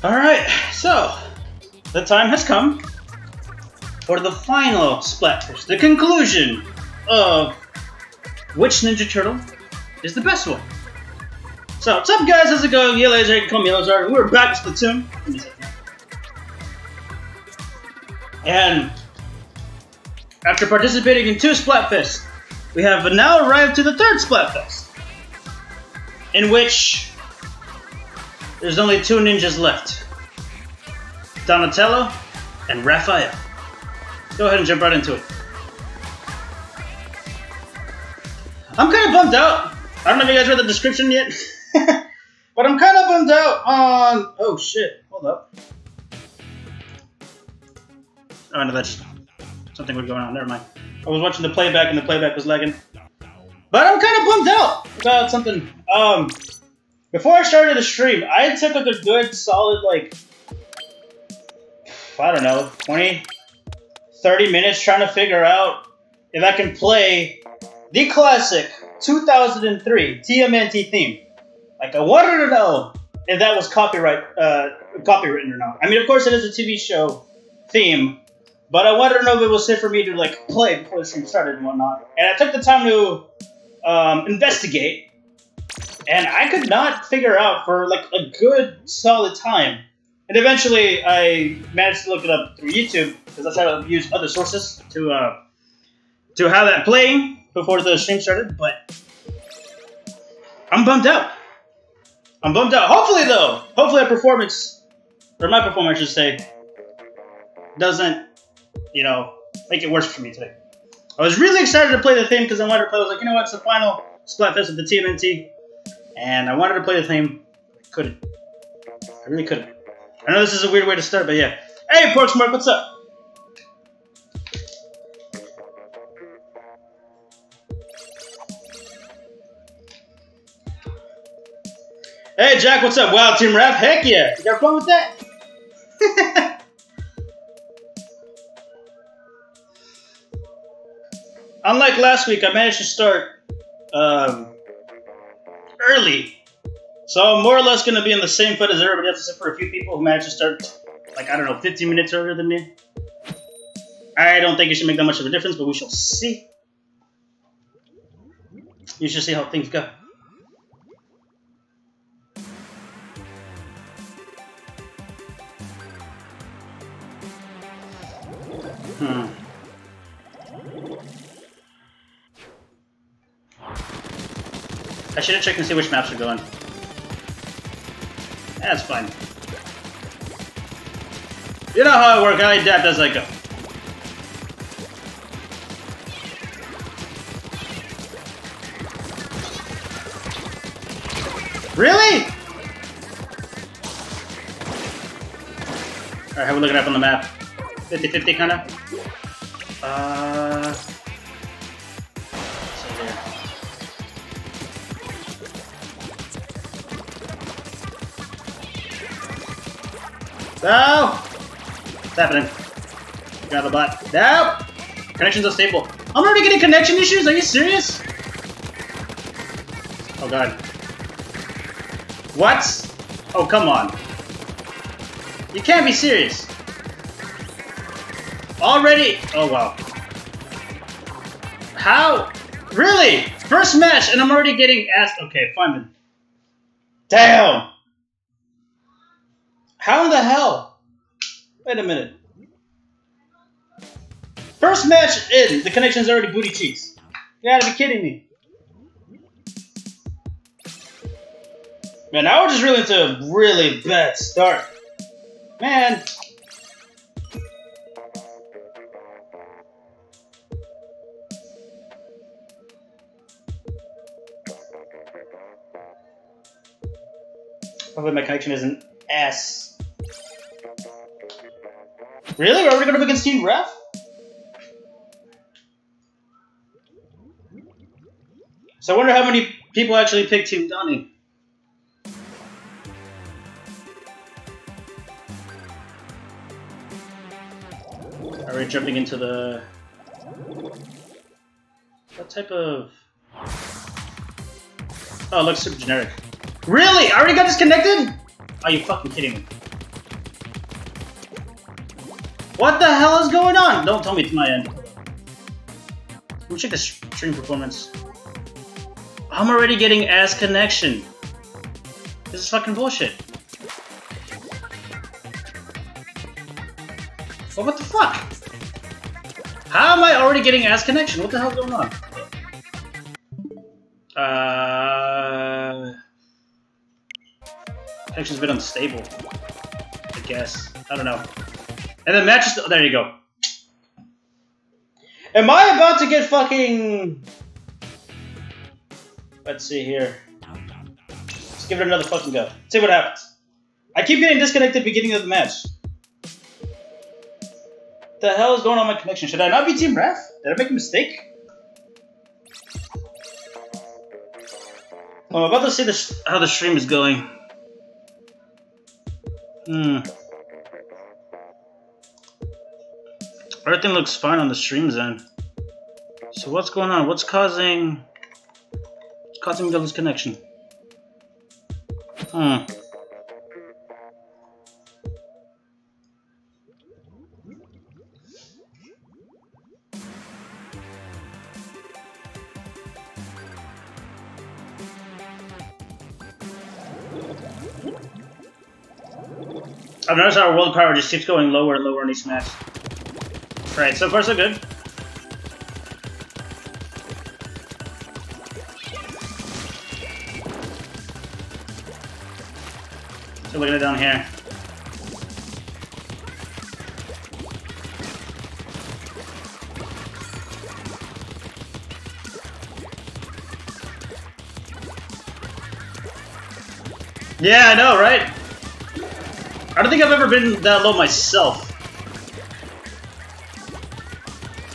Alright, so the time has come for the final Splatfest, the conclusion of which Ninja Turtle is the best one. So, what's up guys, how's it going? Yeah, Laser, you can call me Lizard. We're back to Splatoon. And after participating in 2 Splatfests, we have now arrived to the 3rd Splatfest, in which there's only 2 ninjas left. Donatello and Raphael. Go ahead and jump right into it. I'm kind of bummed out. I don't know if you guys read the description yet. But I'm kind of bummed out on... Oh shit, hold up. Oh no, that's something was going on, never mind. I was watching the playback and the playback was lagging. But I'm kind of bummed out about something. Before I started the stream, I took like a good solid like, I don't know, 20, 30 minutes trying to figure out if I can play the classic 2003 TMNT theme. Like, I wanted to know if that was copywritten or not. I mean, of course it is a TV show theme, but I wanted to know if it was safe for me to like play before the stream started and whatnot. And I took the time to investigate, and I could not figure out for like a good solid time. And eventually I managed to look it up through YouTube, because I tried to use other sources to have that playing before the stream started, but I'm bummed out. I'm bummed out. Hopefully though, hopefully my performance I should say, doesn't, you know, make it worse for me today. I was really excited to play the theme because I wanted to play. I was like, you know what, it's the final Splatfest of the TMNT, and I wanted to play the theme. I couldn't. I really couldn't. I know this is a weird way to start, but yeah. Hey, Porksmark, what's up? Hey, Jack, what's up? Wow, Team Rap, heck yeah. You got fun with that? Unlike last week, I managed to start early. So I'm more or less going to be in the same foot as everybody else, except for a few people who managed to start, like, I don't know, 15 minutes earlier than me. I don't think it should make that much of a difference, but we shall see. You should see how things go. I should have checked and see which maps are going. That's fine. You know how I work, I adapt as I go. Really? Alright, how are we looking up on the map? 50-50 kinda? No! What's happening? Grab the bot. No! Connection's unstable. I'm already getting connection issues? Are you serious? Oh god. What? Oh, come on. You can't be serious. Already? Oh wow. How? Really? First match and I'm already getting asked. Okay, fine then. Damn! How in the hell? Wait a minute. First match in, the connection's already booty cheeks. You gotta be kidding me. Man, now we're just really into a really bad start. Man. Hopefully my connection isn't ass. Really? Are we going to be against Team Ref? So I wonder how many people actually picked Team Donnie. Are we jumping into the... What type of... Oh, it looks super generic. Really? I already got disconnected? Are you fucking kidding me? What the hell is going on? Don't tell me it's my end. Let me check the stream performance. I'm already getting ass connection. This is fucking bullshit. Oh, what the fuck? How am I already getting ass connection? What the hell's going on? Connection's a bit unstable. I guess. I don't know. And then matches. Oh, there you go. Am I about to get fucking... Let's see here. Let's give it another fucking go. See what happens. I keep getting disconnected beginning of the match. What the hell is going on with my connection? Should I not be Team Ref? Did I make a mistake? Oh, I'm about to see this, how the stream is going. Everything looks fine on the stream's end. So what's going on? What's causing me to lose connection? I've noticed our world power just keeps going lower and lower in each match. Right, so far so good. So look at it down here. Yeah, I know, right? I don't think I've ever been that low myself.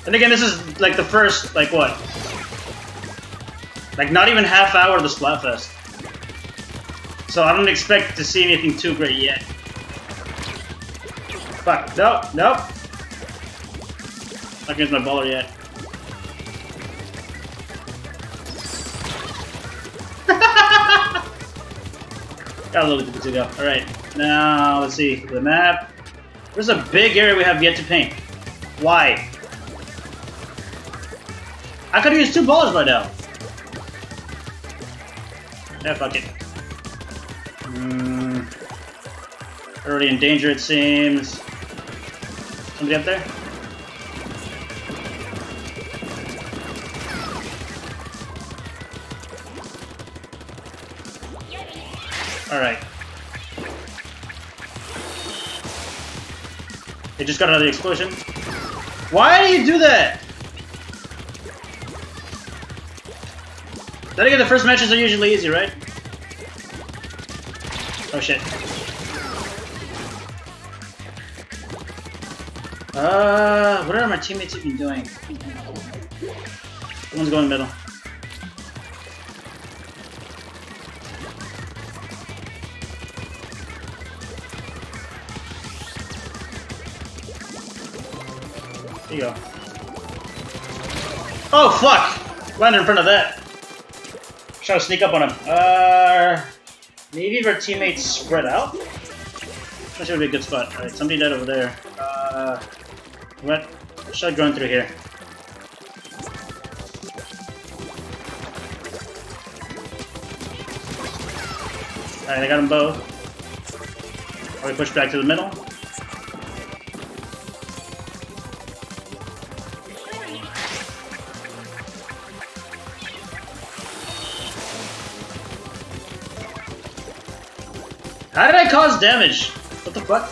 And again, this is like the first, like what? Like not even half hour of the Splatfest. So I don't expect to see anything too great yet. Fuck, nope, nope. Not against my baller yet. Got a little bit to go. Alright, now let's see the map. There's a big area we have yet to paint. Why? I could use 2 ballers by now. Yeah, fuck it. Already in danger, it seems. Somebody up there? Alright. They just got another explosion. Why do you do that? Then again, the first matches are usually easy, right? Oh shit. What are my teammates even doing? Someone's going middle. There you go. Oh fuck! Landed in front of that. Trying to sneak up on him. Maybe if our teammates spread out? That should be a good spot. Alright, somebody died over there. What? Should I go through here? Alright, I got them both. Or we push back to the middle. How did I cause damage? What the fuck?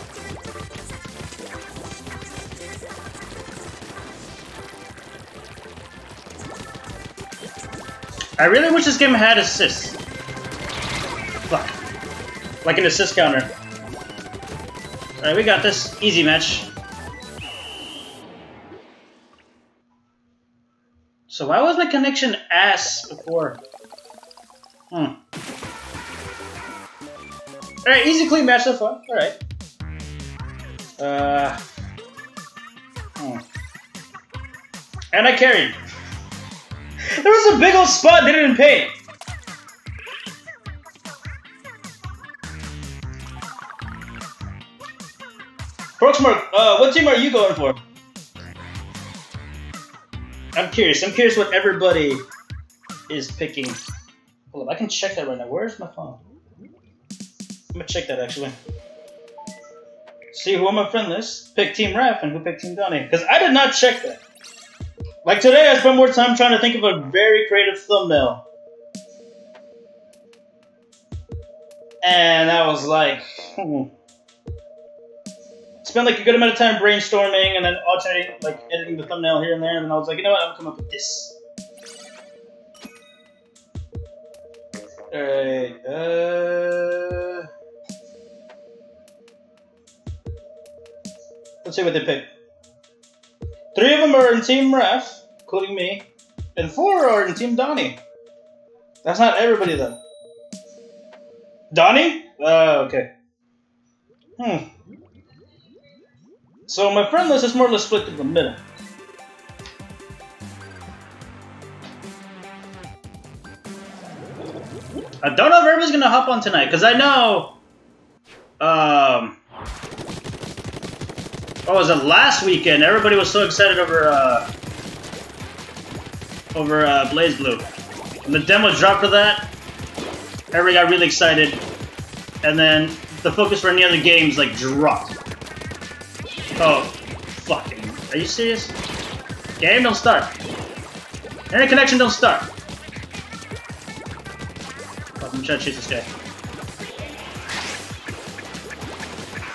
I really wish this game had assists. Fuck. Like an assist counter. Alright, we got this. Easy match. So why was my connection ass before? Alright, easy clean match so far. Alright. And I carried. There was a big old spot they didn't paint. Proxmark, what team are you going for? I'm curious. I'm curious what everybody is picking. Hold up, I can check that right now. Where's my phone? I'm gonna check that actually. See who on my friend list picked Team Ref and who picked Team Donnie. Because I did not check that. Like today, I spent more time trying to think of a very creative thumbnail. And I was like, spent like a good amount of time brainstorming and then alternating, like editing the thumbnail here and there. And then I was like, you know what, I'm gonna come up with this. Alright, let's see what they pick. 3 of them are in Team Ref, including me, and 4 are in Team Donnie. That's not everybody though. Donnie? Okay. So my friend list is more or less split in the middle. I don't know if everybody's gonna hop on tonight, because I know, what was it, last weekend, everybody was so excited over Blaze Blue. When the demo dropped for that, everybody got really excited, and then the focus for any other games, like, dropped. Oh, fucking, are you serious? Game, don't start. Internet connection, don't start. I'm trying to chase this guy.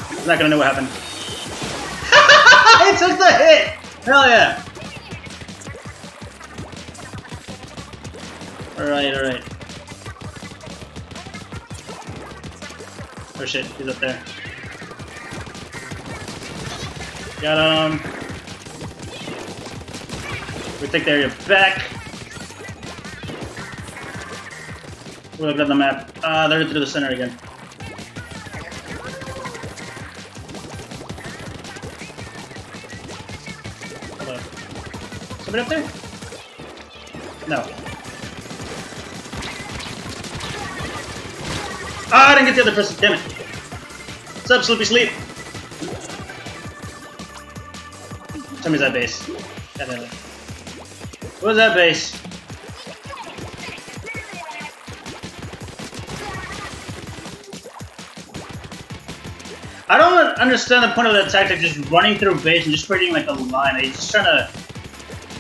He's not gonna know what happened. He took the hit! Hell yeah! Alright, alright. Oh shit, he's up there. Got him. We take the area back. We're looking at the map. They're through the center again. Hold on. Somebody up there? No. Ah, I didn't get the other person. Damn it. What's up, Sleepy Sleep? Tell me that base. What was that base? I don't understand the point of that tactic, just running through base and just creating like a line. Are you just trying to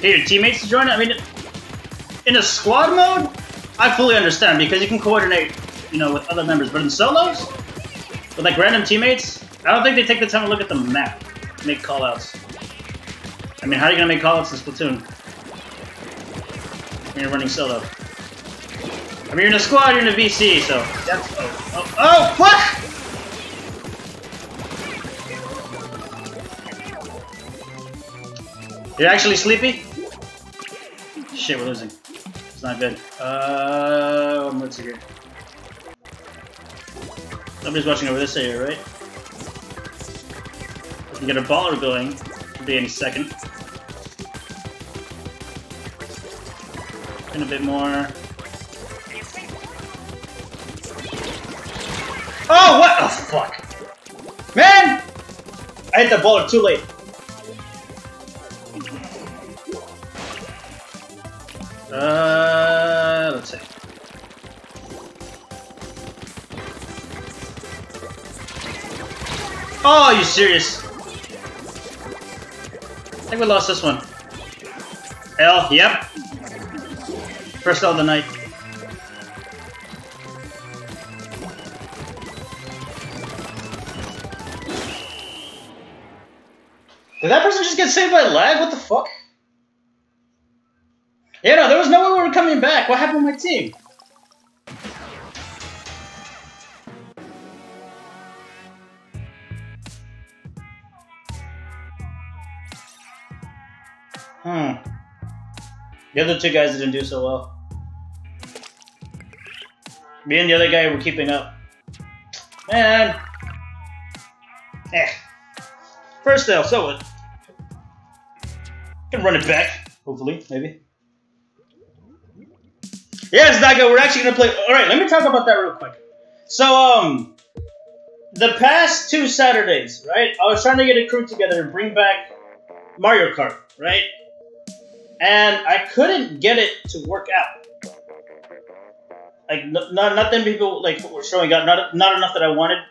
get your teammates to join it? I mean, in a squad mode, I fully understand because you can coordinate, you know, with other members. But in solos, with like random teammates, I don't think they take the time to look at the map, make callouts. I mean, how are you gonna make callouts in Splatoon when you're running solo? I mean, you're in a squad, you're in a VC, so that's oh fuck! You're actually sleepy? Shit, we're losing. It's not good. Let's see here. Somebody's watching over this area, right? We can get a baller going. Could be any second. And a bit more. Oh, what? Oh, fuck. Man! I hit the baller too late. Let's see. Oh, are you serious? I think we lost this one. L, yep. First L of the night. Did that person just get saved by lag? What the fuck? Yeah, no, there was no way we were coming back. What happened to my team? The other two guys didn't do so well. Me and the other guy were keeping up. Man. First L, so what? Can run it back, hopefully, maybe. Yes, Daga, we're actually gonna play. Alright, let me talk about that real quick. So, the past 2 Saturdays, right? I was trying to get a crew together and bring back Mario Kart, right? And I couldn't get it to work out. Like, not that people like were showing up, not enough that I wanted.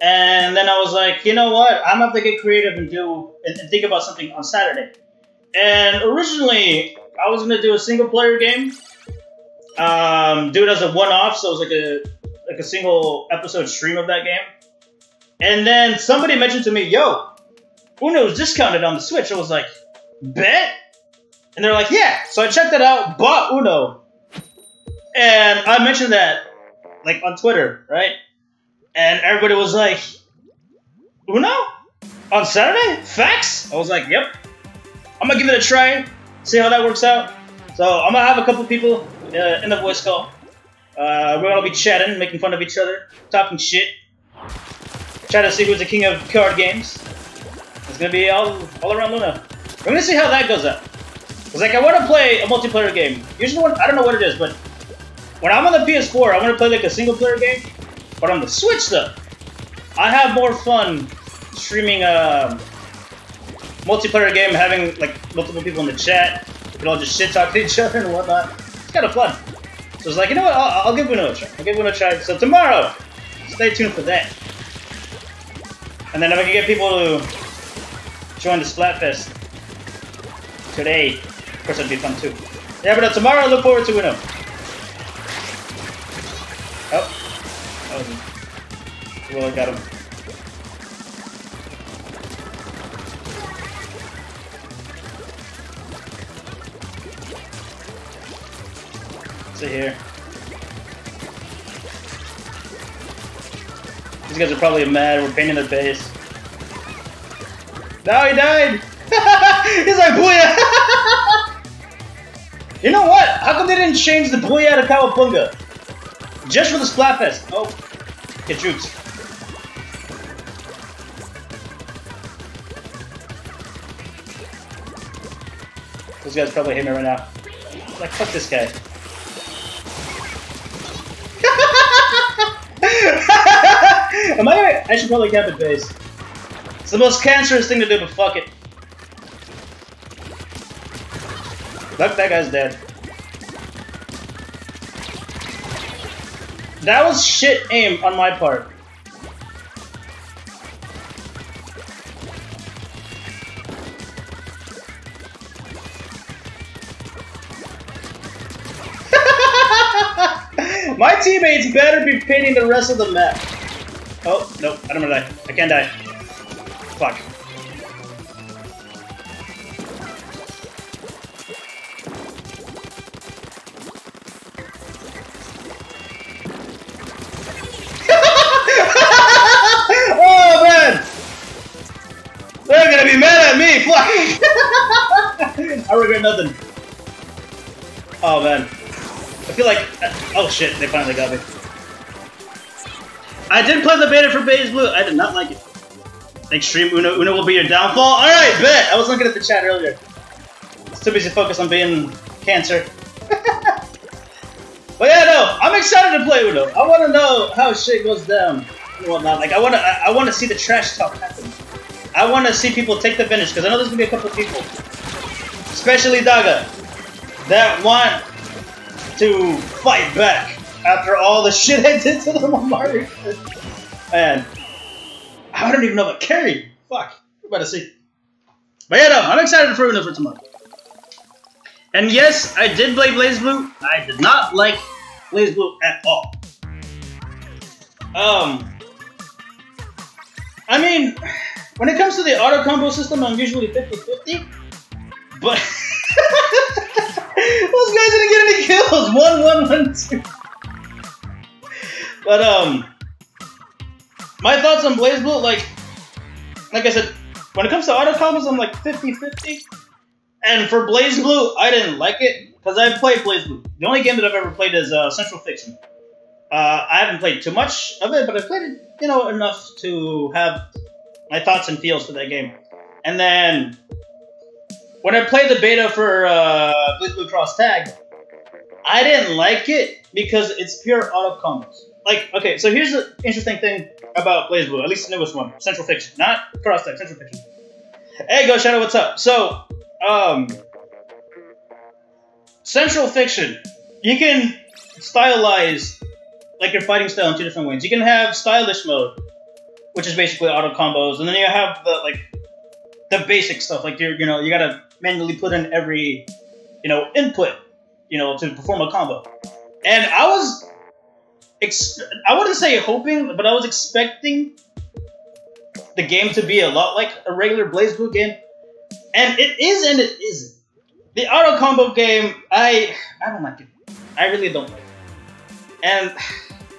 And then I was like, you know what? I'm gonna have to get creative and think about something on Saturday. And originally, I was gonna do a single player game, do it as a one-off, so it was like a single episode stream of that game. And then somebody mentioned to me, yo, Uno's discounted on the Switch. I was like, bet? And they're like, yeah. So I checked it out, bought Uno. And I mentioned that, like, on Twitter, right? And everybody was like, Uno? On Saturday? Facts? I was like, yep. I'm gonna give it a try, see how that works out. So I'm gonna have a couple people in the voice call. We're gonna be chatting, making fun of each other, talking shit. Try to see who's the king of card games. It's gonna be all around Luna. We're gonna see how that goes out. Cause like I want to play a multiplayer game. Usually, I don't know what it is, but when I'm on the PS4, I want to play like a single player game. But on the Switch, though, I have more fun streaming a multiplayer game, having like multiple people in the chat. We can all just shit talk to each other and whatnot. It's kind of fun. So it's like, you know what? I'll give Uno a try. I'll give Uno a try. So tomorrow, stay tuned for that. And then if I can get people to join the Splatfest today, of course, that'd be fun too. Yeah, but tomorrow I look forward to Uno. Oh. Well, I got him. See here. These guys are probably mad. We're painting their base. No, he died! He's like, booyah! You know what? How come they didn't change the booyah to Kawapunga? Just for the Splatfest. Oh, get jukes. Those guys probably hate me right now. Like, fuck this guy. Am I right? I should probably camp at base. It's the most cancerous thing to do, but fuck it. Look, that guy's dead. That was shit aim on my part. My teammates better be painting the rest of the map. Oh, nope, I don't wanna die. I can't die. Fuck. Oh, man! They're gonna be mad at me! Fuck! I regret nothing. Oh, man. I feel like... oh, shit, they finally got me. I did play the beta for Base Blue. I did not like it. Extreme Uno will be your downfall. Alright, bet! I was looking at the chat earlier. I was too busy focused on being cancer. But yeah, no, I'm excited to play Uno. I want to know how shit goes down and whatnot. Like, I want to see the trash talk happen. I want to see people take the finish, because I know there's going to be a couple of people, especially Daga, that want to fight back after all the shit I did to them on Mario. Man, I don't even know what carry. Fuck, we're about to see. But yeah, no, I'm excited for Uno for tomorrow. And yes, I did play BlazBlue. I did not like BlazBlue at all. I mean, when it comes to the auto combo system, I'm usually 50-50. But those guys didn't get any kills. 1-1-1-2. But my thoughts on BlazBlue, like I said, when it comes to auto combos, I'm like 50-50. And for BlazBlue, I didn't like it because I've played BlazBlue. The only game that I've ever played is Central Fiction. I haven't played too much of it, but I played it, you know, enough to have my thoughts and feels for that game. And then when I played the beta for BlazBlue Cross Tag, I didn't like it because it's pure auto combos. like, okay, so here's the interesting thing about BlazBlue, at least the newest one, Central Fiction, not Cross-Tag, Central Fiction. Hey, Go Shadow, what's up? So, Central Fiction, you can stylize like your fighting style in two different ways. You can have stylish mode, which is basically auto combos, and then you have the basic stuff, like you gotta manually put in every input to perform a combo. And I wouldn't say hoping, but I was expecting the game to be a lot like a regular BlazBlue game, and it is and it isn't. The auto combo game, I don't like it. I really don't like it. And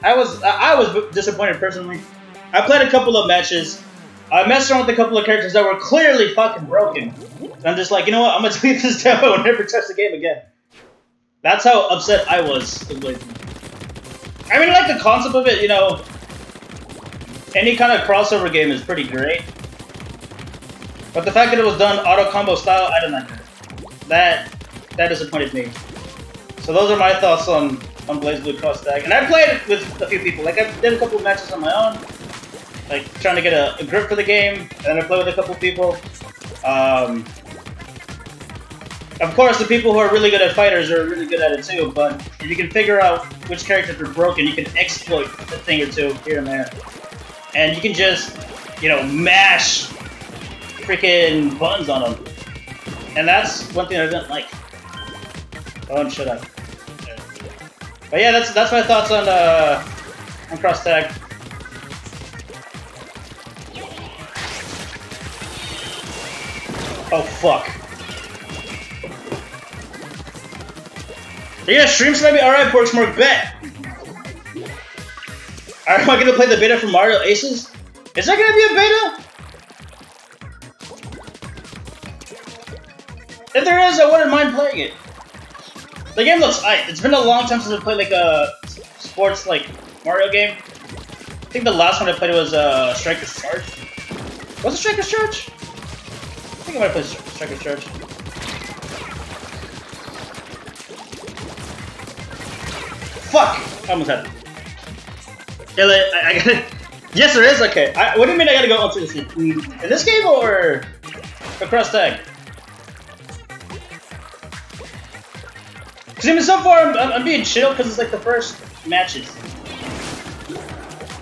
I was disappointed personally. I played a couple of matches. I messed around with a couple of characters that were clearly fucking broken. And I'm just like, you know what? I'm gonna delete this demo and never touch the game again. That's how upset I was with BlazBlue. I mean, I like the concept of it, any kind of crossover game is pretty great. But the fact that it was done auto combo style, I don't like that. That disappointed me. So those are my thoughts on BlazBlue Cross-Tag. And I played it with a few people. Like, I did a couple of matches on my own, like trying to get a grip for the game, and then I played with a couple of people. Of course, the people who are really good at fighters are really good at it too, but if you can figure out which characters are broken, you can exploit a thing or two here and there. And you can just, mash freaking buttons on them. And that's one thing I didn't like. Oh, shut up. But yeah, that's my thoughts on Cross-Tag. Oh, fuck. You're gonna stream snipe me? Alright, Porksmork, bet! Am I gonna play the beta for Mario Aces? Is there gonna be a beta? If there is, I wouldn't mind playing it. The game looks aight. It's been a long time since I played like a sports Mario game. I think the last one I played was Striker's Charge. Was it Striker's Charge? I think I might have played Striker's Charge. Fuck! I almost had it. Yeah, I gotta... Yes, there is? Okay. What do you mean I gotta go up to this game? In this game or Cross-Tag? Because I mean, so far I'm being chill because it's like the first matches.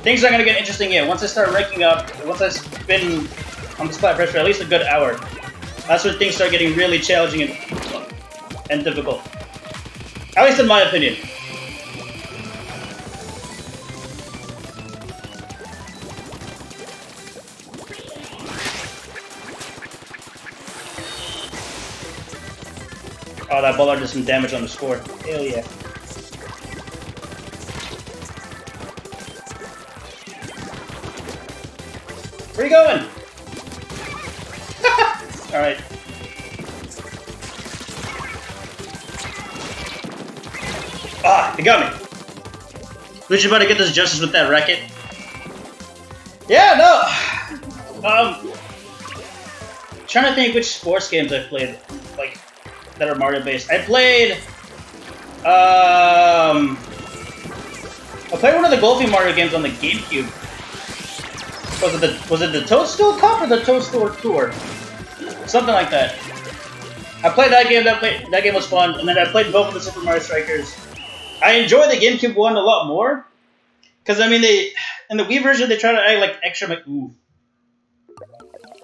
Things aren't gonna get interesting yet. Once I start ranking up, once I spin on the Splatfest for at least a good hour, that's when things start getting really challenging and difficult. At least in my opinion. Oh, that Bullard did some damage on the score. Hell yeah. Where are you going? Alright. Ah, he got me. We should better get this justice with that racket. Yeah, no. Trying to think which sports games I've played, that are Mario based. I played one of the golfing Mario games on the GameCube. Was it the Toadstool Cup or the Toadstool Tour? Something like that. I played that game. That game was fun, and then I played both of the Super Mario Strikers. I enjoy the GameCube one a lot more, because I mean in the Wii version they try to add like extra. Ooh.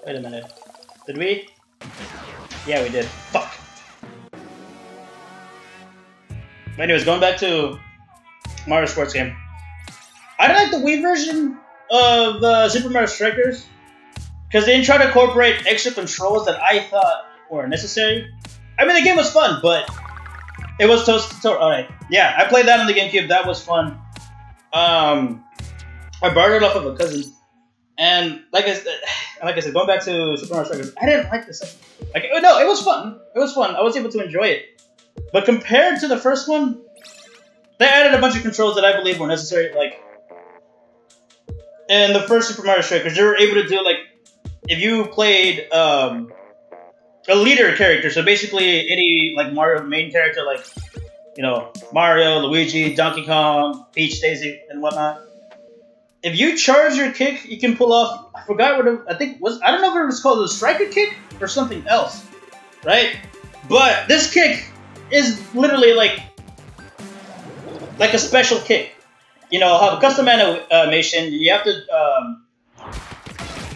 Wait a minute. Did we? Yeah, we did. Fuck. Anyways, going back to Mario Sports game. I didn't like the Wii version of Super Mario Strikers because they didn't try to incorporate extra controls that I thought were necessary. I mean, the game was fun, but it was alright. Yeah, I played that on the GameCube. That was fun. I borrowed it off of a cousin, and like I said, going back to Super Mario Strikers, I didn't like this. No, it was fun. It was fun. I was able to enjoy it. But compared to the first one, they added a bunch of controls that I believe were necessary. Like, in the first Super Mario Strikers, they were able to do, if you played a leader character, so basically any, Mario main character, you know, Mario, Luigi, Donkey Kong, Peach, Daisy, and whatnot. If you charge your kick, you can pull off. I forgot what it, I think was. I don't know if it was called a striker kick or something else, right? But this kick is literally like a special kick. You know, have custom animation. You have to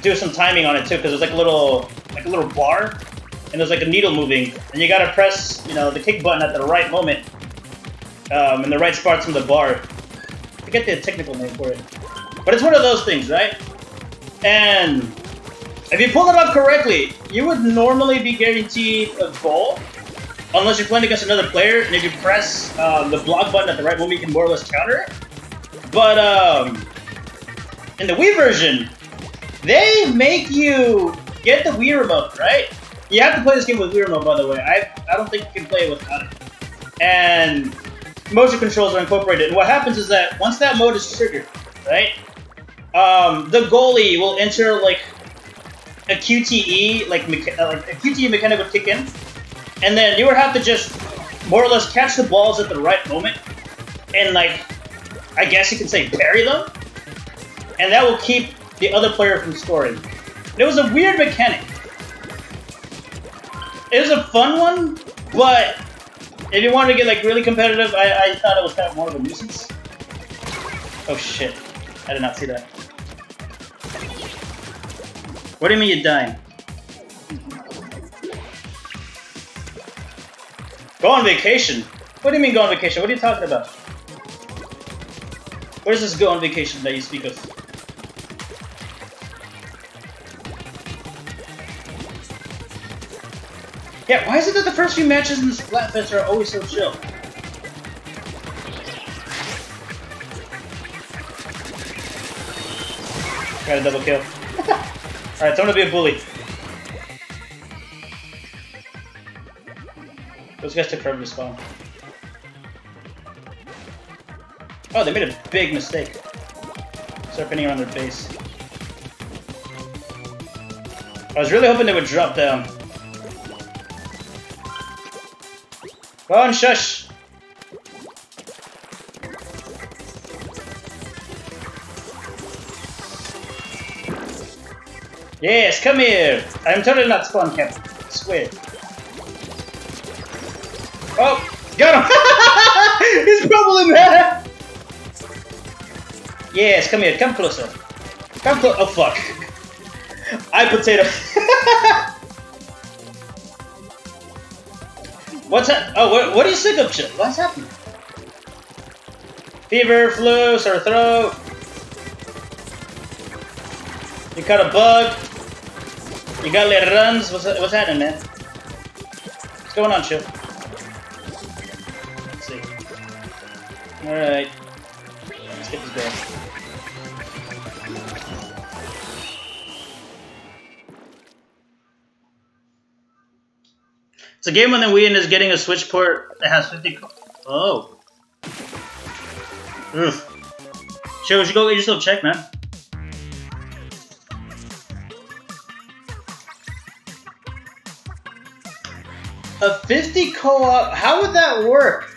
do some timing on it too, because there's like a little bar, and there's like a needle moving, and you gotta press, you know, the kick button at the right moment, in the right spots from the bar. I forget the technical name for it, but it's one of those things, right? And if you pull it off correctly, you would normally be guaranteed a goal, unless you're playing against another player, and if you press the block button at the right moment, you can more or less counter it. But in the Wii version, they make you get the Wii remote, right? You have to play this game with Wii remote, by the way. I don't think you can play it without it. And motion controls are incorporated. And what happens is that once that mode is triggered, right? The goalie will enter like a QTE, like a QTE mechanic would kick in, and then you would have to just more or less catch the balls at the right moment, and like, I guess you can say parry them, and that will keep the other player from scoring. It was a weird mechanic. It was a fun one, but if you wanted to get like really competitive, I thought it was kind of more of a nuisance. Oh shit, I did not see that. What do you mean you're dying? Go on vacation? What do you mean go on vacation? What are you talking about? Where's this go on vacation that you speak of? Yeah, why is it that the first few matches in this Splatfest are always so chill? Got a double kill. Alright, time to be a bully. Those guys took forever to spawn. Oh, they made a big mistake. Start pinning around their base. I was really hoping they would drop down. Go on, shush! Yes, come here! I'm totally not spawn camping. I swear. Oh! Got him! He's probably mad! Yes, come here. Come closer. Come close. Oh, fuck. I potato. What's that? Oh, what are you sick of, shit? What's happening? Fever, flu, sore throat. You caught a bug. You got little runs. What's happening, man? What's going on, Chip? Let's see. Alright. Let's get this guy. It's a game when the Wii is getting a Switch port that has 50. Oh. Ugh. Sure, we should go get yourself checked, man. A 50 co-op? How would that work?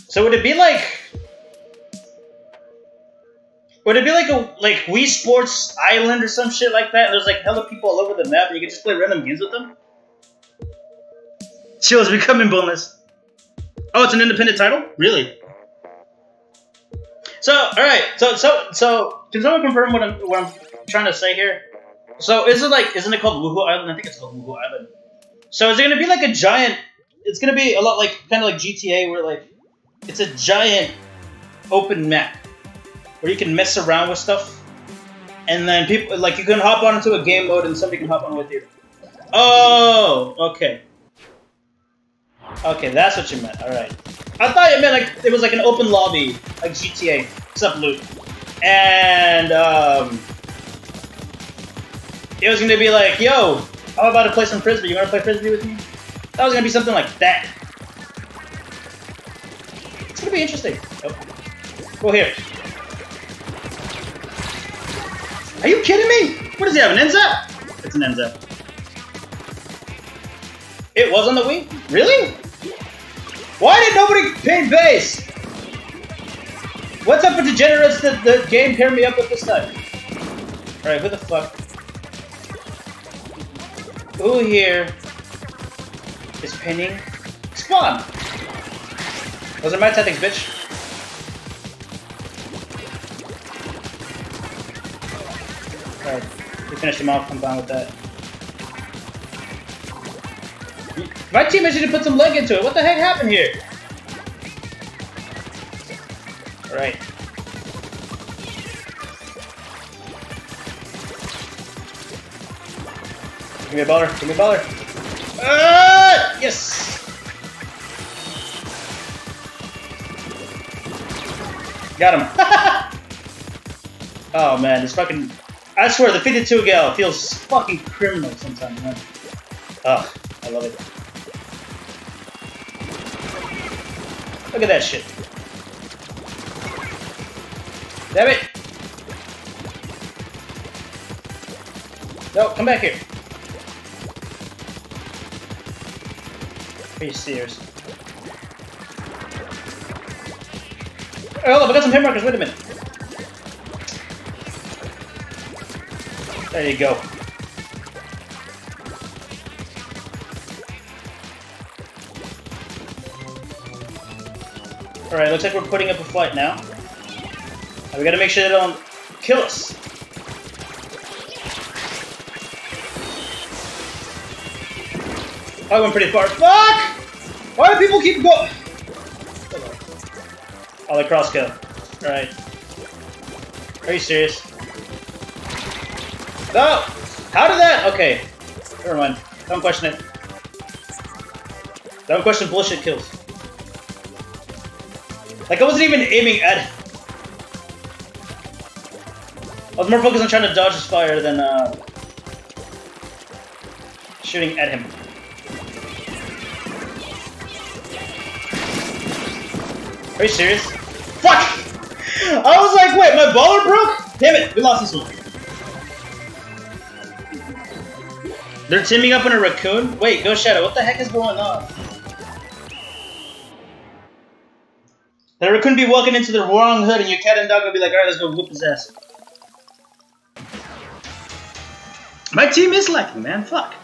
So would it be like a Wii Sports Island or some shit like that? And there's like hella people all over the map, and you can just play random games with them. Chill is becoming boneless. Oh, it's an independent title? Really? So, all right. So, can someone confirm what I'm trying to say here? So, isn't it called Woohoo Island? I think it's called Woohoo Island. So, is it gonna be like a giant? It's gonna be a lot like kind of like GTA, where like it's a giant open map where you can mess around with stuff, and then people like you can hop on into a game mode and somebody can hop on with you. Oh, okay. Okay, that's what you meant. All right. I thought you meant like it was like an open lobby, like GTA, except loot, and it was gonna be like, yo, I'm about to play some frisbee. You wanna play frisbee with me? That was gonna be something like that. gonna be interesting. Oh. Go here. Are you kidding me? What does he have, an NZAP? It's an NZAP. It was on the Wii? Really? Why did nobody paint base? What's up with degenerates that the game paired me up with this time? Alright, who the fuck? Who here is pinning Spawn? Those are my tactics, bitch. Alright, we finished him off, I'm fine with that. My team actually put some leg into it. What the heck happened here? Alright. Give me a baller, give me a baller. Yes! Got him. Oh man, this fucking... I swear, the 52 gal feels fucking criminal sometimes, man. Ugh, I love it. Look at that shit. Damn it! No, come back here. Are you serious? Oh, hold up, I got some hit markers, wait a minute. There you go. Alright, looks like we're putting up a fight now. And we gotta make sure they don't kill us. I went pretty far. Fuck! Why do people keep going? Oh, the cross kill. Alright. Are you serious? No! How did that? Okay. Never mind. Don't question it. Don't question bullshit kills. Like, I wasn't even aiming at him. I was more focused on trying to dodge his fire than shooting at him. Are you serious? Fuck! I was like, wait, my baller broke? Damn it, we lost this one. They're teaming up in a raccoon? Wait, Ghost Shadow, what the heck is going on? The raccoon be walking into the wrong hood and your cat and dog will be like, alright, let's go whoop his ass. My team is lacking, man. Fuck.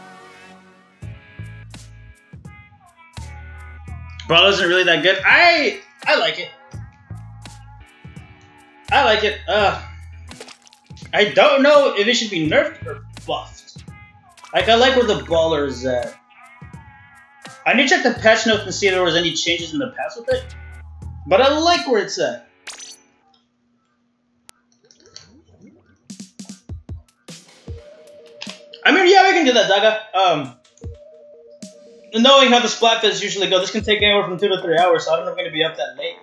Brawl isn't really that good. I like it. I like it. I don't know if it should be nerfed or buffed. Like, I like where the baller is at. I need to check the patch notes and see if there was any changes in the past with it. But I like where it's at. I mean, yeah, we can do that, Daga. Knowing how the Splatfests usually go, this can take anywhere from 2 to 3 hours, so I don't know if I'm going to be up that late.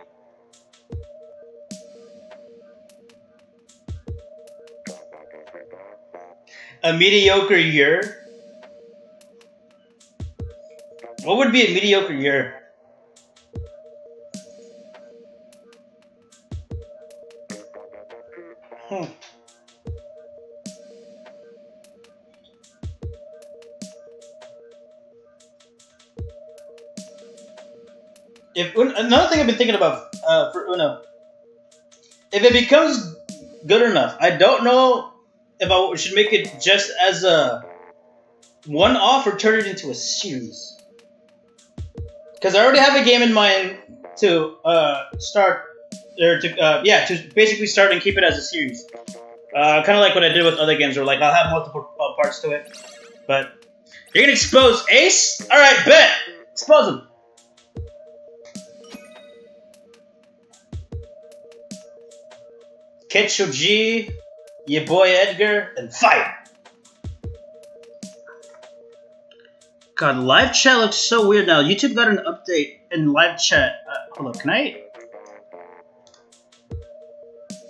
A mediocre year? What would be a mediocre year? If another thing I've been thinking about for Uno, if it becomes good enough, I don't know if I should make it just as a one-off or turn it into a series. Because I already have a game in mind to start, or to basically start and keep it as a series. Kind of like what I did with other games, where like I'll have multiple parts to it. But you're gonna expose Ace? All right, bet. Expose him. Ketcho G, your boy Edgar, and fire! God, live chat looks so weird now. YouTube got an update in live chat. Hold up, can I?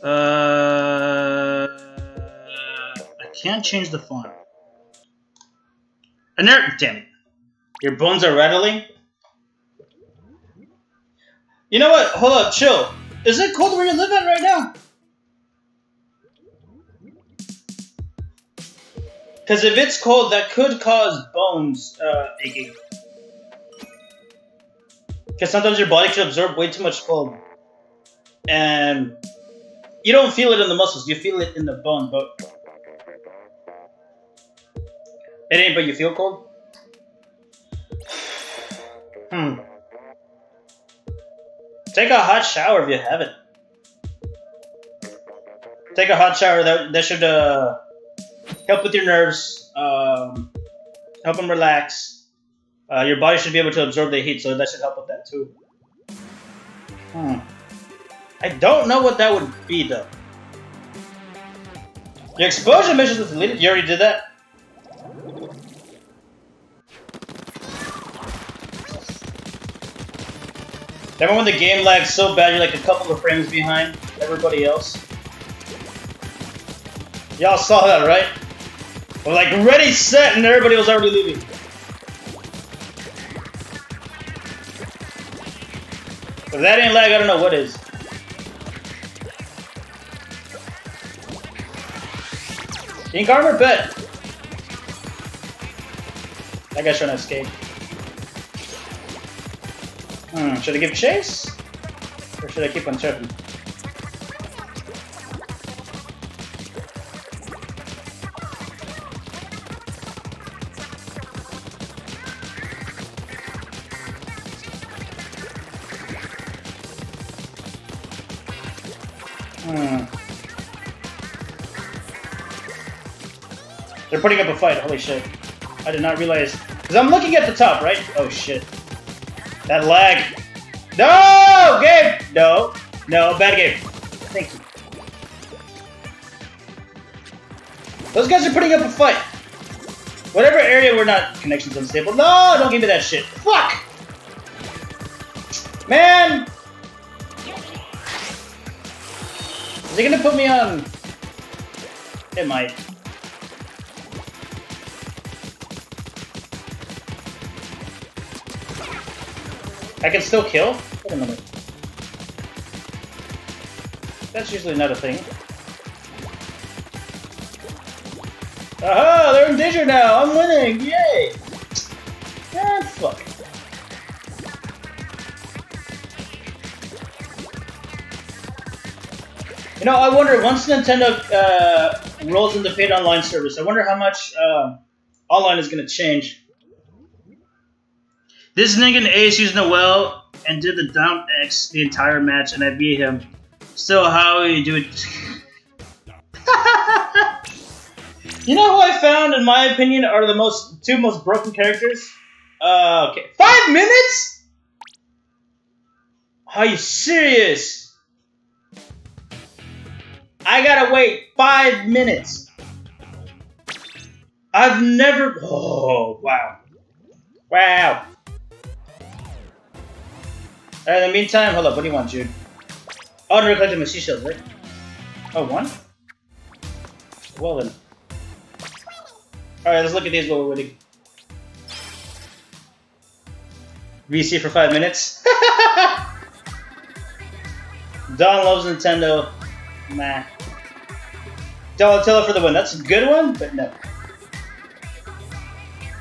I can't change the font. Damn it. Your bones are rattling? You know what? Hold up, chill. Is it cold where you live at right now? Because if it's cold, that could cause bones aching. Because sometimes your body can absorb way too much cold. And you don't feel it in the muscles, you feel it in the bone, but it ain't, but you feel cold? Take a hot shower if you haven't. Take a hot shower, that should help with your nerves, help them relax. Your body should be able to absorb the heat, so that should help with that too. I don't know what that would be though. Your exposure mission was deleted? You already did that? Remember when the game lagged so bad you're like a couple of frames behind everybody else? Y'all saw that, right? We're like ready, set, and everybody was already leaving. If that ain't lag, I don't know what is. Ink armor? Bet. That guy's trying to escape. Should I give chase? Or should I keep on checking? They're putting up a fight, holy shit. I did not realize. Because I'm looking at the top, right? Oh shit. That lag. No! Game! No. No, bad game. Thank you. Those guys are putting up a fight. Whatever area we're not... Connection's unstable. No! Don't give me that shit. Fuck! Man! Is it gonna put me on... It might. I can still kill? Wait a minute. That's usually not a thing. Aha! They're in danger now! I'm winning! Yay! Ah, fuck. You know, I wonder, once Nintendo rolls into paid online service, I wonder how much online is going to change. This nigga Ace used Noel and did the down X the entire match, and I beat him. Still, how you do it? You know who I found, in my opinion, are the two most broken characters? Okay. 5 minutes? Are you serious? I gotta wait 5 minutes. I've never... Oh, wow. Wow. Alright, in the meantime, hold up, what do you want, Jude? Oh, no, collected my seashells, right? Oh, one? Well then. Alright, let's look at these while we're waiting. VC for 5 minutes. Don loves Nintendo. Nah. Donatello for the win. That's a good one, but no.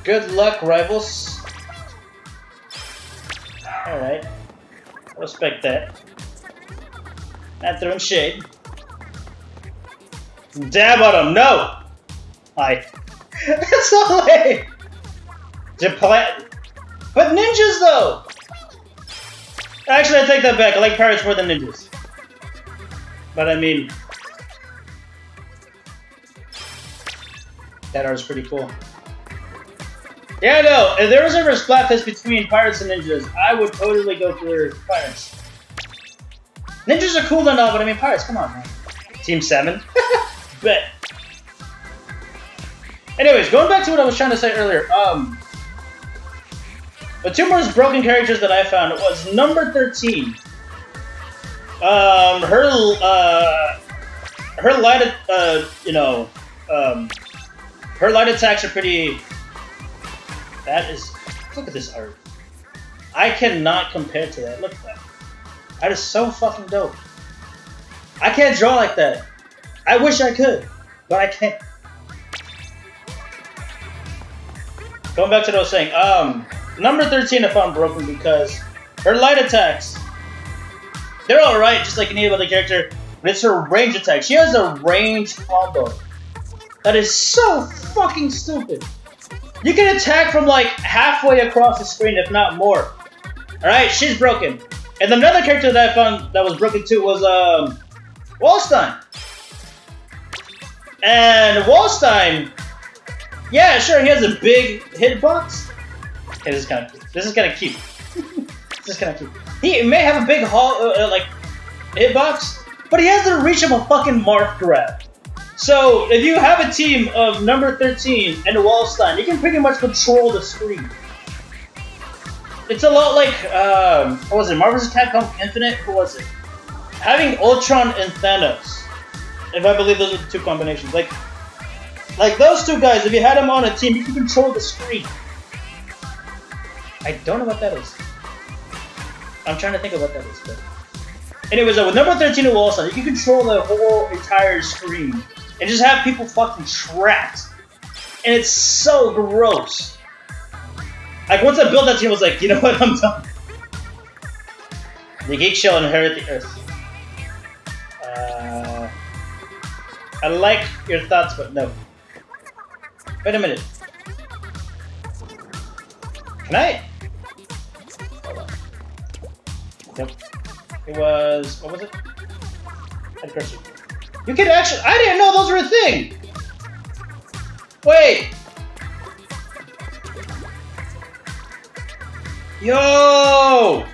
Good luck, rivals. Alright. I respect that. Not throwing shade. Dab on him. No! Hi. That's so lame! But ninjas, though! Actually, I take that back. I like pirates more than ninjas. But I mean... That art's pretty cool. Yeah, no, if there was ever a Splatfest between pirates and ninjas, I would totally go for pirates. Ninjas are cool and all, but I mean pirates, come on, man. Team 7? Bet. Anyways, going back to what I was trying to say earlier, the two most broken characters that I found was number 13. Her light, her light attacks are pretty... That is... Look at this art. I cannot compare to that. Look at that. That is so fucking dope. I can't draw like that. I wish I could, but I can't. Going back to what I was saying, number 13 I found broken because her light attacks, they're alright, just like any other character, but it's her range attack. She has a range combo that is so fucking stupid. You can attack from like halfway across the screen, if not more. Alright, she's broken. And another character that I found that was broken too was Wallstein. And Wallstein, yeah, sure, he has a big hitbox. Okay, this is kind of cute. This is kind of cute. This is kind of cute. He may have a big like hitbox, but he has the reach of a fucking Marth grab. So if you have a team of number 13 and Wallstein, you can pretty much control the screen. It's a lot like what was it? Marvel's Capcom Infinite? Who was it? Having Ultron and Thanos. If I believe those are the two combinations, like those two guys, if you had them on a team, you can control the screen. I don't know what that is. I'm trying to think of what that is, but... Anyways, with number 13 and Wallstein, you can control the whole entire screen and just have people fucking trapped. And it's so gross. Like, once I built that team, I was like, you know what, I'm done. The Geek shall inherit the Earth. I like your thoughts, but no. Wait a minute. Can I? Hold on. Yep. It was... What was it? I'd crush it. You can actually... I didn't know those were a thing! Wait! Yo!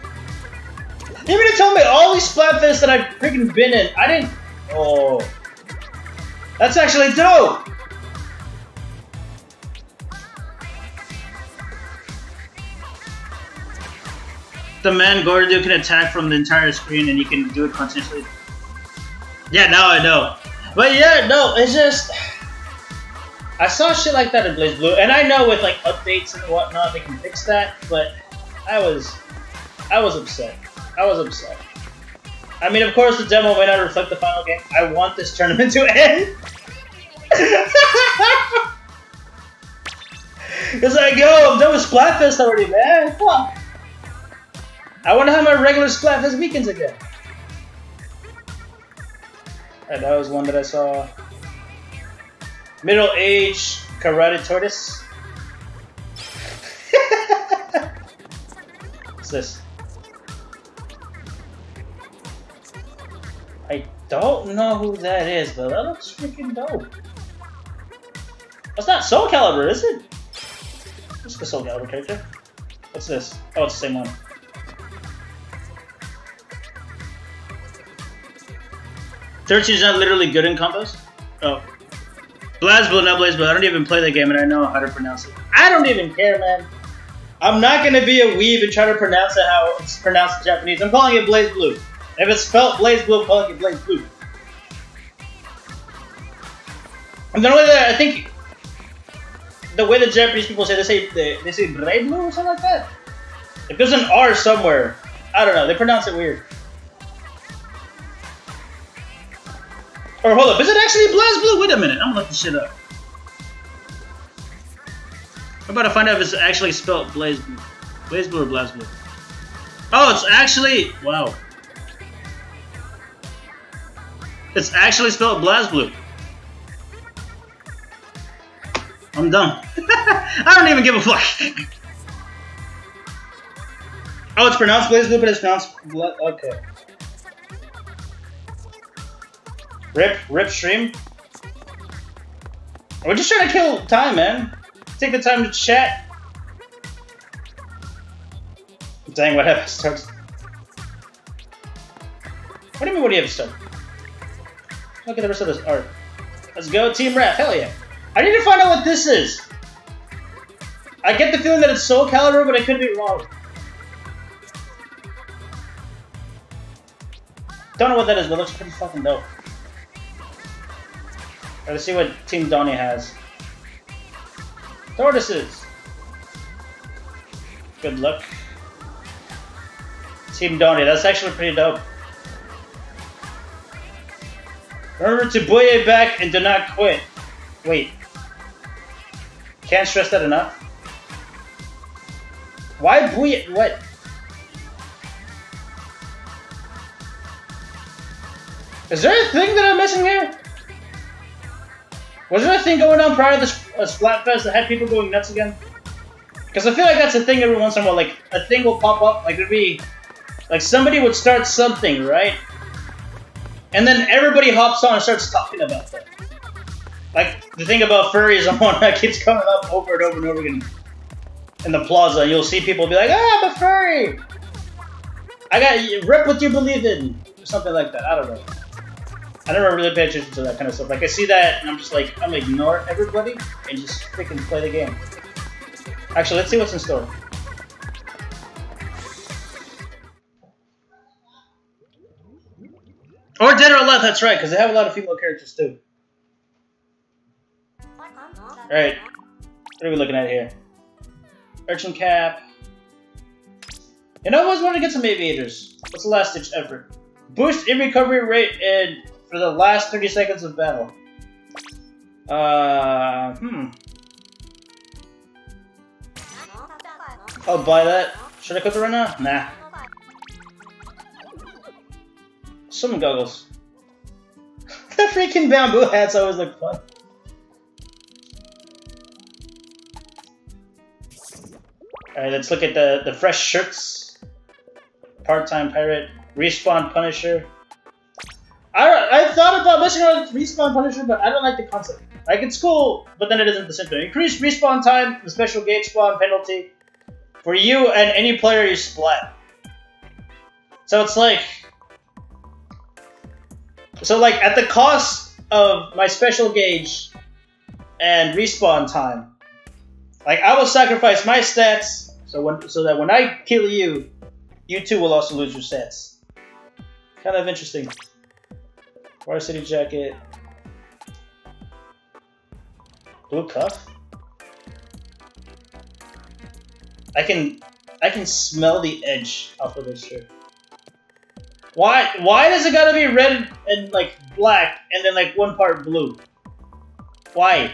You mean to tell me all these Splatfests that I've freaking been in, I didn't... Oh. That's actually dope! The man Gordo can attack from the entire screen and you can do it continuously. Yeah, now I know. But yeah, no, it's just... I saw shit like that in BlazBlue, and I know with like updates and whatnot they can fix that, but I was upset. I was upset. I mean, of course the demo may not reflect the final game. I want this tournament to end. It's like, yo, I'm done with Splatfest already, man. Fuck. I want to have my regular Splatfest weekends again. And that was one that I saw. Middle-aged karate tortoise. What's this? I don't know who that is, but that looks freaking dope. That's not Soul Calibur, is it? What's the Soul Calibur character? What's this? Oh, it's the same one. Is not literally good in combos? Oh. BlazBlue, not BlazBlue. I don't even play that game and I know how to pronounce it. I don't even care, man. I'm not gonna be a weeb and try to pronounce it how it's pronounced in Japanese. I'm calling it BlazBlue. If it's spelled BlazBlue, I'm calling it BlazBlue. And the way that I think the way the Japanese people say they say BlazBlue or something like that. If there's an R somewhere, I don't know. They pronounce it weird. Or hold up, is it actually BlazBlue? Wait a minute, I'm gonna look this shit up. I'm about to find out if it's actually spelled BlazBlue. BlazBlue or BlazBlue? Oh, it's actually... Wow. It's actually spelled BlazBlue. I'm done. I don't even give a fuck. Oh, it's pronounced BlazBlue, but it's pronounced... Okay. Rip stream. We're just trying to kill time, man. Take the time to chat. Dang, what happened? Starts. What do you mean, what do you have to start? Look at the rest of this art. Let's go, Team Wrath. Hell yeah. I need to find out what this is. I get the feeling that it's Soul Calibur, but I could be wrong. Don't know what that is, but it looks pretty fucking dope. Let's see what Team Donnie has. Tortoises. Good luck. Team Donnie, that's actually pretty dope. Remember to buoy back and do not quit. Wait. Can't stress that enough. Why buoy? What? Is there a thing that I'm missing here? Was there a thing going on prior to this Splatfest that had people going nuts again? Because I feel like that's a thing every once in a while. Like, a thing will pop up. Like, there'd be... Like, somebody would start something, right? And then everybody hops on and starts talking about that. Like, the thing about furries on one that keeps coming up over and over and over again in the plaza. You'll see people be like, ah, I'm a furry! I got... Rip what you believe in! Or something like that. I don't know. I never really pay attention to that kind of stuff. Like, I see that, and I'm just like, I'm gonna ignore everybody and just freaking play the game. Actually, let's see what's in store. Or Dead or Alive, that's right, because they have a lot of female characters too. Alright, what are we looking at here? Urchin Cap. You know, I always wanted to get some aviators. What's the last ditch effort? Boost in recovery rate and for the last 30 seconds of battle. I'll buy that. Should I cook it right now? Nah. Swimming goggles. The freaking bamboo hats always look fun. Alright, let's look at the fresh shirts. Part-time pirate. Respawn Punisher. I thought about messing around with Respawn Punisher, but I don't like the concept. Like, it's cool, but then it isn't the same thing. Increased respawn time, the special gate spawn penalty for you and any player you splat. So it's like... So like, at the cost of my special gauge and respawn time, like, I will sacrifice my stats so that when I kill you, you too will also lose your stats. Kind of interesting. Varsity jacket. Blue cuff. I can smell the edge off of this shirt. Why does it gotta be red and like black and then like one part blue? Why?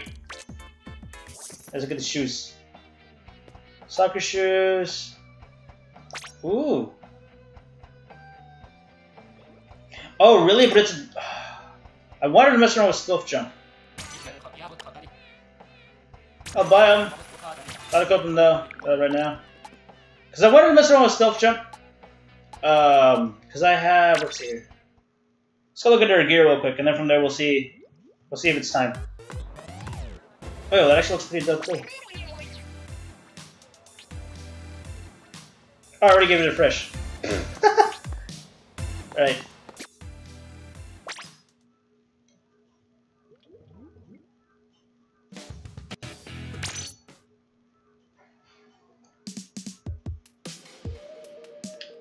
Let's look at the shoes. Soccer shoes. Ooh. Oh, really? But it's... I wanted to mess around with Stealth Jump. I'll buy them. Gotta cook them though, right now. Because I wanted to mess around with Stealth Jump. Because I have... Let's see here. Let's go look at their gear real quick, and then from there we'll see if it's time. Oh, yeah, that actually looks pretty dope too. Oh, I already gave it a fresh. Alright.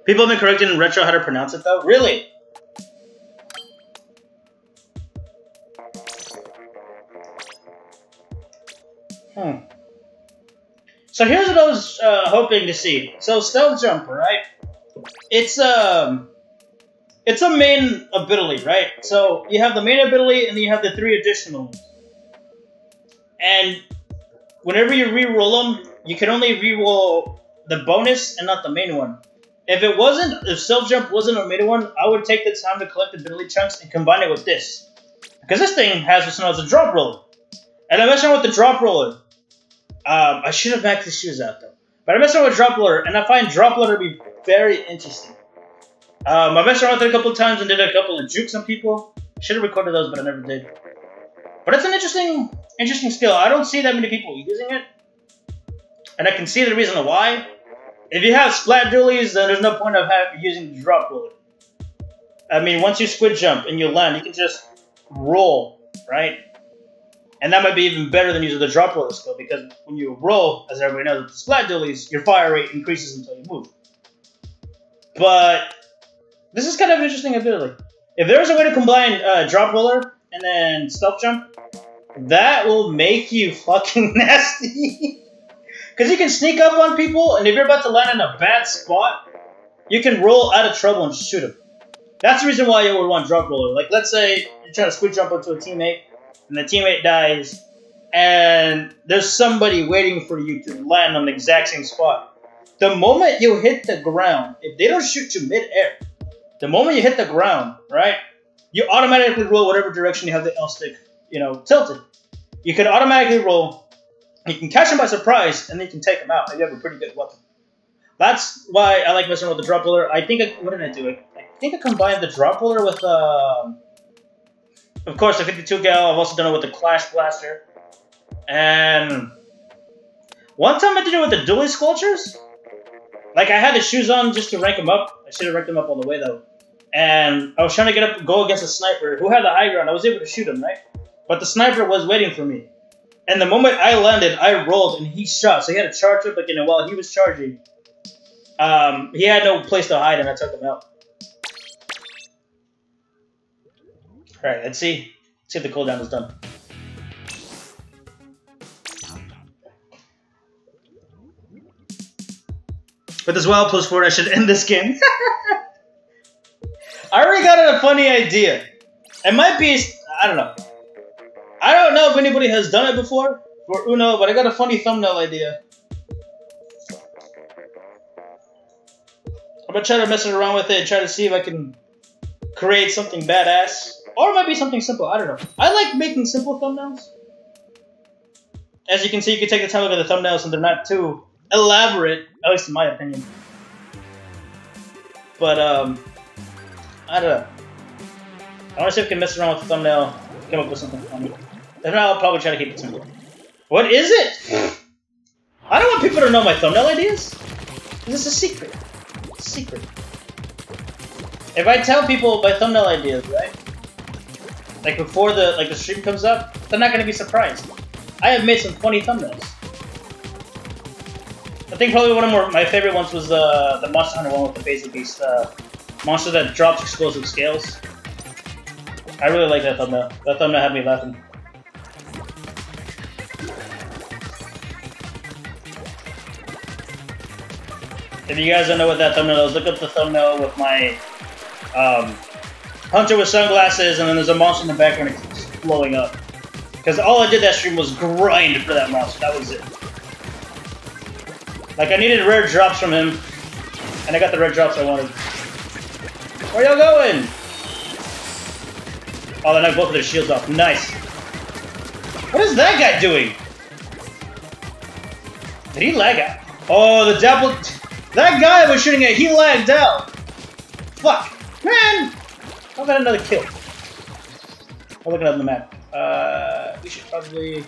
People have been corrected in retro how to pronounce it though? Really? So here's what I was hoping to see. So Stealth Jumper, right? It's a main ability, right? So you have the main ability and then you have the 3 additional ones. And whenever you re-roll them, you can only re-roll the bonus and not the main one. If Stealth Jump wasn't a main one, I would take the time to collect ability chunks and combine it with this. Because this thing has what's known as a drop roller. And I messed around with the drop roller. I should have backed the shoes out though. But I messed around with drop roller, and I find drop roller to be very interesting. I messed around with it a couple of times and did a couple of jukes on people. Should have recorded those, but I never did. But it's an interesting skill. I don't see that many people using it. And I can see the reason why. If you have splat dualies, then there's no point of using the drop roller. I mean, once you squid jump and you land, you can just roll, right? And that might be even better than using the drop roller skill, because when you roll, as everybody knows, with the splat dualies, your fire rate increases until you move. But this is kind of an interesting ability. If there was a way to combine drop roller and then stealth jump, that will make you fucking nasty. Because you can sneak up on people, and if you're about to land in a bad spot, you can roll out of trouble and shoot him. That's the reason why you would want drop roller. Like, let's say you're trying to squid jump onto a teammate, and the teammate dies, and there's somebody waiting for you to land on the exact same spot. The moment you hit the ground, if they don't shoot you mid-air, the moment you hit the ground, right, you automatically roll whatever direction you have the L stick, you know, tilted. You can automatically roll, you can catch them by surprise, and then you can take them out if you have a pretty good weapon. That's why I like messing with the drop roller. I think, what did I do? I think I combined the drop roller with, of course, the 52 cal. I've also done it with the Clash Blaster. And one time I did it with the dually sculptures. Like, I had the shoes on just to rank them up. I should have ranked them up all the way, though. And I was trying to go against a sniper who had the high ground. I was able to shoot him, right? But the sniper was waiting for me. And the moment I landed, I rolled and he shot. So he had to charge up again. And while he was charging, he had no place to hide, and I took him out. Alright, let's see. Let's see if the cooldown is done. With this wild plus 4, I should end this game. I already got a funny idea. It might be, I don't know. I don't know if anybody has done it before for Uno, but I got a funny thumbnail idea. I'm gonna try to mess around with it and try to see if I can create something badass. Or it might be something simple, I don't know. I like making simple thumbnails. As you can see, you can take the time to look at the thumbnails and they're not too elaborate, at least in my opinion. But, I don't know. I want to see if I can mess around with the thumbnail, come up with something funny. If not, I'll probably try to keep it simple. What is it? I don't want people to know my thumbnail ideas. This is a secret. It's a secret. If I tell people my thumbnail ideas, right? Like before the stream comes up, they're not gonna be surprised. I have made some funny thumbnails. I think probably one of my favorite ones was the Monster Hunter one with the basic beast monster that drops explosive scales. I really like that thumbnail. That thumbnail had me laughing. If you guys don't know what that thumbnail is, look up the thumbnail with my hunter with sunglasses, and then there's a monster in the background that keeps blowing up. Because all I did that stream was grind for that monster. That was it. Like, I needed rare drops from him, and I got the rare drops I wanted. Where y'all going? Oh, they knocked both of their shields off. Nice. What is that guy doing? Did he lag out? Oh, the dapple... That guy I was shooting at, he lagged out. Fuck. Man! How about another kill? I'm looking at the map. We should probably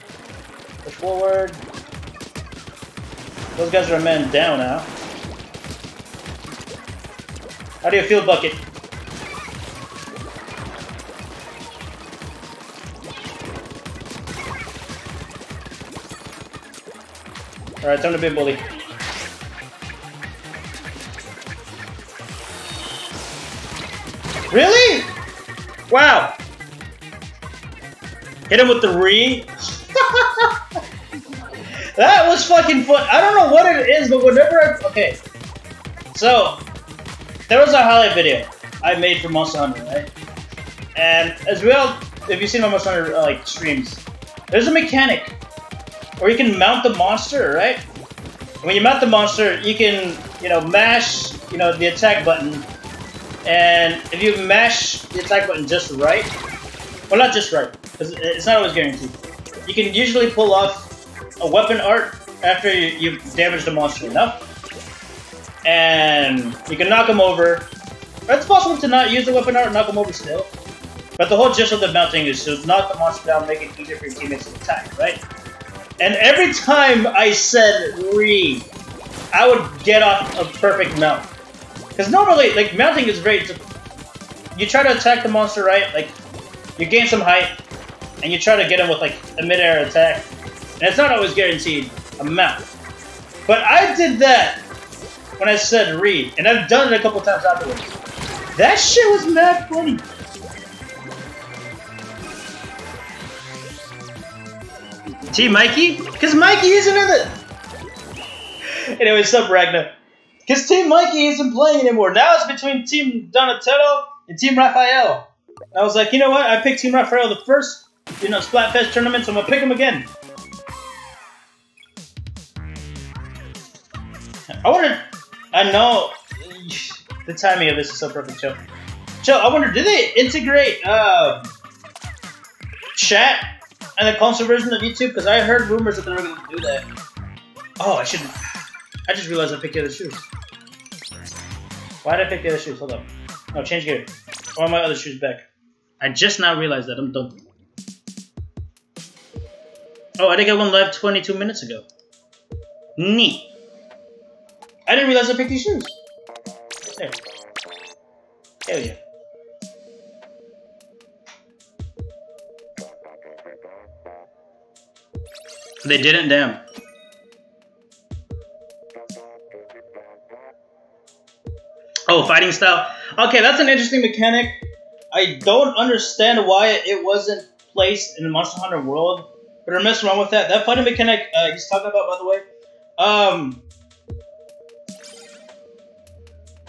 push forward. Those guys are a man down now. How do you feel, Bucket? Alright, time to be a bully. Really? Wow. Hit him with the re. That was fucking fun. I don't know what it is, but whenever I... Okay. So, there was a highlight video I made for Monster Hunter, right? And as well, if you've seen my Monster Hunter like streams, there's a mechanic where you can mount the monster, right? When you mount the monster, you can, you know, mash, you know, the attack button. And if you mash the attack button just right, well, not just right, because it's not always guaranteed. You can usually pull off a weapon art after you've damaged the monster enough. And you can knock him over. It's possible to not use the weapon art and knock him over still. But the whole gist of the mounting is to knock the monster down, make it easier for your teammates to attack, right? And every time I said re, I would get off a perfect mount. Because normally, like, mounting is very... You try to attack the monster, right? Like, you gain some height, and you try to get him with, like, a mid-air attack. And it's not always guaranteed a mount. But I did that when I said re, and I've done it a couple times afterwards. That shit was mad funny. Team Mikey? Because Mikey isn't in it! Anyway, sup, Ragnar. Because Team Mikey isn't playing anymore. Now it's between Team Donatello and Team Raphael. I was like, you know what? I picked Team Raphael the first, Splatfest tournament, so I'm gonna pick him again. I know the timing of this is so perfect, Chill. Chill, I wonder, did they integrate chat and the console version of YouTube? Because I heard rumors that they were going to do that. Oh, I just realized I picked the other shoes. Why did I pick the other shoes? Hold up. No, change gear. All my other shoes back. I just now realized that. I'm done. Oh, I didn't get one live 22 minutes ago. Neat. I didn't realize I picked these shoes. There. Hell yeah. They didn't, damn. Oh, fighting style. Okay, that's an interesting mechanic. I don't understand why it wasn't placed in the Monster Hunter world, but I'm messing around with that. That fighting mechanic he's talking about, by the way,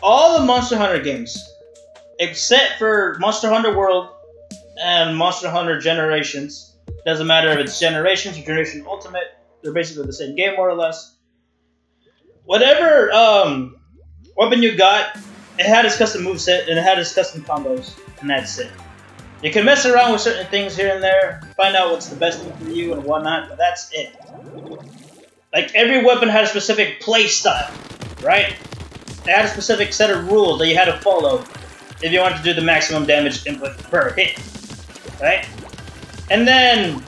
all the Monster Hunter games, except for Monster Hunter World and Monster Hunter Generations, doesn't matter if it's Generations or Generation Ultimate, they're basically the same game, more or less. Whatever weapon you got, it had its custom moveset and it had its custom combos, and that's it. You can mess around with certain things here and there, find out what's the best thing for you and whatnot, but that's it. Like, every weapon had a specific play style, right? It had a specific set of rules that you had to follow if you wanted to do the maximum damage input per hit, right? And then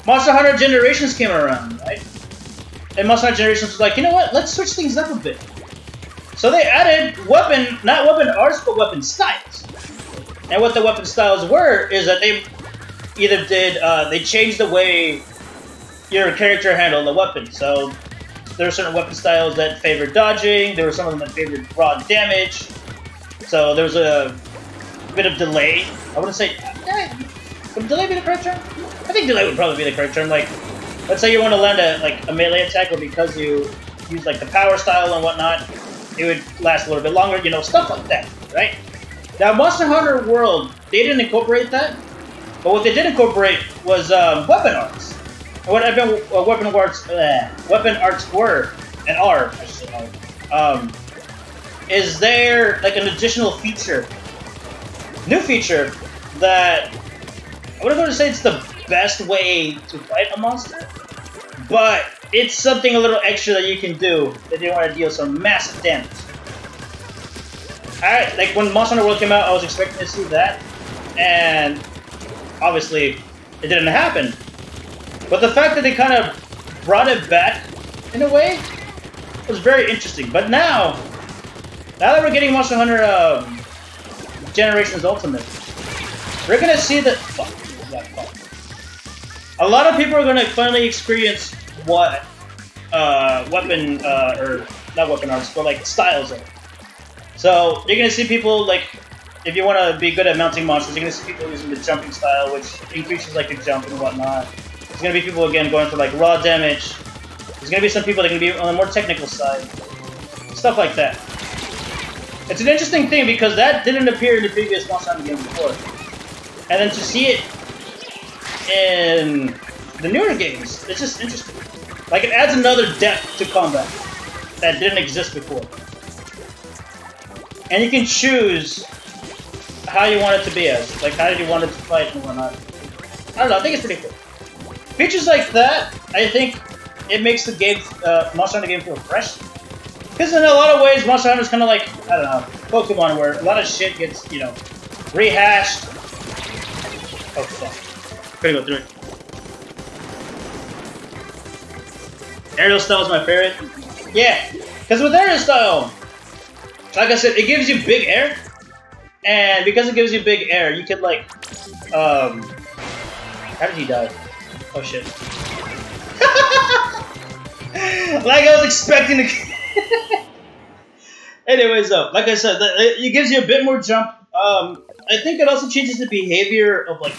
Monster Hunter Generations came around, right? And Monster Hunter Generations was like, you know what? Let's switch things up a bit. So they added not weapon arts, but weapon styles. And what the weapon styles were is that they either did, they changed the way your character handled the weapon. So there were certain weapon styles that favored dodging. There were some of them that favored raw damage. So there was a bit of delay. I wouldn't say... would delay be the correct term? I think delay would probably be the correct term. Like, let's say you want to land a melee attack, but because you use like the power style and whatnot, it would last a little bit longer. You know, stuff like that, right? Now, Monster Hunter World, they didn't incorporate that. But what they did incorporate was weapon arts. And what weapon arts were, and are, I should say, is there like an additional feature, new feature that I wouldn't go to say it's the best way to fight a monster, but it's something a little extra that you can do if you want to deal some massive damage. Like when Monster Hunter World came out, I was expecting to see that, and obviously it didn't happen. But the fact that they kind of brought it back in a way was very interesting. But now that we're getting Monster Hunter Generations Ultimate, we're gonna see that. A lot of people are gonna finally experience what weapon or not weapon arts, but like styles are. So you're gonna see people like, if you want to be good at mounting monsters, you're gonna see people using the jumping style, which increases like your jump and whatnot. There's gonna be people again going for like raw damage. There's gonna be some people that are gonna be on the more technical side, stuff like that. It's an interesting thing because that didn't appear in the previous Monster Hunter games before, and then to see it in the newer games, it's just interesting. Like, it adds another depth to combat that didn't exist before. And you can choose how you want it to be as. Like, how did you want it to fight and whatnot. I don't know, I think it's pretty cool. Features like that, I think it makes the game, Monster Hunter game feel fresh. Because in a lot of ways, Monster Hunter is kind of like, I don't know, Pokemon, where a lot of shit gets, you know, rehashed. Oh, fuck. Gotta go through it. Aerial style is my favorite. Yeah, because with aerial style, like I said, it gives you big air, and because it gives you big air, you could like, how did he die? Oh shit! Like I was expecting to. Anyways, though, like I said, it gives you a bit more jump. I think it also changes the behavior of like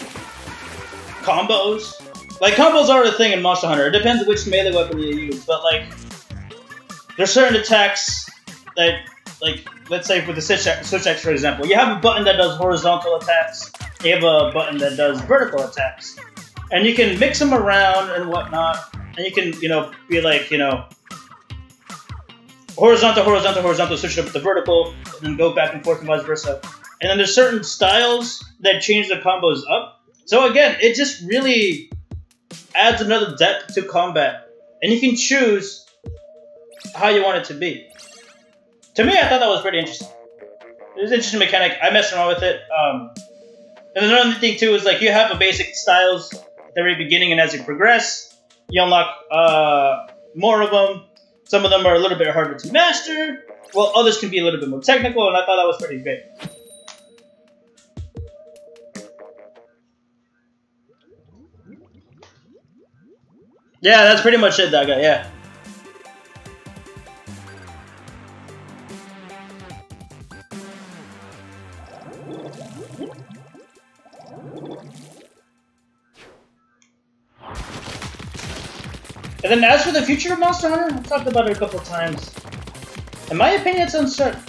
combos. Like, combos are a thing in Monster Hunter. It depends which melee weapon you use, but like, there's certain attacks like let's say with the switch X, for example, you have a button that does horizontal attacks, you have a button that does vertical attacks, and you can mix them around and whatnot, and you can, you know, be like, you know, horizontal, switch it up to vertical, and then go back and forth and vice versa. And then there's certain styles that change the combos up. So again, it just really adds another depth to combat, and you can choose how you want it to be. To me, I thought that was pretty interesting. It was an interesting mechanic. I messed around with it. And another thing too is like you have a basic styles at the very beginning, and as you progress, you unlock more of them. Some of them are a little bit harder to master, while others can be a little bit more technical, and I thought that was pretty great. Yeah, that's pretty much it, that guy, yeah. And then as for the future of Monster Hunter, I've talked about it a couple of times. In my opinion, it's uncertain.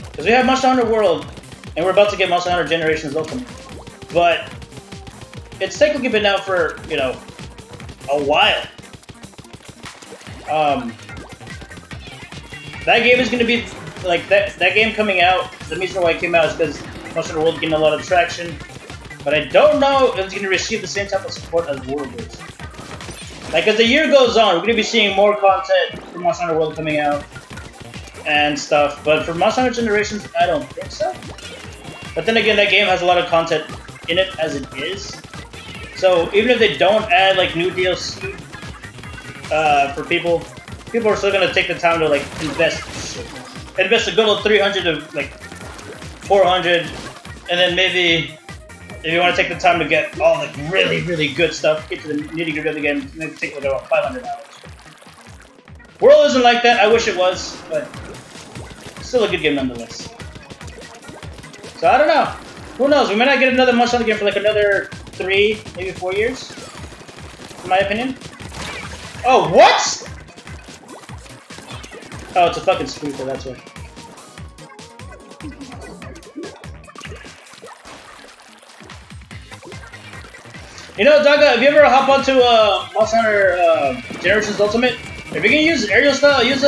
Because we have Monster Hunter World, and we're about to get Monster Hunter Generations Ultimate. But it's technically been out for, you know, a while. That game is going to be, like, that game coming out, the reason why it came out is because Monster Hunter World getting a lot of traction. But I don't know if it's going to receive the same type of support as World is. Like, as the year goes on, we're going to be seeing more content for Monster Hunter World coming out and stuff. But for Monster Hunter Generations, I don't think so. But then again, that game has a lot of content in it as it is. So even if they don't add, like, new DLC for people are still going to take the time to, like, invest a good old 300 to, like, 400, and then maybe if you want to take the time to get all like really good stuff, get to the nitty-gritty of the game, maybe take like about 500 hours. World isn't like that. I wish it was, but still a good game nonetheless. So I don't know. Who knows? We might not get another Monster Hunter game for like another 3, maybe 4 years, in my opinion. Oh, what? Oh, it's a fucking spoofer, that's what. You know, Daga, if you ever hop onto Monster Hunter Generations Ultimate, if you're gonna use aerial style, use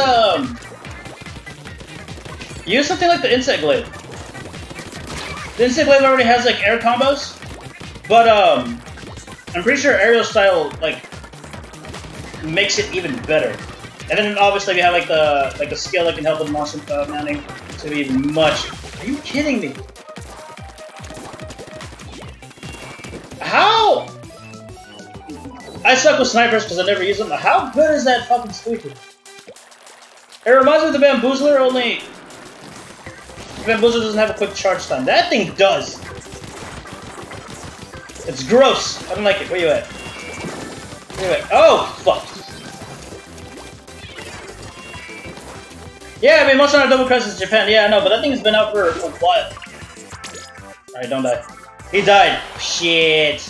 something like the Insect Glaive. The Insect Glaive already has like air combos, but I'm pretty sure aerial style like makes it even better. And then obviously we have like the skill that can help with monster mounting to be even much. Are you kidding me? How? I suck with snipers because I never use them. How good is that fucking squeaker? It reminds me of the Bamboozler, only the Bamboozler doesn't have a quick charge time. That thing does. It's gross. I don't like it. Where you at? Where you at? Oh, fuck. Yeah, I mean, Monster Hunter Double Crisis Japan. Yeah, I know, but that thing's been out for a while. Alright, don't die. He died. Shit.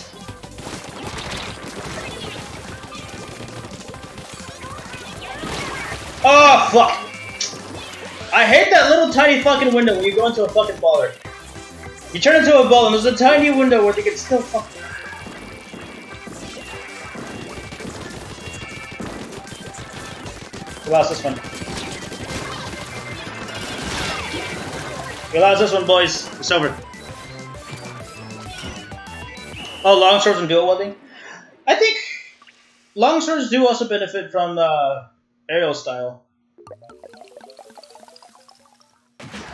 Oh, fuck! I hate that little tiny fucking window when you go into a fucking baller. You turn into a ball and there's a tiny window where they can still fuck. We lost this one. We lost this one, boys. It's over. Oh, longswords and dual wielding? I think longswords do also benefit from aerial style.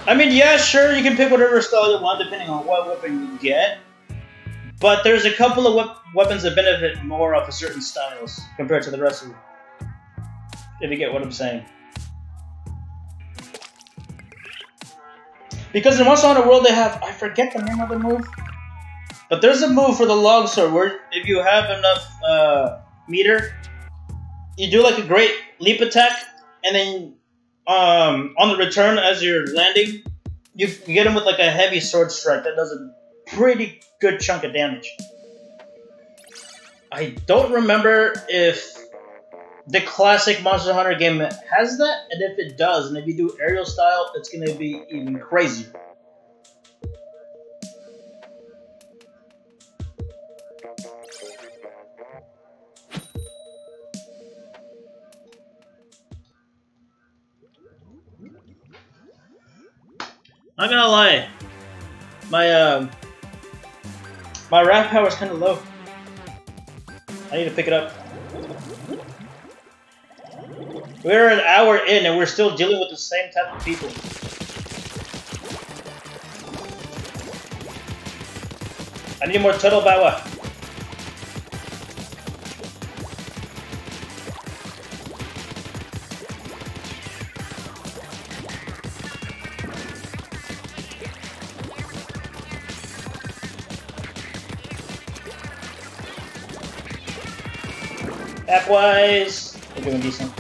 I mean, yeah, sure, you can pick whatever style you want depending on what weapon you get. But there's a couple of weapons that benefit more off of certain styles compared to the rest of them. If you get what I'm saying. Because in Monster Hunter World they have, I forget the name of the move. But there's a move for the longsword where if you have enough meter, you do like a great leap attack, and then on the return as you're landing, you get him with like a heavy sword strike that does a pretty good chunk of damage. I don't remember if the classic Monster Hunter game has that, and if it does, and if you do aerial style, it's gonna be even crazier. Not gonna lie, my my wrath power is kind of low. I need to pick it up. We're an hour in and we're still dealing with the same type of people. I need more turtle power. App-wise, we're doing decent.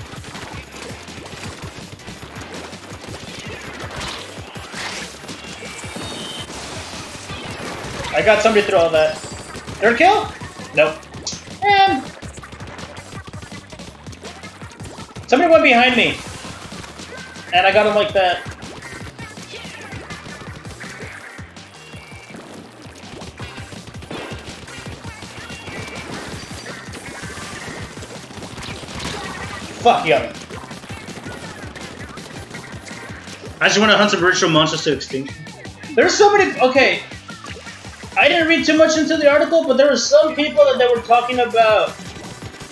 I got somebody through all that. Third kill? Nope. And somebody went behind me. And I got him like that. Fuck yeah. I just want to hunt some virtual monsters to extinction. There's so many. Okay. I didn't read too much into the article, but there were some people that were talking about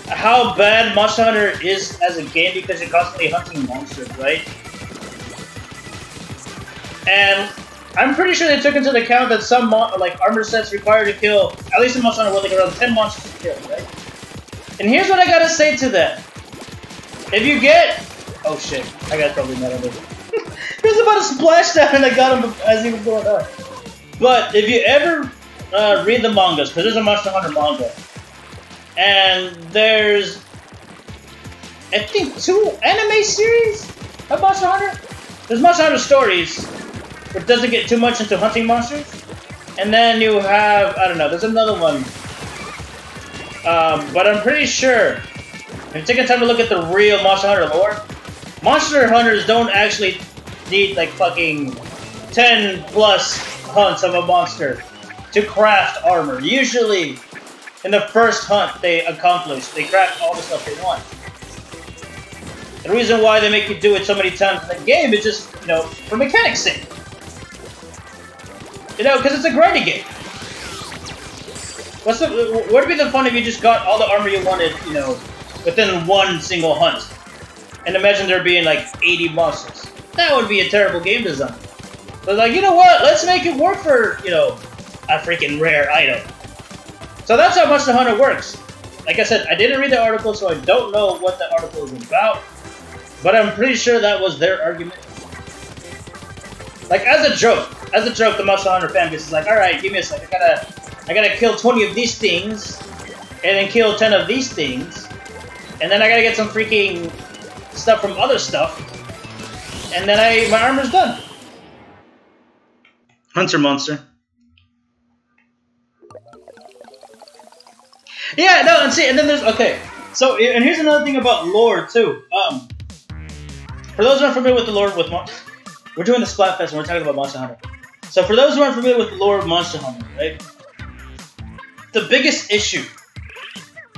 how bad Monster Hunter is as a game because you're constantly hunting monsters, right? And I'm pretty sure they took into account that some like armor sets require to kill, at least in Monster Hunter World, like around 10 monsters to kill, right? And here's what I gotta say to that. If you get... Oh shit, I got probably mad at it. He was about to splash down and I got him as he was going up. But if you ever read the mangas, because there's a Monster Hunter manga, and there's, I think, 2 anime series of Monster Hunter. There's Monster Hunter Stories, which doesn't get too much into hunting monsters. And then you have, I don't know, there's another one. But I'm pretty sure, if you're taking time to look at the real Monster Hunter lore, Monster Hunters don't actually need like fucking 10 plus hunts of a monster to craft armor. Usually, in the first hunt they craft all the stuff they want. The reason why they make you do it so many times in the game is just, you know, for mechanics' sake. You know, because it's a grinding game. What would be the fun if you just got all the armor you wanted, you know, within one single hunt? And imagine there being like 80 monsters. That would be a terrible game design. So like, you know what? Let's make it work for, you know, a freaking rare item. So that's how Monster Hunter works. Like I said, I didn't read the article, so I don't know what the article is about. But I'm pretty sure that was their argument. Like, as a joke, the Monster Hunter fan base is like, alright, give me a sec, I gotta kill 20 of these things, and then kill 10 of these things, and then I gotta get some freaking stuff from other stuff, and then my armor's done. Hunter monster. Yeah, no, and see, and then there's, okay, so, and here's another thing about lore, too. For those who aren't familiar with the lore with we're doing the Splatfest and we're talking about Monster Hunter. So for those who aren't familiar with the lore of Monster Hunter, right? The biggest issue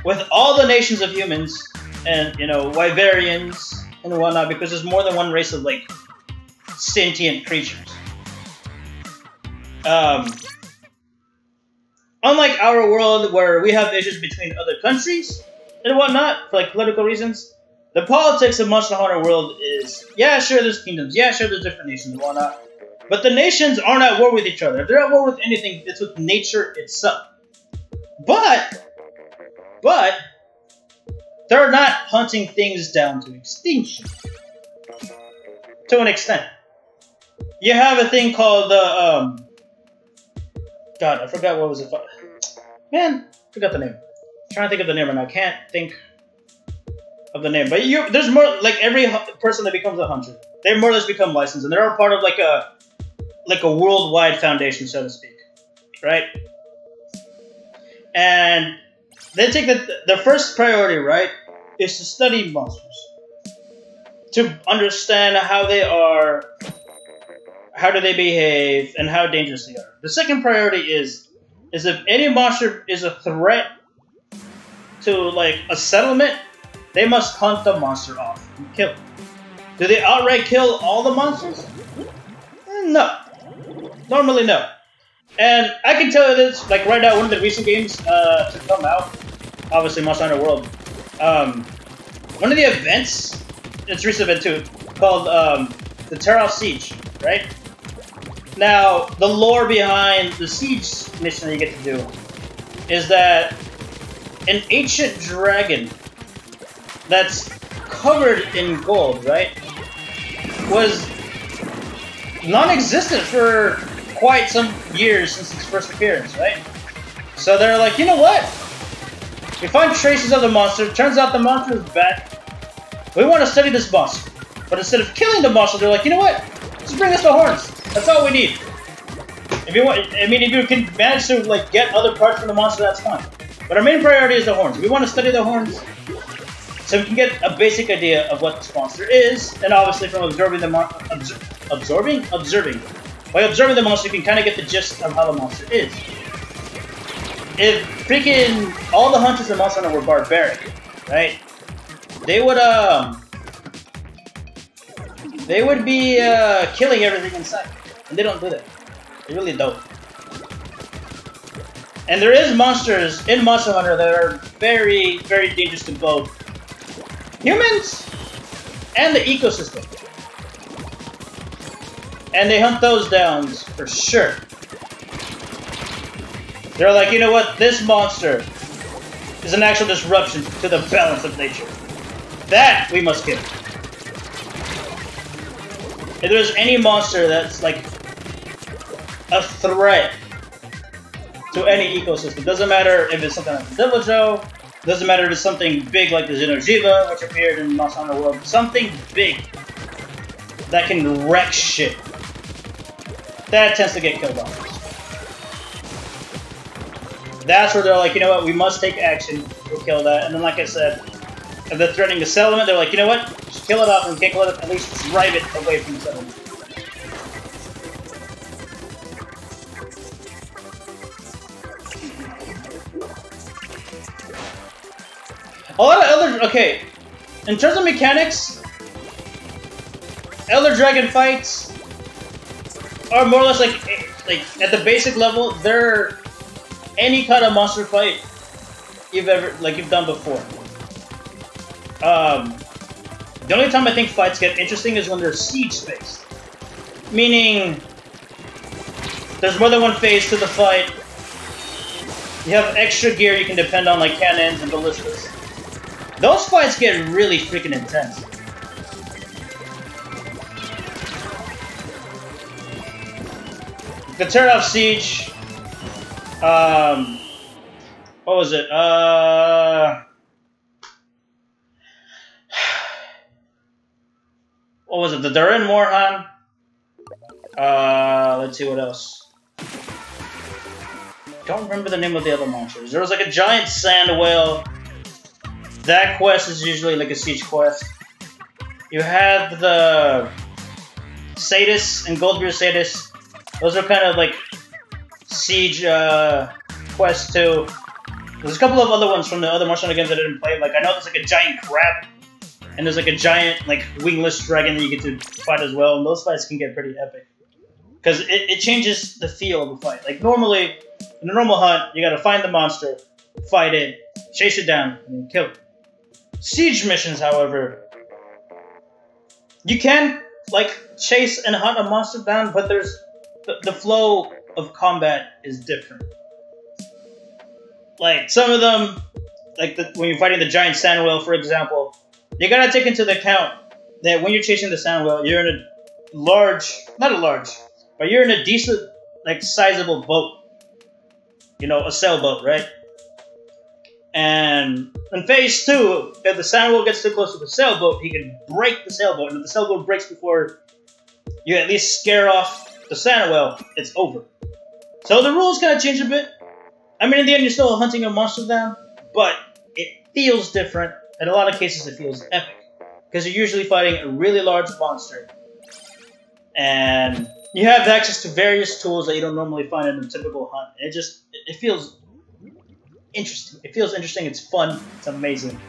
with all the nations of humans and, you know, Wyverians and whatnot, because there's more than one race of, like, sentient creatures. Unlike our world where we have issues between other countries and whatnot, for, like, political reasons, the politics of Monster Hunter World is, yeah, sure, there's kingdoms, yeah, sure, there's different nations and whatnot, but the nations aren't at war with each other. If they're at war with anything, it's with nature itself. But, they're not hunting things down to extinction. To an extent. You have a thing called the, God, I forgot what was it called. Man, forgot the name. I'm trying to think of the name and I can't think of the name. But there's more, like every person that becomes a hunter, they more or less become licensed. And they're all part of like a worldwide foundation, so to speak. Right? And they take the first priority, right, is to study monsters, to understand how they are, how do they behave, and how dangerous they are. The second priority is if any monster is a threat to like a settlement, they must hunt the monster off and kill it. Do they outright kill all the monsters? No. Normally no. And I can tell you this, like right now, one of the recent games to come out, obviously Monster Hunter World, one of the events, it's a recent event too, called the Terra Siege, right? Now, the lore behind the Siege mission that you get to do is that an ancient dragon that's covered in gold, right, was non-existent for quite some years since its first appearance, right? So they're like, you know what? We find traces of the monster. Turns out the monster is back. We want to study this monster. But instead of killing the monster, they're like, you know what? Just bring us the horns. That's all we need. If you want, I mean, if you can manage to like get other parts from the monster, that's fine. But our main priority is the horns. We want to study the horns so we can get a basic idea of what this monster is, and obviously from observing the observing. By observing the monster, you can kind of get the gist of how the monster is. If freaking all the hunters in Monster Hunter were barbaric, right? They would be killing everything in sight, and they don't do that. They really don't. And there is monsters in Monster Hunter that are very, very dangerous to both humans and the ecosystem. And they hunt those down for sure. They're like, you know what? This monster is an actual disruption to the balance of nature. That we must kill. If there's any monster that's like a threat to any ecosystem, doesn't matter if it's something like the Devil Joe, doesn't matter if it's something big like the Xenojiva, which appeared in Monster Hunter World, something big that can wreck shit, that tends to get killed off. That's where they're like, you know what, we must take action, we'll kill that. And then like I said, if they're threatening the settlement, they're like, you know what, just kill it off and we can't kill it, at least drive it away from the settlement. A lot of Elder... Okay, in terms of mechanics, Elder Dragon fights are more or less like at the basic level, they're any kind of monster fight you've done before. The only time I think fights get interesting is when they're siege-based. Meaning, there's more than one phase to the fight. You have extra gear you can depend on, like cannons and ballistas. Those fights get really freaking intense. The Terra Siege. What was it? What was it? The Durin Morhan. Let's see what else. Don't remember the name of the other monsters. There was like a giant sand whale. That quest is usually like a siege quest. You have the Sadis and Goldbeard Sadis. Those are kind of like siege quests too. There's a couple of other ones from the other Monster Hunter games that I didn't play. Like I know there's like a giant crab, and there's like a giant like wingless dragon that you get to fight as well. And those fights can get pretty epic because it changes the feel of the fight. Like normally in a normal hunt, you gotta find the monster, fight it, chase it down, and then kill it. Siege missions, however, you can like chase and hunt a monster down, but there's the flow of combat is different. Like some of them, like when you're fighting the giant sand whale, for example, you gotta take into account that when you're chasing the sand whale, you're in a but you're in a decent, like sizable boat. You know, a sailboat, right? And in phase 2, if the sand whale gets too close to the sailboat, he can break the sailboat. And if the sailboat breaks before you at least scare off the sand whale, it's over. So the rules kind of change a bit. I mean, in the end, you're still hunting a monster down, but it feels different, in a lot of cases it feels epic. Because you're usually fighting a really large monster. And you have access to various tools that you don't normally find in a typical hunt. It feels interesting. It feels interesting, it's fun, it's amazing.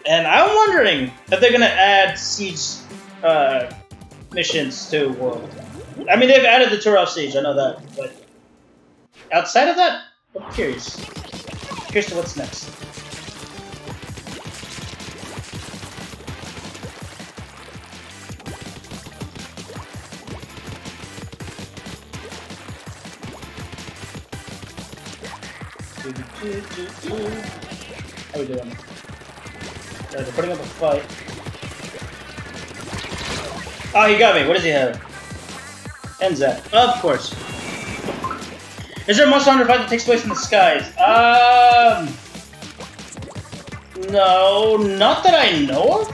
And I'm wondering if they're gonna add siege missions to World. I mean, they've added the tour of siege, I know that, but outside of that, I'm curious. Curious to what's next. How we doing? They're putting up a fight. Oh, he got me. What does he have? Enzat. Of course. Is there a Monster Hunter fight that takes place in the skies? No, not that I know of.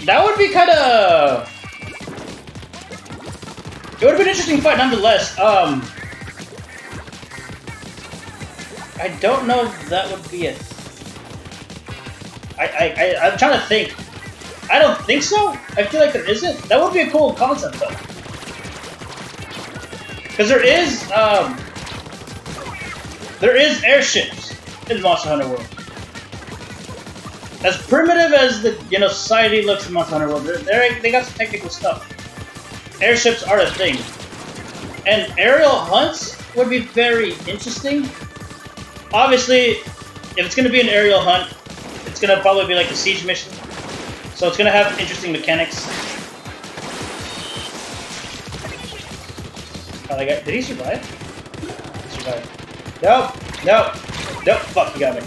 That would be kind of. It would have been an interesting fight, nonetheless. I don't know if that would be it. I'm trying to think. I don't think so. I feel like there isn't. That would be a cool concept, though. Because there is airships in Monster Hunter World. As primitive as the society looks in Monster Hunter World, they got some technical stuff. Airships are a thing, and aerial hunts would be very interesting. Obviously, if it's going to be an aerial hunt, it's going to probably be like a siege mission. So it's going to have interesting mechanics. Oh, did he survive? He survived. Nope. Fuck, you got me.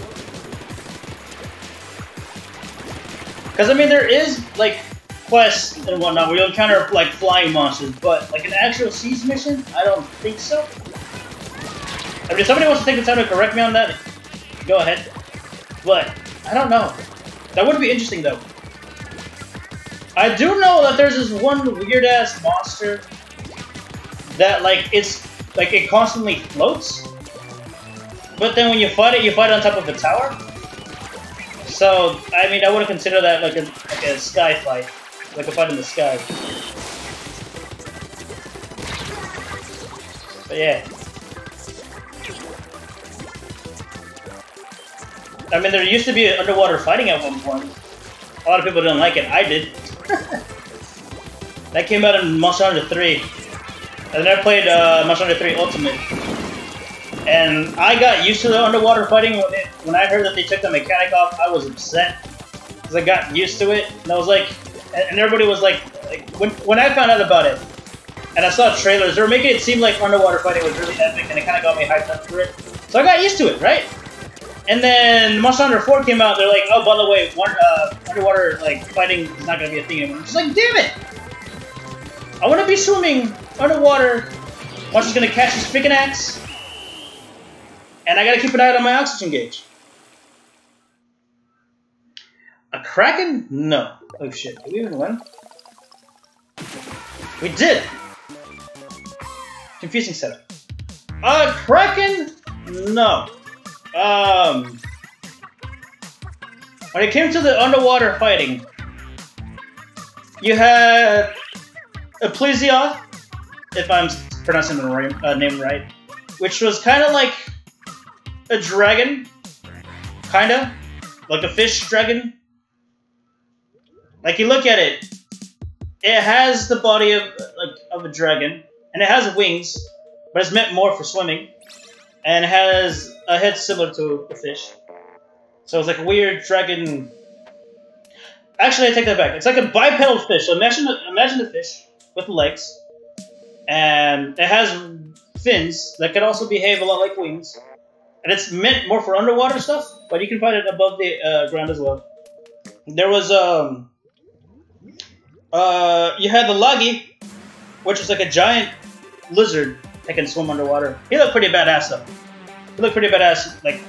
Because, I mean, there is, like, quests and whatnot where you'll encounter, like, flying monsters. But, like, an actual siege mission? I don't think so. I mean, if somebody wants to take the time to correct me on that, go ahead. But, I don't know. That would be interesting, though. I do know that there's this one weird-ass monster that, like, it constantly floats. But then when you fight it on top of a tower. So, I mean, I wouldn't consider that like a sky fight. Like a fight in the sky. But yeah. I mean, there used to be underwater fighting at one point. A lot of people didn't like it. I did. That came out in Monster Hunter 3. And then I played Monster Hunter 3 Ultimate. And I got used to the underwater fighting. When I heard that they took the mechanic off, I was upset. Because I got used to it. And I was like... And everybody was like when I found out about it, and I saw trailers, they were making it seem like underwater fighting was really epic, and it kind of got me hyped up for it. So I got used to it, right? And then Monster Hunter 4 came out, they're like, oh, by the way, underwater like fighting is not going to be a thing anymore. I'm just like, damn it! I want to be swimming underwater. Monster's going to catch his freaking axe. And I got to keep an eye on my oxygen gauge. A Kraken? No. Oh shit, did we even win? We did! Confusing setup. Kraken? No. When it came to the underwater fighting, you had a Plesioth, if I'm pronouncing the name right, which was kind of like a dragon, kinda, like a fish dragon. Like you look at it, it has the body of a dragon, and it has wings, but it's meant more for swimming, and it has a head similar to a fish. So it's like a weird dragon. Actually, I take that back. It's like a bipedal fish. So imagine a fish with legs, and it has fins that can also behave a lot like wings, and it's meant more for underwater stuff, but you can find it above the ground as well. There was you had the Lagi, which is like a giant lizard that can swim underwater. He looked pretty badass though. He looked pretty badass. Like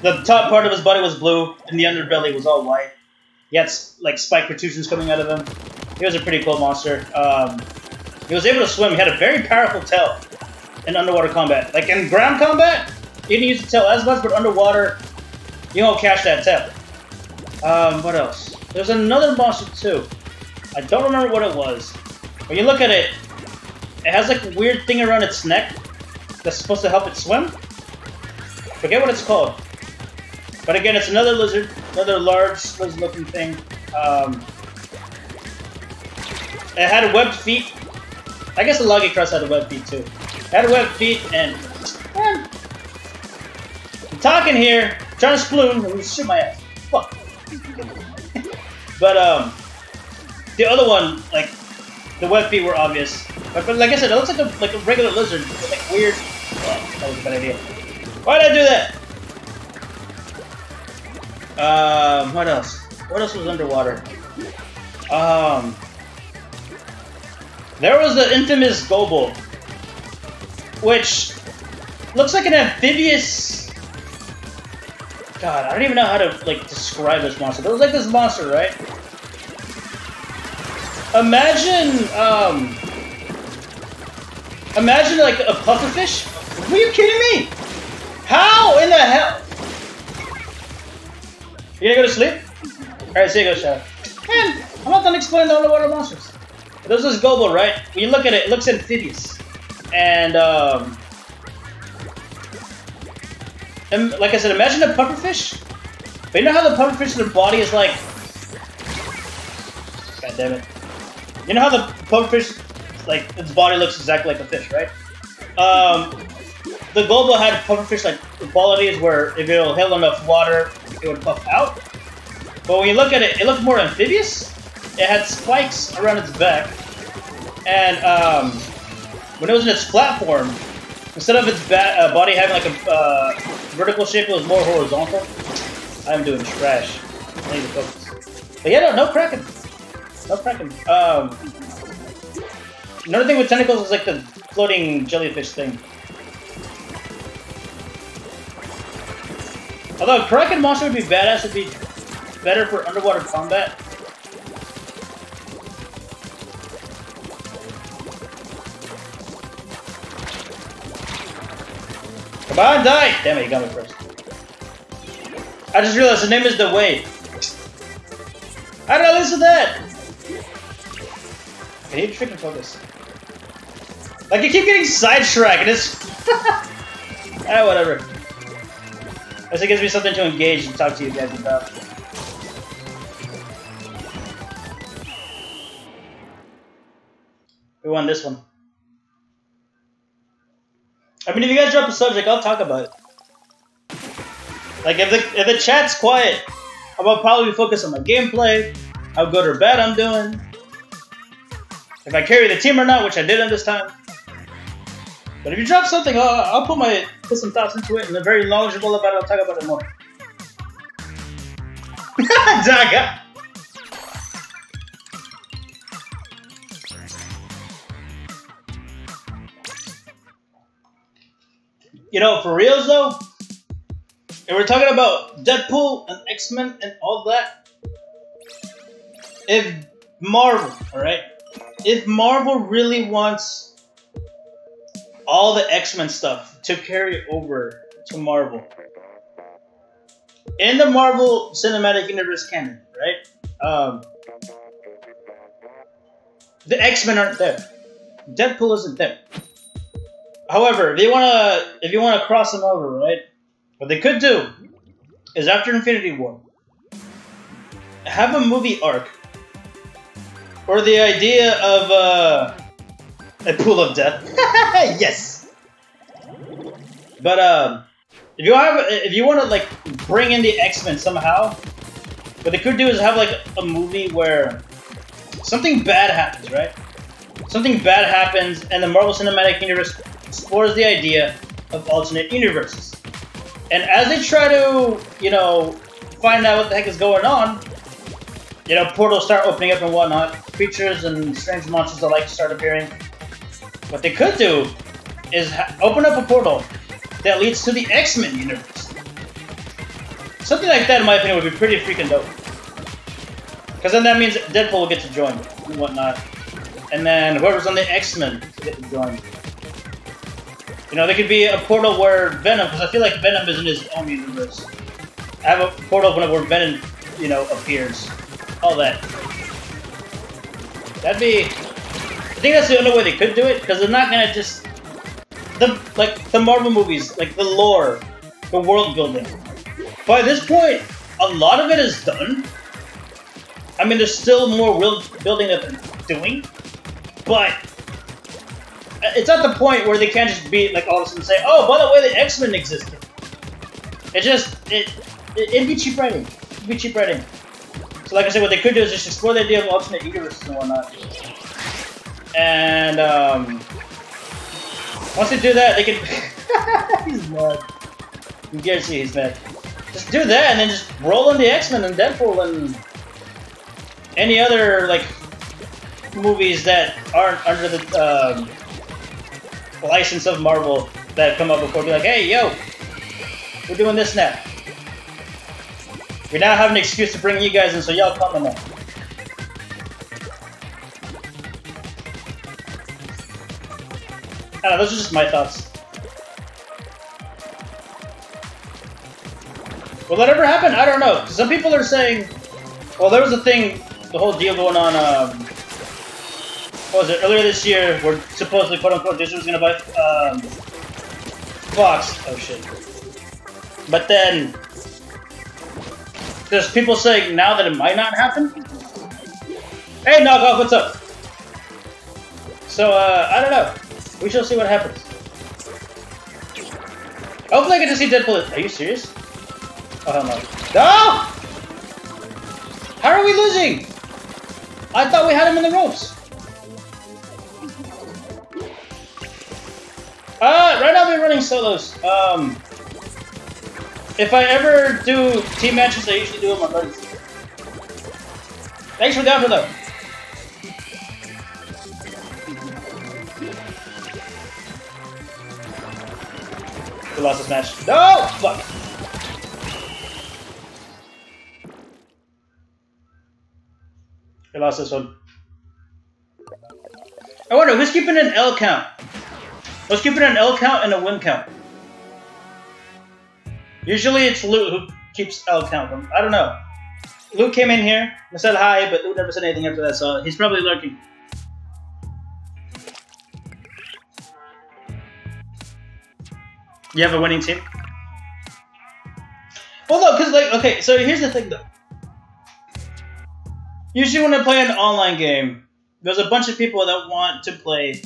the top part of his body was blue, and the underbelly was all white. He had like spike protrusions coming out of him. He was a pretty cool monster. He was able to swim. He had a very powerful tail in underwater combat. Like in ground combat, he didn't use the tail as much, but underwater, You won't catch that tip. What else? There's another monster too. I don't remember what it was. When you look at it, it has like a weird thing around its neck that's supposed to help it swim. Forget what it's called. But again, it's another lizard, another large lizard-looking thing. It had webbed feet. I guess the Logicross had webbed feet too. It had webbed feet and... I'm talking here, trying to Splatoon, and shoot my ass. Fuck. But the other one, like, the web feet were obvious. But like I said, it looks like a regular lizard with like weird... Oh, that was a bad idea. Why did I do that? What else? What else was underwater? There was the infamous Gobo, which looks like an amphibious... God, I don't even know how to like describe this monster. There was like this monster, right? Imagine like a pufferfish. Are you kidding me? How in the hell? You gonna go to sleep? Alright, say go shower. Man, I'm not done explaining the underwater monsters. There's this Gobo, right? When you look at it, it looks amphibious. And like I said, imagine a pufferfish. But you know how the pufferfish, their body is like... God damn it. You know how the pufferfish, like, its body looks exactly like a fish, right? The Gobo had pufferfish like qualities where if it'll hit enough water, it would puff out. But when you look at it, it looked more amphibious. It had spikes around its back, and when it was in its platform, instead of its body having like a vertical shape, it was more horizontal. I'm doing trash. I need to focus. But yeah, no cracking. No cracking. Another thing with tentacles is like the floating jellyfish thing. Although a Kraken monster would be badass, would be better for underwater combat. Come on, die! Damn it, you got me first. I just realized the name is The Way. How did I listen to that? I need to freaking focus. Like, you keep getting sidetracked, and it's... Ah, whatever. I guess it gives me something to engage and talk to you guys about. We won this one. I mean, if you guys drop a subject, I'll talk about it. Like, if the chat's quiet, I'll probably focus on my gameplay, how good or bad I'm doing, if I carry the team or not, which I didn't this time. But if you drop something, I'll put some thoughts into it, and I'm very knowledgeable about it. I'll talk about it more. Daga. You know, for reals though, if we're talking about Deadpool and X-Men and all that, if Marvel, alright? If Marvel really wants all the X-Men stuff to carry over to Marvel, in the Marvel Cinematic Universe canon, right? The X-Men aren't there. Deadpool isn't there. However, if you wanna cross them over, right? What they could do is after Infinity War, have a movie arc, or the idea of a pool of death. Yes. But if you want to like bring in the X-Men somehow, what they could do is have like a movie where something bad happens, right? Something bad happens, and the Marvel Cinematic Universe explores the idea of alternate universes. And as they try to, you know, find out what the heck is going on, you know, portals start opening up and whatnot. Creatures and strange monsters alike start appearing. What they could do is open up a portal that leads to the X-Men universe. Something like that, in my opinion, would be pretty freaking dope. Because then that means Deadpool will get to join and whatnot. And then whoever's on the X-Men will get to join. You know, there could be a portal where Venom, because I feel like Venom is in his own universe. have a portal open up where Venom, you know, appears. All that. That'd be... I think that's the only way they could do it, because they're not gonna just... the Marvel movies, like the lore, the world building. By this point, a lot of it is done. I mean, there's still more world building that they're doing, but it's at the point where they can't just be like all of a sudden say, "Oh, by the way, the X-Men existed." It'd be cheap writing. It'd be cheap writing. So, like I said, what they could do is just explore the idea of alternate universes and whatnot. And once they do that, they can. He's mad. You guarantee he's mad. Just do that, and then just roll in the X-Men and Deadpool and any other like movies that aren't under the license of Marvel that have come up before. Be like, hey, yo, we're doing this now. We now have an excuse to bring you guys in, so y'all come in now. I don't know, those are just my thoughts. Will that ever happen? I don't know. Some people are saying, well, there was a thing, the whole deal going on, what was it, earlier this year, where supposedly, quote-unquote, Disney was going to buy, Fox. Oh, shit. But then, there's people saying now that it might not happen. Hey, knockoff, what's up? So, I don't know. We shall see what happens. Hopefully I get to see Deadpool. Are you serious? Oh, hell no. No! How are we losing? I thought we had him in the ropes. Right now we're running solos. If I ever do team matches, I usually do them on buddies. Thanks for that, though. We lost this match. No! Fuck! We lost this one. I wonder, who's keeping an L count? Who's keeping an L count and a win count? Usually it's Luke who keeps L count. I don't know. Luke came in here and said hi, but Luke never said anything after that, so he's probably lurking. You have a winning team? Well, no, because, like, okay, so here's the thing, though. Usually when I play an online game, there's a bunch of people that want to play,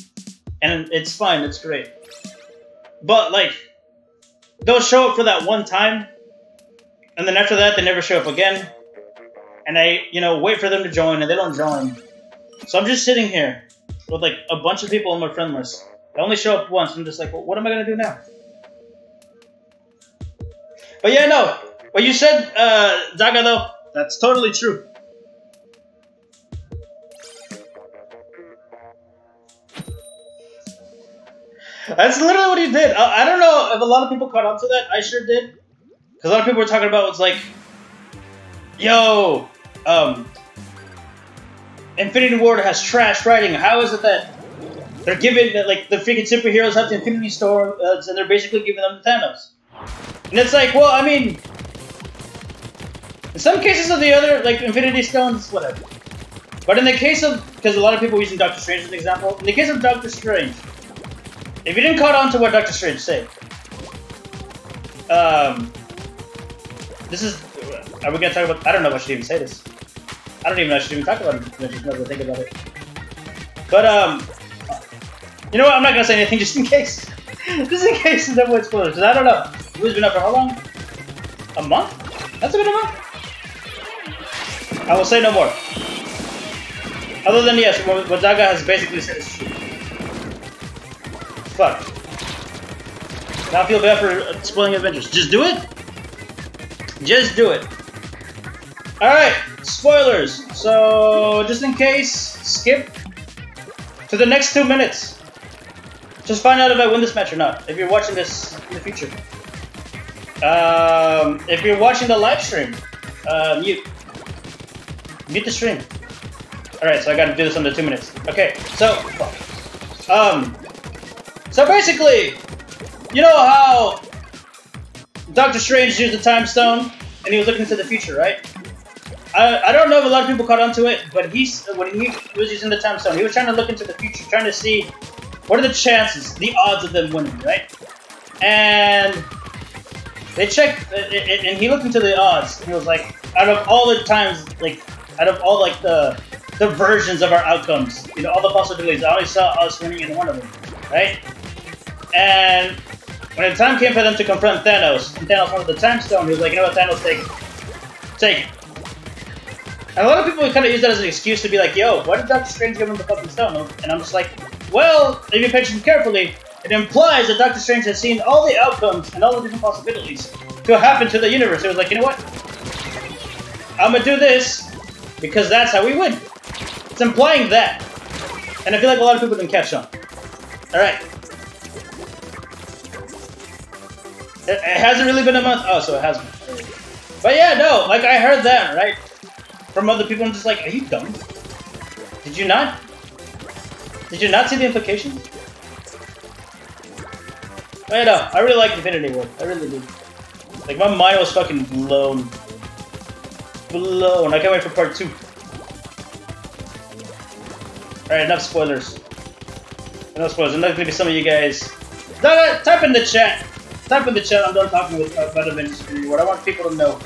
and it's fine, it's great. But, like, they'll show up for that one time, and then after that, they never show up again. And I, you know, wait for them to join, and they don't join. So I'm just sitting here with, like, a bunch of people on my friend list. They only show up once, and I'm just like, well, what am I going to do now? But yeah, no. What you said, Zaga, though, that's totally true. That's literally what he did. I don't know if a lot of people caught on to that. I sure did. Because a lot of people were talking about was like, yo, Infinity War has trash writing. How is it that they're giving, like, the freaking superheroes have the Infinity Stones and they're basically giving them to Thanos? And it's like, well, I mean, in some cases of the other, like, Infinity Stones, whatever. But in the case of, because a lot of people are using Doctor Strange as an example, in the case of Doctor Strange, if you didn't caught on to what Doctor Strange said, this is, are we going to talk about, I don't know if I should even say this. I don't even know if I should even talk about it, just never think about it. But, you know what, I'm not going to say anything just in case. Just in case it's everyone's spoilers, because I don't know. The movie's been up for how long? A month? That's been a month? I will say no more. Other than, yes, what Zaga has basically said is true. Fuck. Now I feel bad for spoiling Avengers. Just do it? Just do it. Alright, spoilers. So, just in case, skip to the next 2 minutes. Just find out if I win this match or not, if you're watching this in the future. If you're watching the live stream, mute the stream. Alright, so I gotta do this under 2 minutes. Okay, so, so basically, you know how Doctor Strange used the Time Stone and he was looking into the future, right? I don't know if a lot of people caught on to it, but when he was using the time stone, he was trying to look into the future, trying to see what are the chances, the odds of them winning, right? And they checked, and he looked into the odds, and he was like, out of all the times, like, out of all like the versions of our outcomes, you know, all the possibilities, I only saw us winning in one of them, right? And when the time came for them to confront Thanos, and Thanos wanted the time stone, he was like, you know what, Thanos, take it. And a lot of people kind of use that as an excuse to be like, yo, why did Doctor Strange give him the fucking stone? And I'm just like, well, if you picture carefully, it implies that Doctor Strange has seen all the outcomes and all the different possibilities to happen to the universe. It was like, you know what? I'm gonna do this because that's how we win. It's implying that. And I feel like a lot of people didn't catch on. Alright. It hasn't really been a month. Oh, so it has been. But yeah, no, like I heard that, right? From other people, I'm just like, are you dumb? Did you not? Did you not see the implications? But yeah, no, I really like Infinity War. I really do. Like, my mind was fucking blown. Blown. I can't wait for part 2. Alright, enough spoilers. Enough spoilers. And there's gonna be some of you guys. Type in the chat. Type in the chat. I'm done talking about Avengers Infinity War. I want people to know.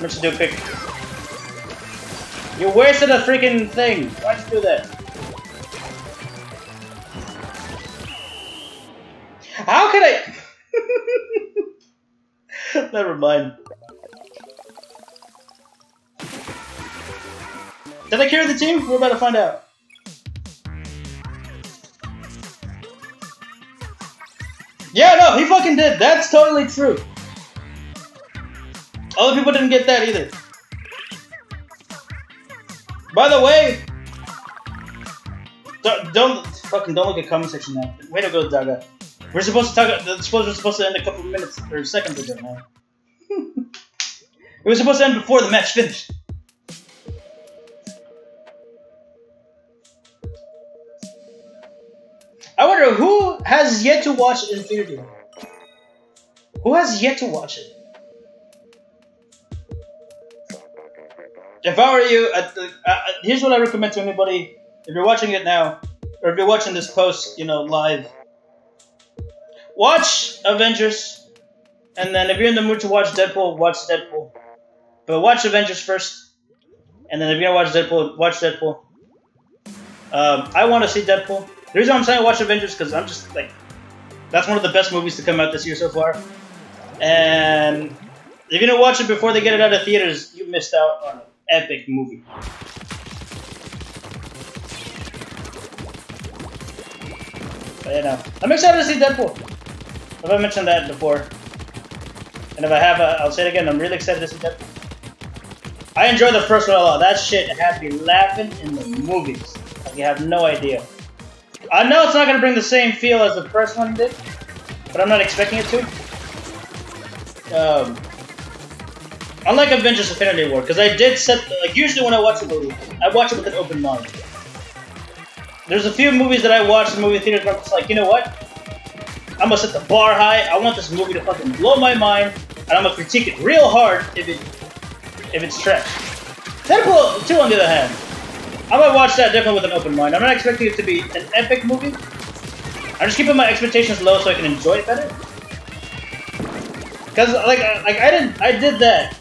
Let's do a quick. You wasted a freaking thing. Why'd you do that? How could I? Never mind. Did I carry the team? We're about to find out. Yeah, no, he fucking did. That's totally true. Other people didn't get that either. By the way, don't look at comment section now. Way to go, Daga. We're supposed to talk. We're supposed to end a couple of minutes or seconds ago, man. It was supposed to end before the match finished. I wonder who has yet to watch Infinity War. Who has yet to watch it? If I were you, here's what I recommend to anybody. If you're watching it now, or if you're watching this post, you know, live, watch Avengers, and then if you're in the mood to watch Deadpool, watch Deadpool. But watch Avengers first, and then if you're gonna watch Deadpool, watch Deadpool. I want to see Deadpool. The reason I'm saying watch Avengers because I'm just like, that's one of the best movies to come out this year so far. And if you didn't watch it before they get it out of theaters, you missed out on an epic movie. But you know, I'm excited to see Deadpool. If I mentioned that before, and if I have, I'll say it again. I'm really excited to see Deadpool. I enjoyed the first one a lot. That shit had me laughing in the movies. Like you have no idea. I know it's not gonna bring the same feel as the first one did, but I'm not expecting it to. Unlike Avengers Infinity War, because I did set, like usually when I watch a movie, I watch it with an open mind. There's a few movies that I watch in movie theaters where I'm just like, you know what? I'm gonna set the bar high, I want this movie to fucking blow my mind, and I'm gonna critique it real hard if it's trash. Deadpool 2 on the other hand, I'm gonna watch that definitely with an open mind. I'm not expecting it to be an epic movie. I'm just keeping my expectations low so I can enjoy it better. Because I didn't do that.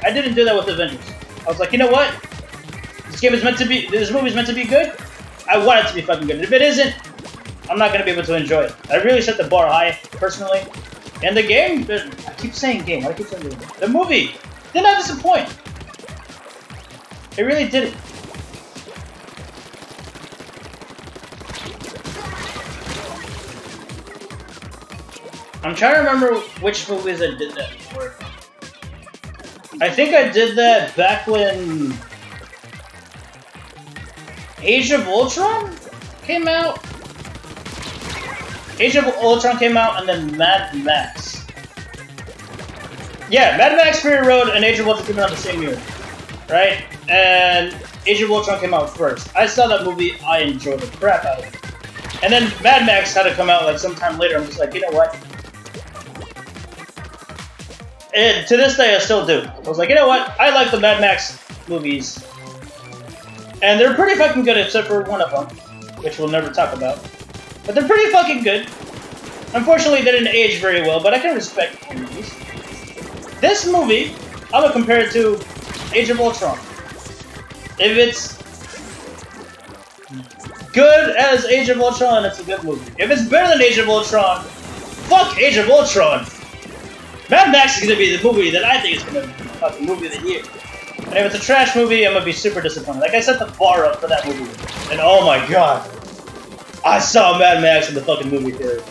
I didn't do that with Avengers. I was like, you know what? This movie's meant to be good. I want it to be fucking good. And if it isn't, I'm not gonna be able to enjoy it. I really set the bar high, personally. And the game, I keep saying game. I keep saying game. The movie did not disappoint. It really didn't. I'm trying to remember which movies I did that for. I think I did that back when Age of Ultron came out. Age of Ultron came out, and then Mad Max. Yeah, Mad Max Fury Road and Age of Ultron came out the same year, right? And Age of Ultron came out first. I saw that movie. I enjoyed the crap out of it. And then Mad Max had to come out like sometime later. I'm just like, you know what? And to this day, I still do. I was like, you know what? I like the Mad Max movies. And they're pretty fucking good except for one of them, which we'll never talk about. But they're pretty fucking good. Unfortunately, they didn't age very well, but I can respect the movies. This movie, I'm gonna compare it to Age of Ultron. If it's good as Age of Ultron, it's a good movie. If it's better than Age of Ultron, fuck Age of Ultron! Mad Max is gonna be the movie that I think is gonna be the fucking movie of the year. And if it's a trash movie, I'm gonna be super disappointed. Like, I set the bar up for that movie. And oh my god! I saw Mad Max in the fucking movie theater.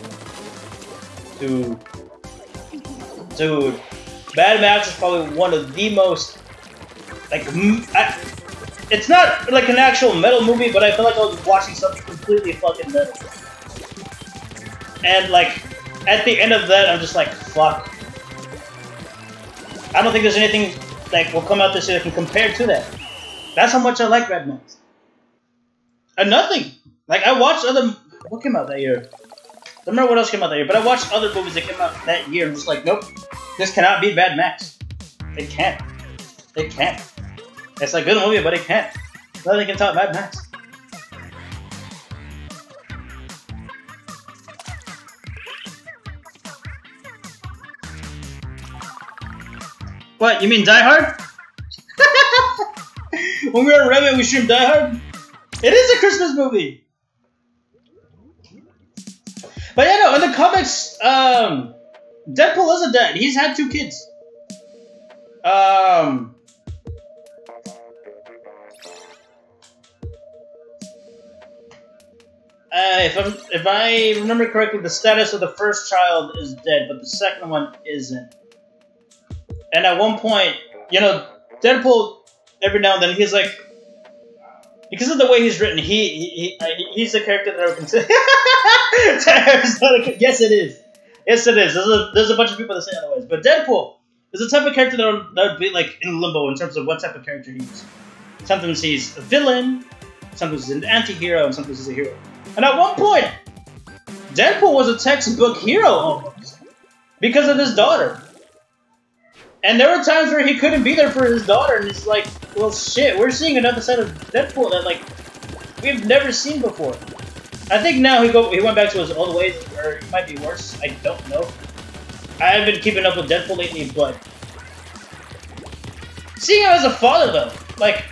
Dude. Mad Max is probably one of the most, like, it's not like an actual metal movie, but I feel like I was watching something completely fucking metal. And, like, at the end of that, I'm just like, fuck. I don't think there's anything that will come out this year that can compare to that. That's how much I like Mad Max. And nothing. Like, I watched other... What came out that year? I don't remember what else came out that year, but I watched other movies that came out that year and just like, nope. This cannot be Mad Max. It can't. It can't. It's a good movie, but it can't. Nothing can top Mad Max. What, you mean Die Hard? When we were on Reddit, we streamed Die Hard? It is a Christmas movie! But yeah, no, in the comics, Deadpool isn't dead. He's had 2 kids. If I remember correctly, the status of the first child is dead, but the second one isn't. And at one point, you know, Deadpool, every now and then, he's like, because of the way he's written, he's the character that I would consider. Yes, it is. Yes, it is. There's a bunch of people that say otherwise. But Deadpool is the type of character that would be like in limbo in terms of what type of character he is. Sometimes he's a villain, sometimes he's an anti-hero, and sometimes he's a hero. And at one point, Deadpool was a textbook hero almost because of his daughter. And there were times where he couldn't be there for his daughter, and it's like, well, shit, we're seeing another side of Deadpool that, like, we've never seen before. I think now he went back to his old ways, or it might be worse. I don't know. I haven't been keeping up with Deadpool lately, but seeing him as a father, though, like,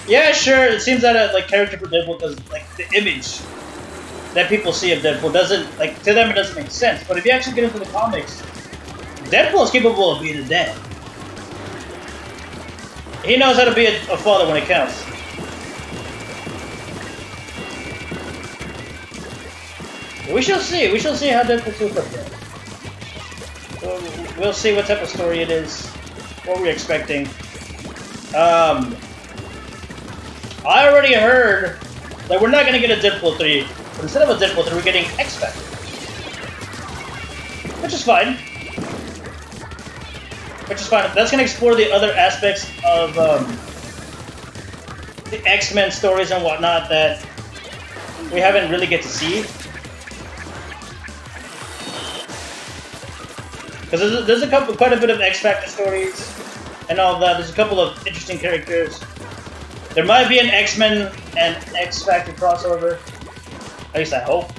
yeah, sure, it seems that a character for Deadpool does, like, the image that people see of Deadpool doesn't, like, to them it doesn't make sense. But if you actually get into the comics, Deadpool is capable of being a dad. He knows how to be a father when it counts. We shall see. We shall see how Deadpool 2 comes out. We'll see what type of story it is. What we're expecting. I already heard that we're not going to get a Deadpool 3. But instead of a Deadpool 3, we're getting X-Factor. Which is fine. Which is fine. That's going to explore the other aspects of the X-Men stories and whatnot that we haven't really get to see. Because there's quite a bit of X-Factor stories and all that. There's a couple of interesting characters. There might be an X-Men and X-Factor crossover. At least I hope.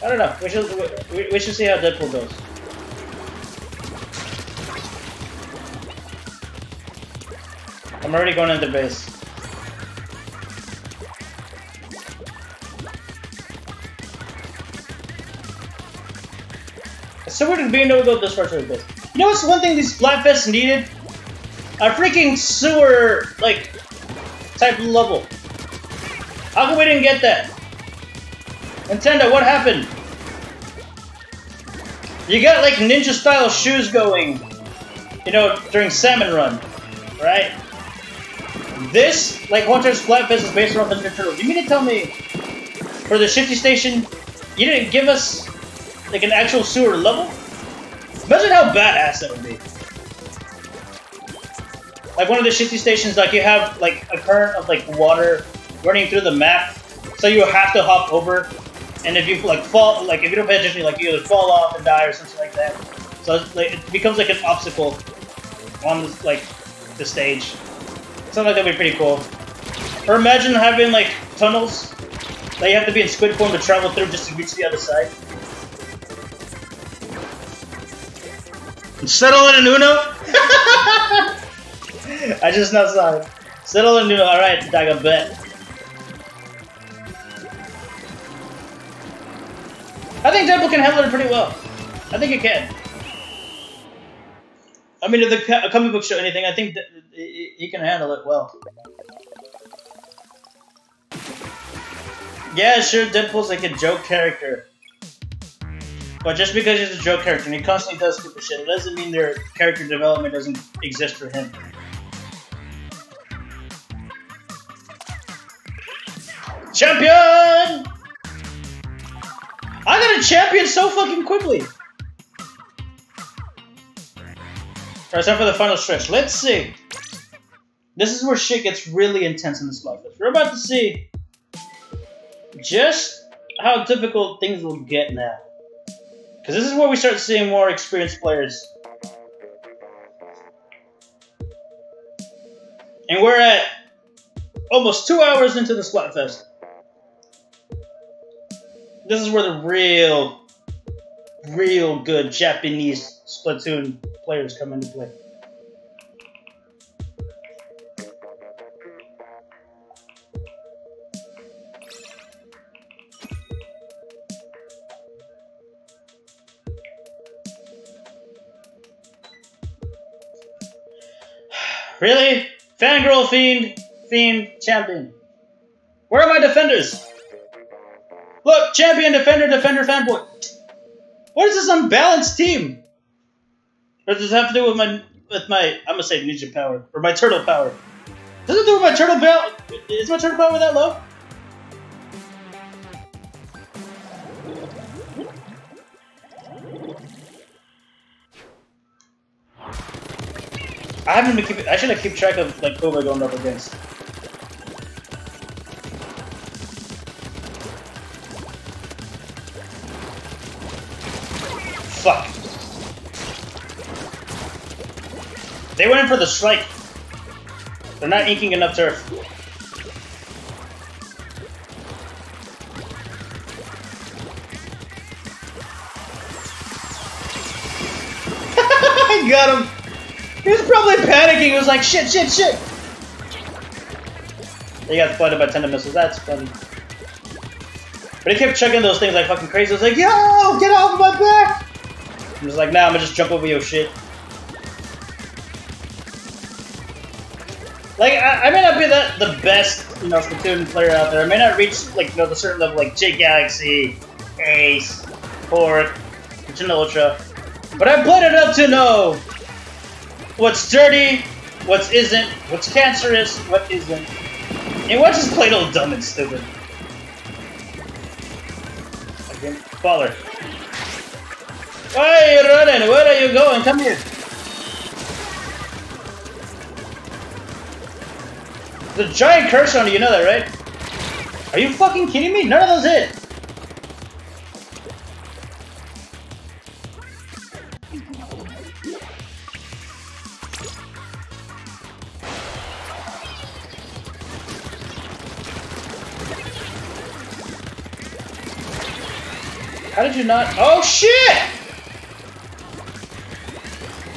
I don't know. We should see how Deadpool goes. I'm already going into base. It's so weird to being able to go this far to the base. You know what's one thing these Splatfests needed? A freaking sewer, like, type level. How come we didn't get that? Nintendo, what happened? You got, like, ninja-style shoes going, you know, during Salmon Run, right? This, like, Haunter Splatfest is based around the Ninja Turtles. You mean to tell me, for the Shifty Station, you didn't give us, like, an actual sewer level? Imagine how badass that would be. Like one of the shitty stations, like you have like a current of like water running through the map, so you have to hop over. And if you like fall, like if you don't pay attention, like you either fall off and die or something like that. So it's, like, it becomes like an obstacle on this, like the stage. Something like that would be pretty cool. Or imagine having like tunnels that you have to be in squid form to travel through just to reach the other side. Settle it in Uno. I just not saw it. Settle in Uno. All right, Daga bet. I think Deadpool can handle it pretty well. I think it can. I mean, if the comic book show anything, I think that he can handle it well. Yeah, sure, Deadpool's like a joke character. But just because he's a joke character and he constantly does stupid shit, it doesn't mean their character development doesn't exist for him. Champion! I got a champion so fucking quickly! Alright, time for the final stretch. Let's see. This is where shit gets really intense in this Splatfest. We're about to see just how difficult things will get now. Because this is where we start seeing more experienced players. And we're at almost 2 hours into the Splatfest. This is where the real good Japanese Splatoon players come into play. Really? Fangirl, Fiend, Champion. Where are my defenders? Look, Champion, Defender, Fanboy. What is this unbalanced team? Or does this have to do with my, I'm gonna say ninja power, or my turtle power? Does it do with my turtle power? Is my turtle power that low? I should keep track of like who we're going up against. Fuck. They went in for the strike. They're not inking enough turf. I got him. He was probably panicking. He was like, shit. He got flooded by tendon missiles. That's funny. But he kept chugging those things like fucking crazy. I was like, yo, get off my back. He was like, nah, I'm gonna just jump over your shit. Like, I may not be the best, you know, Splatoon player out there. I may not reach, like, you know, the certain level, like J Galaxy, Ace, Pork, Ultra. But I played it up to know what's dirty, what isn't, what's cancerous, what isn't, and what's just plain old dumb and stupid. Again, baller. Why are you running? Where are you going? Come here. There's a giant cursor on you, know that, right? Are you fucking kidding me? None of those hit. How did you not? Oh shit!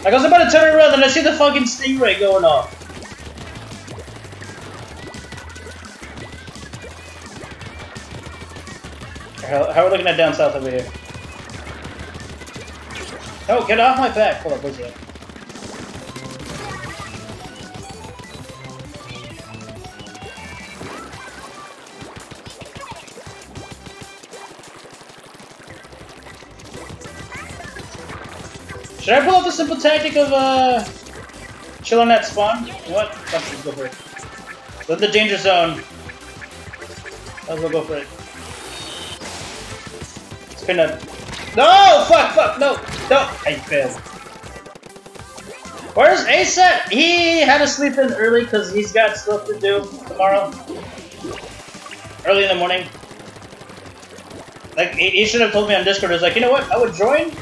Like I was about to turn around and I see the fucking stingray going off. How are we looking at down south over here? Oh, get off my back! Hold up, where's that? Should I pull out the simple tactic of chill on that spawn? You know what? Let's go for it. Let the danger zone. Let's go for it. Spin up. No! Fuck! No! I failed. Where's ASAP? He had to sleep in early because he's got stuff to do tomorrow. Early in the morning. Like, he should have told me on Discord. He was like, you know what? I would join,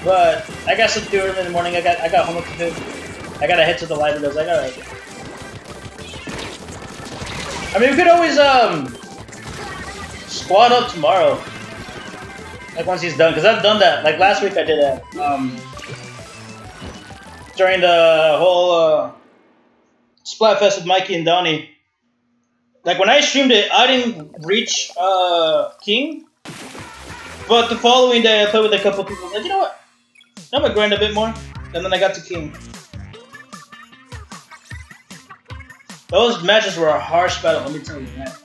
but I got stuff to do early in the morning. I got homework to do. I gotta head to the library. I gotta... I mean, we could always, squad up tomorrow. Like, once he's done. Because I've done that. Like, last week I did that. During the whole, Splatfest with Mikey and Donnie. Like, when I streamed it, I didn't reach, King. But the following day, I played with a couple people. Like, you know what? I'm gonna grind a bit more. And then I got to King. Those matches were a harsh battle, let me tell you that.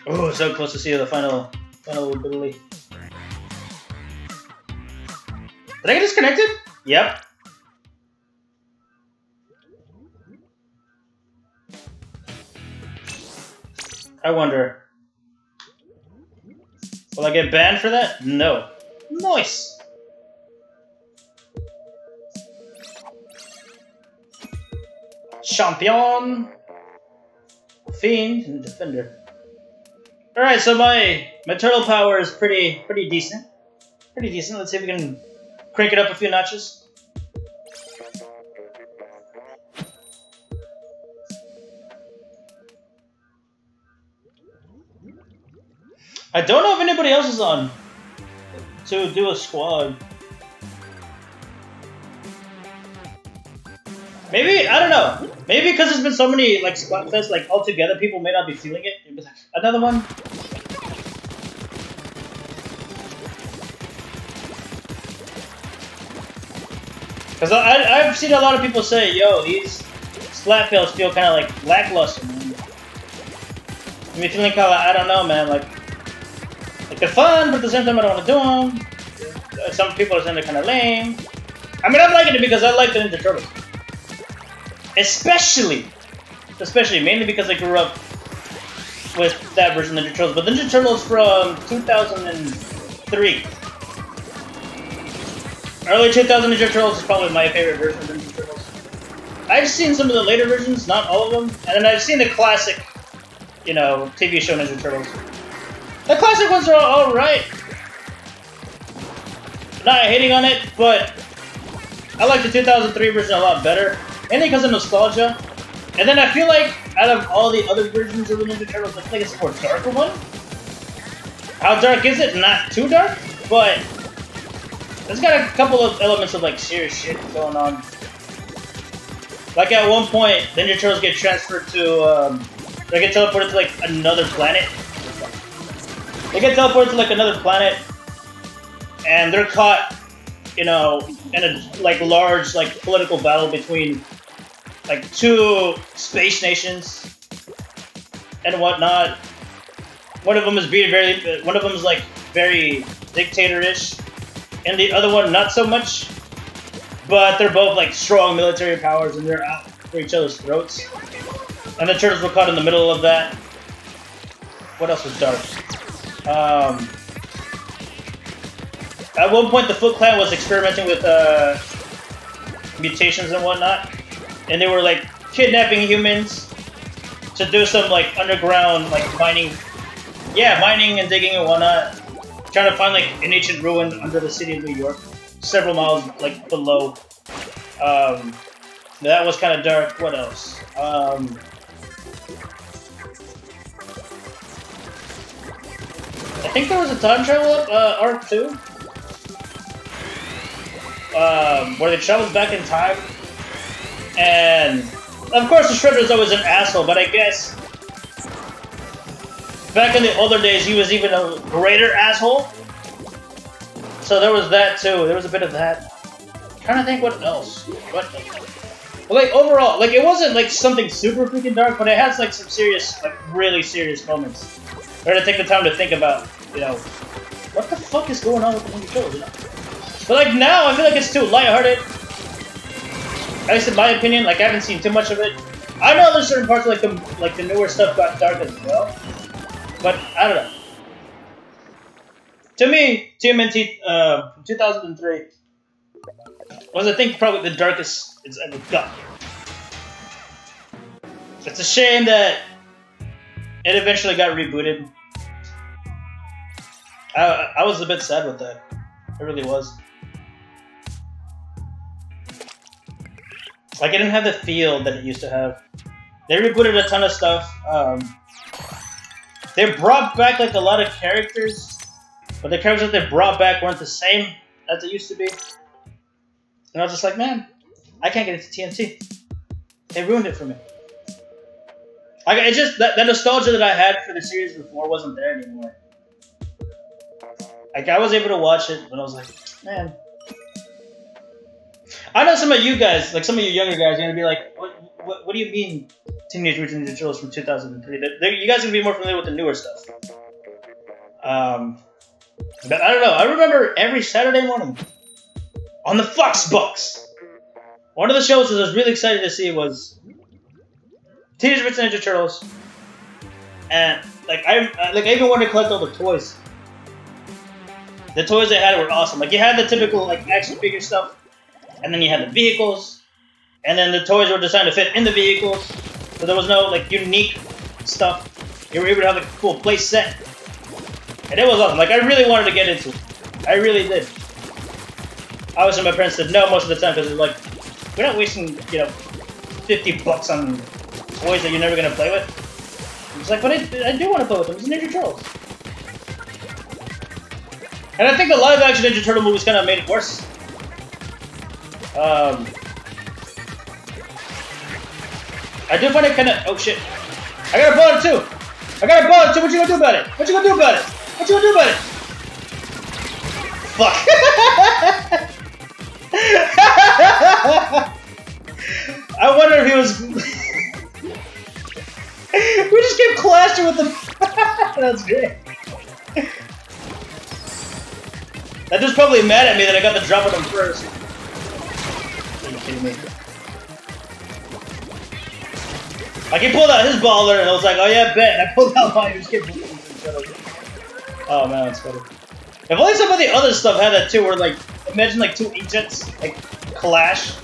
Oh, so close to see the final ability. Did I get disconnected? Yep. I wonder. Will I get banned for that? No. Nice! Champion! Fiend and Defender. Alright, so my turtle power is pretty decent. Pretty decent. Let's see if we can crank it up a few notches. I don't know if anybody else is on to do a squad. Maybe, I don't know. Maybe because there's been so many like Splatfests, like all together, people may not be feeling it. Maybe like, another one. Because I've seen a lot of people say, yo, these Splatfests feel kind of like lackluster, man. I mean, feeling kind of like, I don't know, man, like they're fun, but at the same time I don't want to do them. Some people are saying they're kind of lame. I mean, I'm liking it because I like the Ninja Turtles. Especially, mainly because I grew up with that version of Ninja Turtles. But Ninja Turtles from 2003. Early 2000 Ninja Turtles is probably my favorite version of Ninja Turtles. I've seen some of the later versions, not all of them. And then I've seen the classic, you know, TV show Ninja Turtles. The classic ones are alright. Not hating on it, but I like the 2003 version a lot better. Mainly because of nostalgia. And then I feel like out of all the other versions of the Ninja Turtles, I think it's a more darker one. How dark is it? Not too dark, but it's got a couple of elements of like serious shit going on. Like at one point, Ninja Turtles get transferred to, they get teleported to like another planet. They get teleported to like another planet, and they're caught, you know, in a like large like political battle between like two space nations and whatnot. One of them is one of them is like very dictator-ish, and the other one not so much. But they're both like strong military powers, and they're out for each other's throats. And the Turtles were caught in the middle of that. What else was dark? At one point, the Foot Clan was experimenting with mutations and whatnot, and they were like kidnapping humans to do some like underground like mining, mining and digging and whatnot, trying to find like an ancient ruin under the city of New York, several miles like below. That was kind of dark. What else? I think there was a time travel arc too, where they traveled back in time, and of course the Shredder is always an asshole, but I guess back in the older days he was even a greater asshole. So there was that too. There was a bit of that. I'm trying to think what else. Well, like overall, like it wasn't like something super freaking dark, but it has like some serious, like really serious moments. I had to take the time to think about, you know, what the fuck is going on with the Ninja Turtles, you know? But like now, I feel like it's too lighthearted. At least in my opinion, like I haven't seen too much of it. I know there's certain parts of like the newer stuff got dark as well, but I don't know. To me, TMNT 2003 was, I think, probably the darkest it's ever got. It's a shame that it eventually got rebooted. I was a bit sad with that. It really was. Like, it didn't have the feel that it used to have. They rebooted a ton of stuff. They brought back like a lot of characters, but the characters that they brought back weren't the same as they used to be. And I was just like, man, I can't get into TNT. They ruined it for me. Like, it just that nostalgia that I had for the series before wasn't there anymore. Like, I was able to watch it, but I was like, man. I know some of you guys, like some of you younger guys, are gonna be like, what do you mean, Teenage Mutant Ninja Turtles from 2003? You guys are gonna be more familiar with the newer stuff. But I don't know. I remember every Saturday morning on the Fox Box, one of the shows that I was really excited to see was Teenage Mutant Ninja Turtles, and I even wanted to collect all the toys. The toys they had were awesome. Like, you had the typical like action figure stuff, and then you had the vehicles, and then the toys were designed to fit in the vehicles, so there was no like unique stuff. You were able to have like a cool play set, and it was awesome. Like, I really wanted to get into it. I really did. Obviously, my parents said no most of the time because they're like, we're not wasting, you know, $50 on toys that you're never gonna play with. It's like, but I do want to play with them. It's Ninja Turtles. And I think the live-action Ninja Turtle movies kind of made it worse. I do find it kind of... Oh, shit. I got a bullet, too. I got a bullet, too. What you gonna do about it? What you gonna do about it? What you gonna do about it? Fuck. I wonder if he was... We just kept clashing with them. That's great. That dude's probably mad at me that I got the drop on him first. Are you kidding me? Like, he pulled out his baller and I was like, oh yeah, bet. And I pulled out mine and just kept moving each other. Oh man, that's funny. If only some of the other stuff had that too, where like, imagine like two Egypts, like, clash.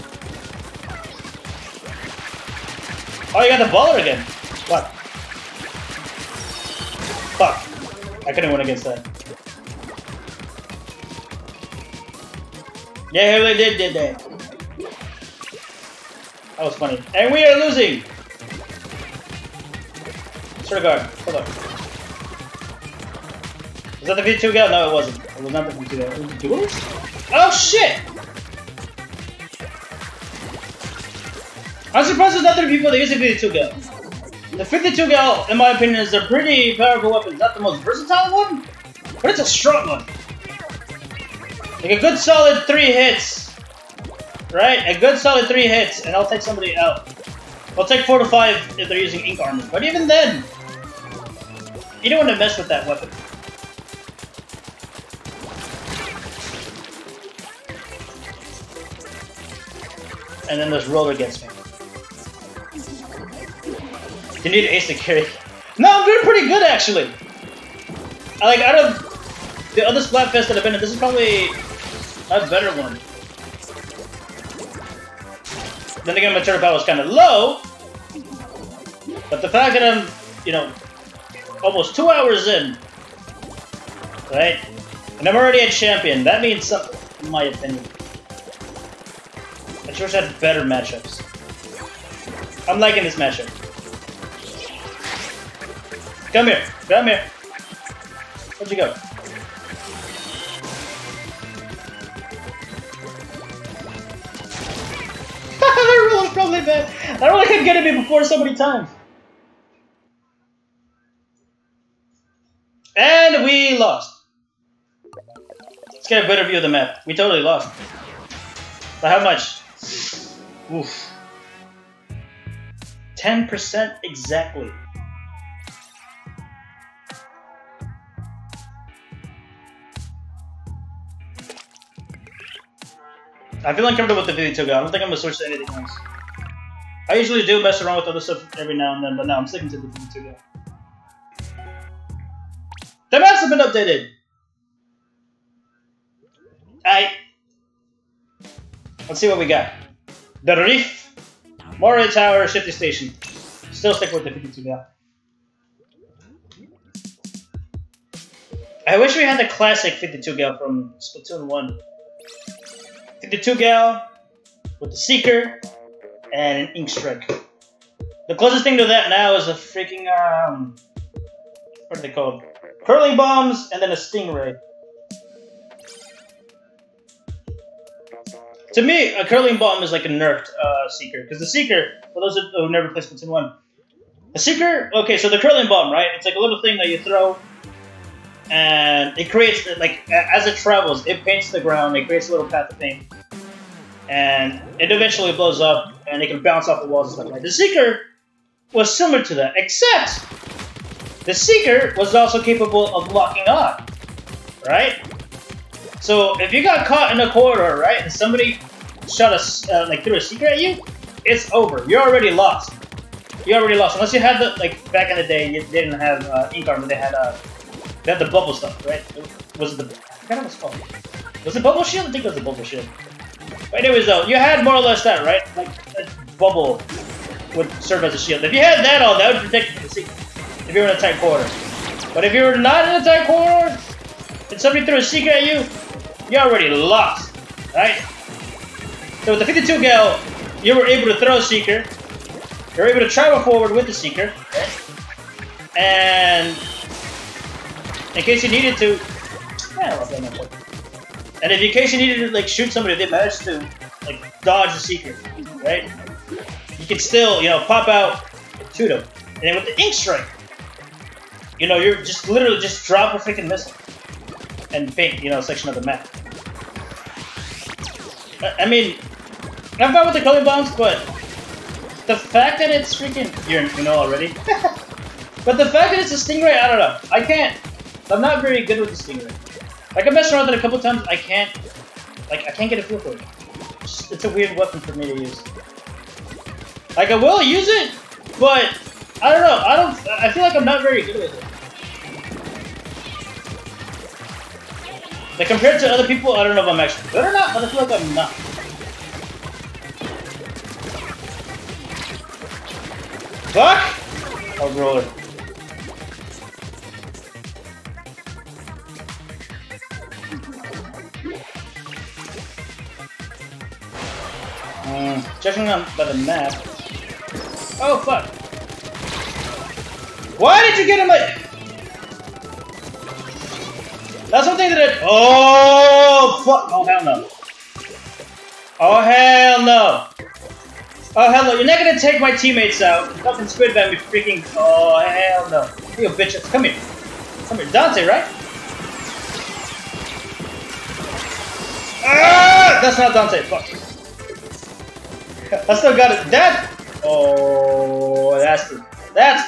Oh, you got the baller again. What? Fuck. I couldn't win against that. Yeah, they did that. That was funny. And we are losing! Sword guard, hold up. Was that the V2 gal? No, it wasn't. It was not the V2 gal. It was the duelist? Oh shit! I'm surprised there's not three people that use the 52 gal. The 52 gal, in my opinion, is a pretty powerful weapon. Not the most versatile one, but it's a strong one. Like a good solid 3 hits, right? A good solid 3 hits, and I'll take somebody out. I'll take 4 to 5 if they're using ink armor. But even then, you don't want to mess with that weapon. And then this roller gets me. You need Ace to carry. No, I'm doing pretty good actually. Like, out of the other Splatfest that I've been in, this is probably a better one. Then again, my turtle power is kind of low, but the fact that I'm, you know, almost 2 hours in, right, and I'm already a champion, that means something, in my opinion. I wish I had better matchups. I'm liking this matchup. Come here, come here. Where'd you go? That roll is probably bad. I don't like him getting me before so many times. And we lost. Let's get a better view of the map. We totally lost. By how much? Oof. 10% exactly. I feel uncomfortable with the video too, I don't think I'm gonna switch to anything else. I usually do mess around with other stuff every now and then, but now I'm sticking to the video too. The maps have been updated! Let's see what we got. The Reef, Moray Tower, Shifty Station. Still stick with the 52 gal. I wish we had the classic 52 gal from Splatoon 1. 52 gal with the Seeker and an Ink Strike. The closest thing to that now is a freaking what are they called? Curling bombs and then a Stingray. To me, a curling bomb is like a nerfed Seeker. Because the Seeker, for those who never played Splatoon 1, the Seeker, okay, so the curling bomb, right? It's like a little thing that you throw, and it creates, like, as it travels, it paints the ground, it creates a little path of paint, and it eventually blows up, and it can bounce off the walls and stuff like that. The Seeker was similar to that, except the Seeker was also capable of locking on, right? So if you got caught in a corridor, right, and somebody shot a like threw a Seeker at you, it's over. You're already lost. You're already lost. Unless you had the, like, back in the day, they didn't have ink armor. They had the bubble stuff, right? Was it the? I forgot what it's called. Was it bubble shield? I think it was the bubble shield. But anyways, though, you had more or less that, right? Like a bubble would serve as a shield. If you had that all, that would protect you from the Seeker. If you were in a tight corridor. But if you were not in a tight corridor, and somebody threw a Seeker at you, you're already lost, right? So with the 52 gal, you were able to throw a Seeker. You're able to travel forward with the Seeker, right? And in case you needed to, and if in case you needed to, like, shoot somebody, if they managed to, like, dodge the Seeker, right? You can still, you know, pop out, shoot them. And then with the Ink Strike, you know, you're just literally just drop a freaking missile and paint, you know, a section of the map. I mean, I'm fine with the color bombs, but the fact that it's freaking, you know already. But the fact that it's a Stingray, I don't know. I can't. I'm not very good with the Stingray. Like, I messed around with it a couple times. I can't get a feel for it. It's a weird weapon for me to use. Like, I will use it, but I don't know. I feel like I'm not very good with it. Like, compared to other people, I don't know if I'm actually good or not, but I feel like I'm not. Fuck! Oh, roller. Judging by the map. Oh, fuck. Why did you get him like... That's one thing that I... Oh, fuck. Oh, hell no. Oh, hell no. Oh, hell no. You're not gonna take my teammates out. Fucking squid bat me freaking... Oh, hell no. You bitches. Come here. Come here. Dante, right? Ah! That's not Dante. Fuck. I still got it. That... Oh, that's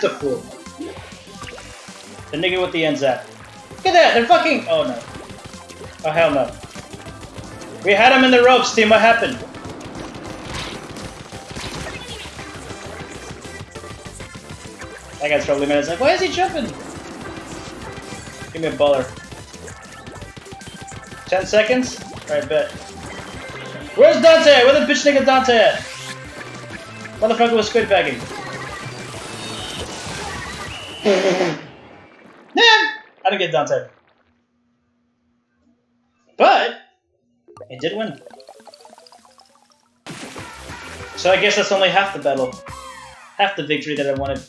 the fool. The nigga with the end zap. Look at that. They're fucking... Oh, no. Oh, hell no. We had him in the ropes, team. What happened? That guy's probably mad. It's like, why is he jumping? Give me a baller. 10 seconds? Alright, bet. Where's Dante? Where the bitch nigga Dante at? Motherfucker was squid bagging. Nah, I didn't get Dante. But it did win. So I guess that's only half the battle. Half the victory that I wanted.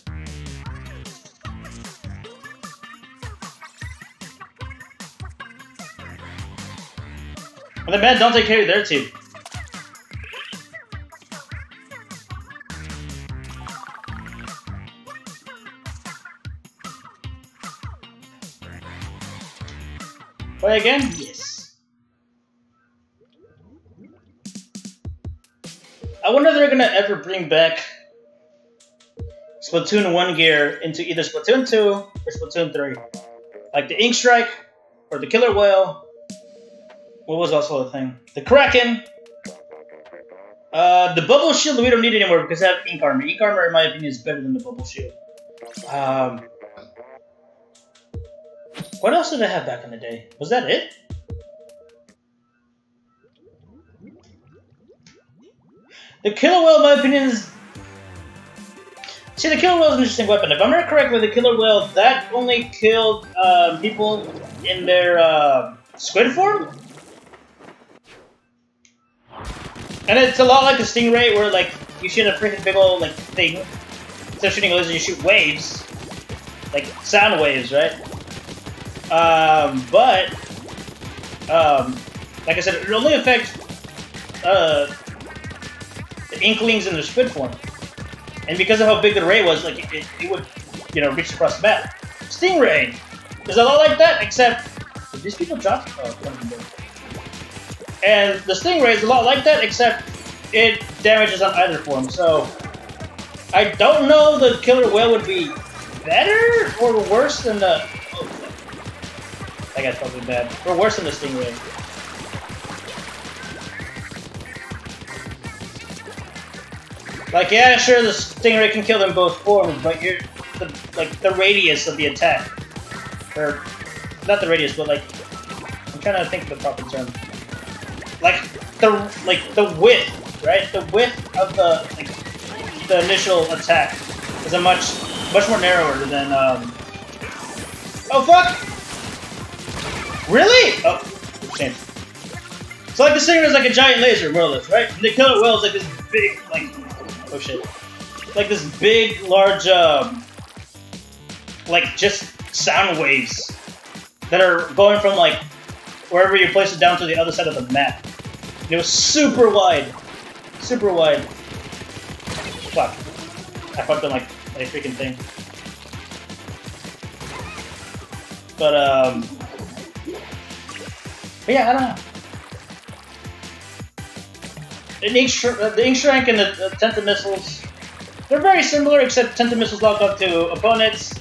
And the man Dante carried their team. Play again? Yes. I wonder if they're gonna ever bring back Splatoon 1 gear into either Splatoon 2 or Splatoon 3. Like the Ink Strike or the Killer Whale. What was also a thing? The Kraken. The Bubble Shield we don't need anymore because I have Ink Armor. Ink Armor, in my opinion, is better than the Bubble Shield. What else did I have back in the day? Was that it? The killer whale, in my opinion, is... See, the killer whale is an interesting weapon. If I remember correctly, the killer whale, that only killed people in their squid form? And it's a lot like the stingray, where like you shoot a freaking big old like thing. Instead of shooting a laser, you shoot waves, like sound waves, right? Like I said, it only affects the inklings in the squid form. And because of how big the ray was, like it would, you know, reach across the map. Stingray is a lot like that, except did these people drop? Oh, and the stingray is a lot like that, except it damages on either form. So I don't know the killer whale would be better or worse than the. Oh, that guy's probably bad. Or worse than the stingray. Like, yeah, sure, the stingray can kill them both forms, but you're the radius of the attack, or not the radius, but like I'm trying to think of the proper term. Like the width, right? The width of the initial attack is a much more narrower than Oh fuck! Really? Oh, changed. So like the stingray is like a giant laser, more or less, right? And the killer whale is like this big, like. Oh shit. Like this big, large, like just sound waves that are going from like wherever you place it down to the other side of the map. And it was super wide. Super wide. Fuck. I fucked on like a freaking thing. But yeah, I don't know. The ink shrink and the Tenta missiles, they're very similar, except Tenta missiles lock up to opponents.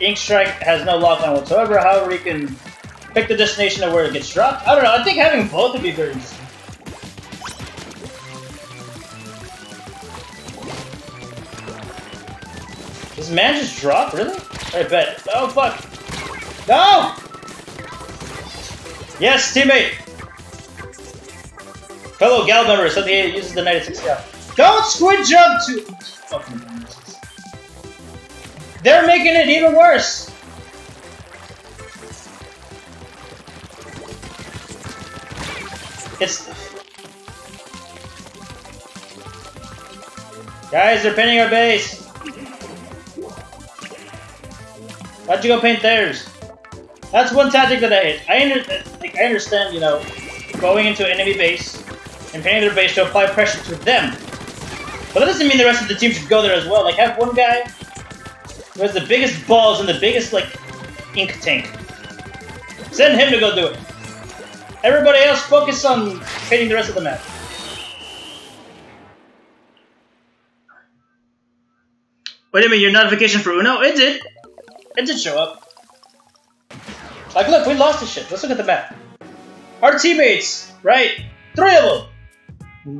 Ink strike has no lockdown whatsoever. However, you can pick the destination of where it gets dropped. I don't know. I think having both would be very interesting. Does man just drop? Really? I bet. Oh fuck! No! Yes, teammate. Fellow Gal member said he uses the 96 Gal. Don't squid jump to. Fucking misses. They're making it even worse. It's. Guys, they're painting our base. Why'd you go paint theirs? That's one tactic that I hate. I understand, you know, going into an enemy base and painting their base to apply pressure to them. But that doesn't mean the rest of the team should go there as well. Like, have one guy who has the biggest balls and the biggest, like, ink tank. Send him to go do it. Everybody else focus on painting the rest of the map. Wait a minute, your notification for Uno? It did. It did show up. Like, look, we lost this shit. Let's look at the map. Our teammates, right? 3 of them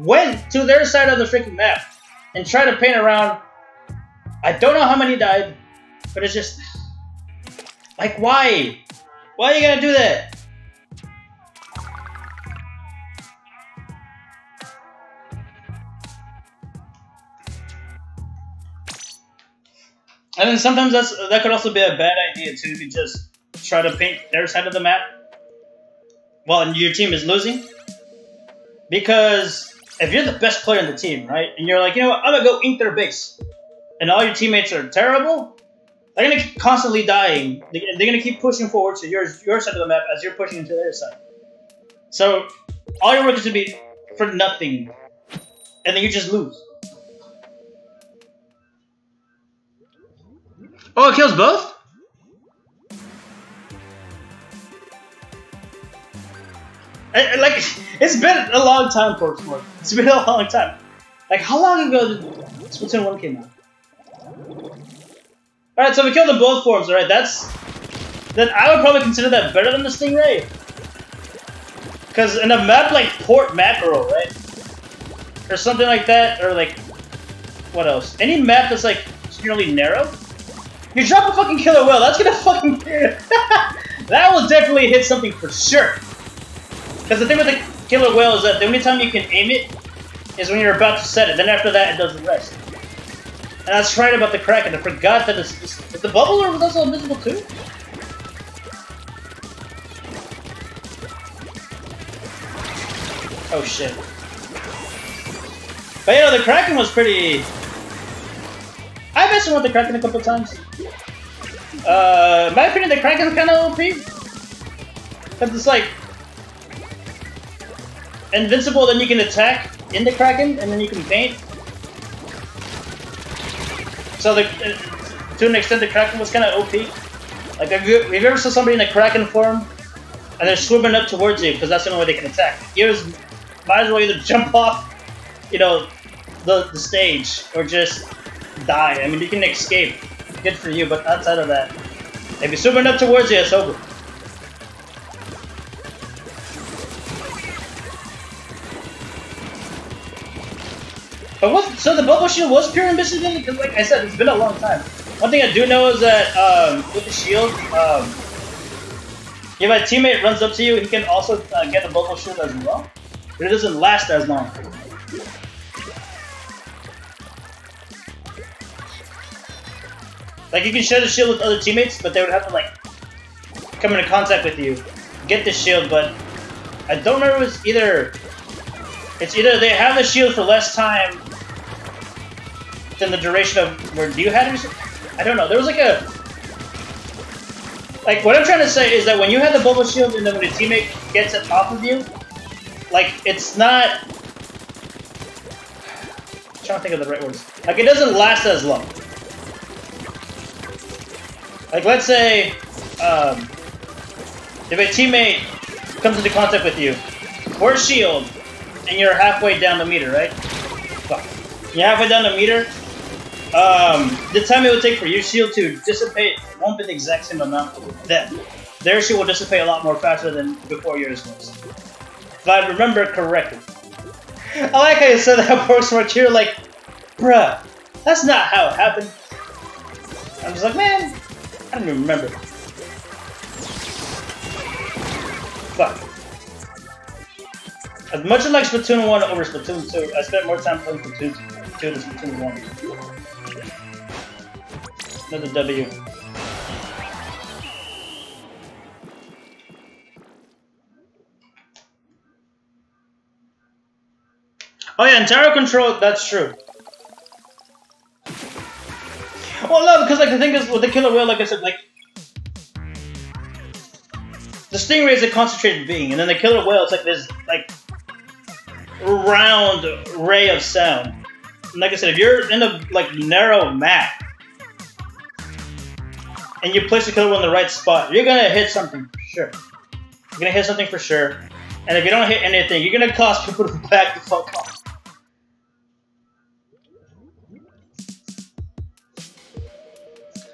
went to their side of the freaking map and tried to paint around. I don't know how many died, but it's just like, why? Why are you gonna do that? And then sometimes that could also be a bad idea too, to just try to paint their side of the map while your team is losing. Because if you're the best player in the team, right, and you're like, you know what, I'm gonna go ink their base, and all your teammates are terrible, they're gonna keep constantly dying. They're gonna keep pushing forward to your side of the map as you're pushing into their side. So all your work is to be for nothing, and then you just lose. Oh, it kills both? Like, it's been a long time, Portsmouth. It's been a long time. Like, how long ago did Splatoon 1 came out? Alright, so we killed in both forms, alright? Then I would probably consider that better than the Stingray. Because in a map like Port Mackerel, right? Or something like that, or like, what else? Any map that's like extremely narrow? You drop a fucking killer whale, that's gonna fucking... that will definitely hit something for sure. Because the thing with the killer whale is that the only time you can aim it is when you're about to set it. Then after that, it does the rest. And that's right about the Kraken. I forgot that is the bubble or was also invisible too? Oh shit. But you know, the Kraken was pretty... I messed with the Kraken a couple times. In my opinion, the Kraken's kind of OP. Because it's like... invincible, then you can attack in the Kraken, and then you can paint. So to an extent, the Kraken was kind of OP. Like, have you ever saw somebody in a Kraken form, and they're swimming up towards you, because that's the only way they can attack? You might as well either jump off, you know, the stage, or just die. I mean, you can escape. Good for you, but outside of that, if you're swimming up towards you, it's over. But what? So the bubble shield was pure invisibility? Because, like I said, it's been a long time. One thing I do know is that with the shield, if a teammate runs up to you, he can also get a bubble shield as well. But it doesn't last as long. Like, you can share the shield with other teammates, but they would have to, like, come into contact with you, get the shield, but I don't remember if it's either... It's either they have the shield for less time than the duration of where you had it. I don't know. There was like a... Like, what I'm trying to say is that when you have the bubble shield and then when a teammate gets it off of you, like, it's not... I'm trying to think of the right words. Like, it doesn't last as long. Like, let's say, if a teammate comes into contact with you, or a shield, and you're halfway down the meter, right? You're halfway down the meter, the time it would take for your shield to dissipate won't be the exact same amount. That their shield will dissipate a lot more faster than before yours was. If I remember correctly. I like how you said that works for you're like, bruh, that's not how it happened. I'm just like, man, I don't even remember. Fuck. As much as like Splatoon 1 over Splatoon 2, I spent more time playing Splatoon 2 than Splatoon 1. Another W. Oh yeah, and tower control, that's true. Well, no, because like the thing is with the killer whale, like I said, like the stingray is a concentrated being, and then the killer whale is like this like round ray of sound. And like I said, if you're in a like narrow map and you place the killer whale in the right spot, you're gonna hit something for sure. You're gonna hit something for sure. And if you don't hit anything, you're gonna cause people to back the fuck off.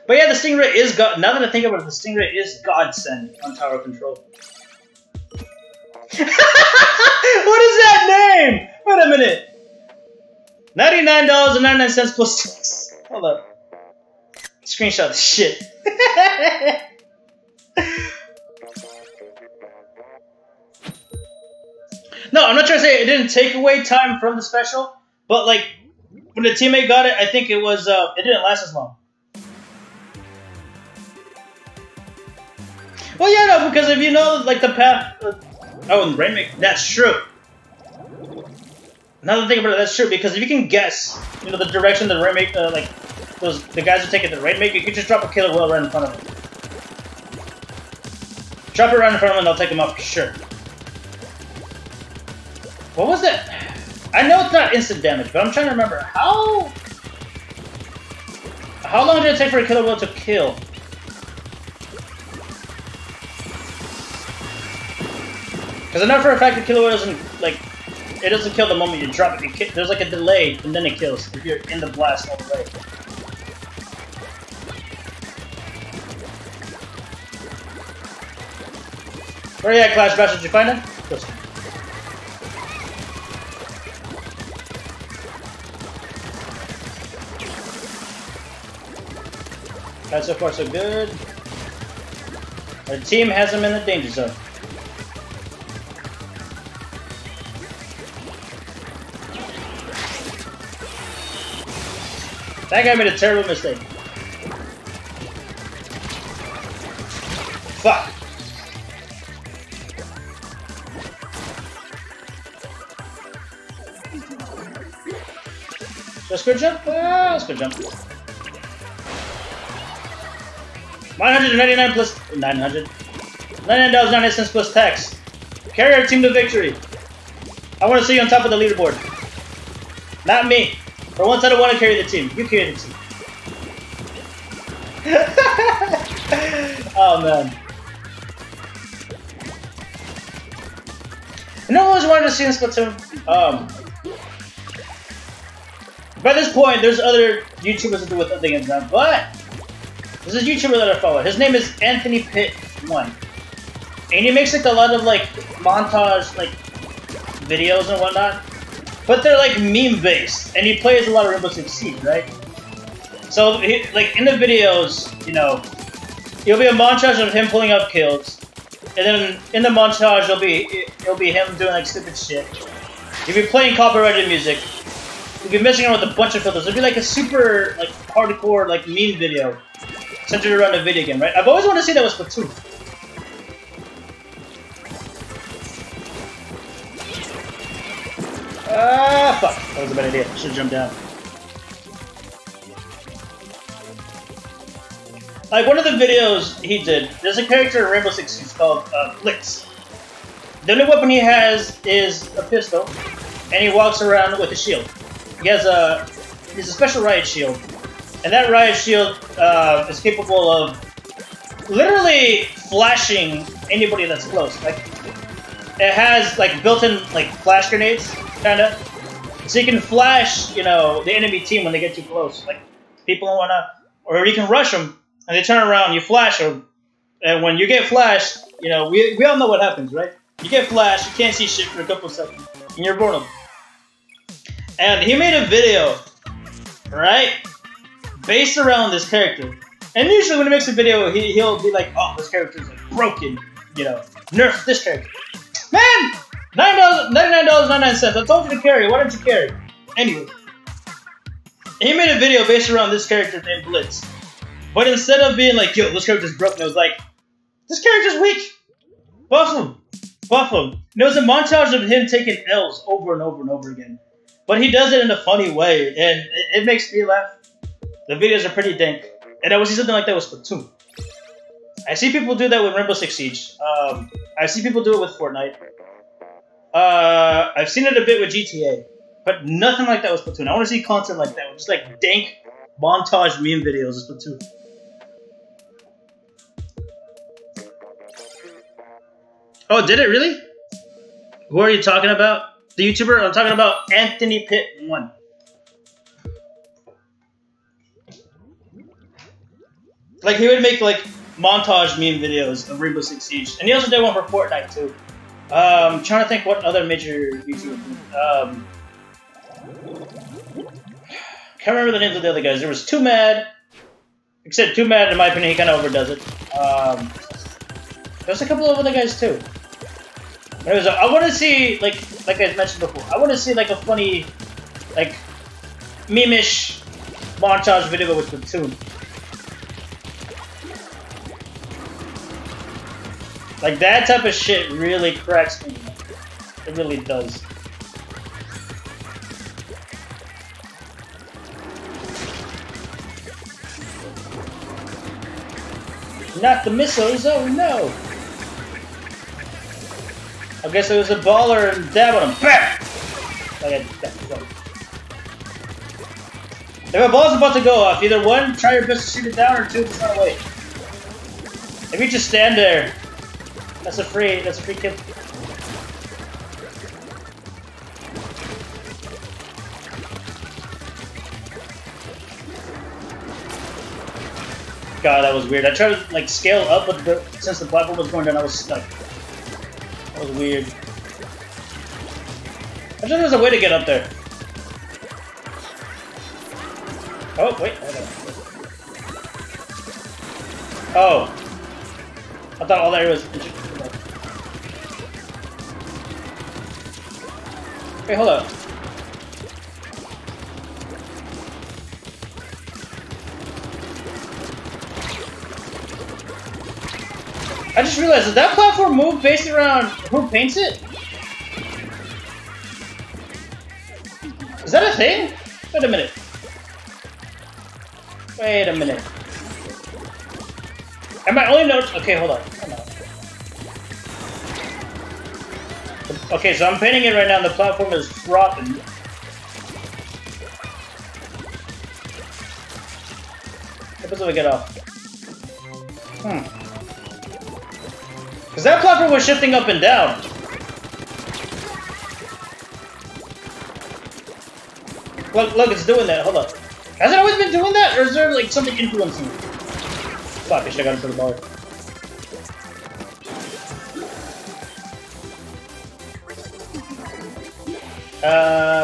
But yeah, the stingray is god. Now that I think about it, the stingray is godsend on tower control. What is that name? Wait a minute. $99.99 plus tax. Hold up. Screenshot this shit. No, I'm not trying to say it didn't take away time from the special, but like when the teammate got it, I think it was it didn't last as long. Well, yeah, no, because if you know, like, the path... oh, and Rainmaker, that's true. Another thing about it, that's true, because if you can guess, you know, the direction the Rainmaker, like, the guys are taking the Rainmaker, you can just drop a killer whale right in front of them. Drop it right in front of them and they'll take them out for sure. What was that? I know it's not instant damage, but I'm trying to remember, how long did it take for a killer whale to kill? Because I know for a fact the killer whale doesn't, like, it doesn't kill the moment you drop it. There's like a delay, and then it kills if you're in the blast all the way. Where are you at, Clash Bash? Did you find him? Close. Alright, so far so good. Our team has him in the danger zone. That guy made a terrible mistake. Fuck. Let's go jump. Let's go jump. 999 plus 900. $99.99 plus tax. Carry our team to victory. I want to see you on top of the leaderboard. Not me. For once, I don't want to carry the team. You carry the team. Oh man. You know what I always wanted to see in Splatoon? By this point, there's other YouTubers that do with other things now, but there's a YouTuber that I follow. His name is Anthony Pitt1. And he makes like a lot of like montage like videos and whatnot. But they're like meme based. And he plays a lot of Rainbow Six Siege, right? So he, like in the videos, you know, it'll be a montage of him pulling up kills. And then in the montage it'll be him doing like stupid shit. He'll be playing copyrighted music. He'll be messing around with a bunch of filters. It'll be like a super like hardcore like meme video centered around a video game, right? I've always wanted to see that with Splatoon. Ah, fuck. That was a bad idea. I should have jumped down. Like, one of the videos he did, there's a character in Rainbow Six Siege called Blitz. The only weapon he has is a pistol, and he walks around with a shield. He has a special riot shield, and that riot shield is capable of literally flashing anybody that's close. Like, it has like built-in like flash grenades, kinda, so you can flash, you know, the enemy team when they get too close, like people don't wanna, or you can rush them and they turn around, you flash them, and when you get flashed, you know, we all know what happens, right? You get flashed, you can't see shit for a couple seconds, and you're vulnerable. And he made a video, right, based around this character. And usually when he makes a video, he'll be like, oh, this character's like broken, you know, nerf this character. Man! $99.99. I told you to carry. Why don't you carry? Anyway. He made a video based around this character named Blitz. But instead of being like, yo, this character's broken, it was like, this character's weak. Buff him. Buff him. And it was a montage of him taking L's over and over and over again. But he does it in a funny way, and it makes me laugh. The videos are pretty dank. And I would see something like that with Splatoon. I see people do that with Rainbow Six Siege. I see people do it with Fortnite. I've seen it a bit with GTA, but nothing like that with Splatoon. I want to see content like that, just like dank montage meme videos of Splatoon. Oh, did it really? Who are you talking about? The YouTuber? I'm talking about Anthony Pitt1. Like, he would make like montage meme videos of Rainbow Six Siege, and he also did one for Fortnite too. I'm trying to think what other major YouTubers did. Can't remember the names of the other guys. There was Too Mad. Except Too Mad, in my opinion, he kind of overdoes it. There's a couple of other guys too. Anyways, I want to see, like I mentioned before, I want to see like a funny, like, meme-ish montage video with Splatoon. Like, that type of shit really cracks me. It really does. Not the missiles, oh no! I guess it was a baller and dab on him. BAM! If a ball's about to go off, either one, try your best to shoot it down, or two, just run away. If you just stand there, that's a free kill. God, that was weird. I tried to like scale up, but since the platform was going down, I was stuck. That was weird. I thought there was a way to get up there. Oh, wait, hold on. Oh. I thought all that was... Wait, hold up. I just realized that that platform moved based around who paints it? Is that a thing? Wait a minute. Wait a minute. Am I only noticing? Okay, hold on. Okay, so I'm painting it right now and the platform is dropping. What happens if I get off? Because that platform was shifting up and down. Look, it's doing that. Hold on. Has it always been doing that? Or is there like something influencing it? Fuck, I should have got into the bar.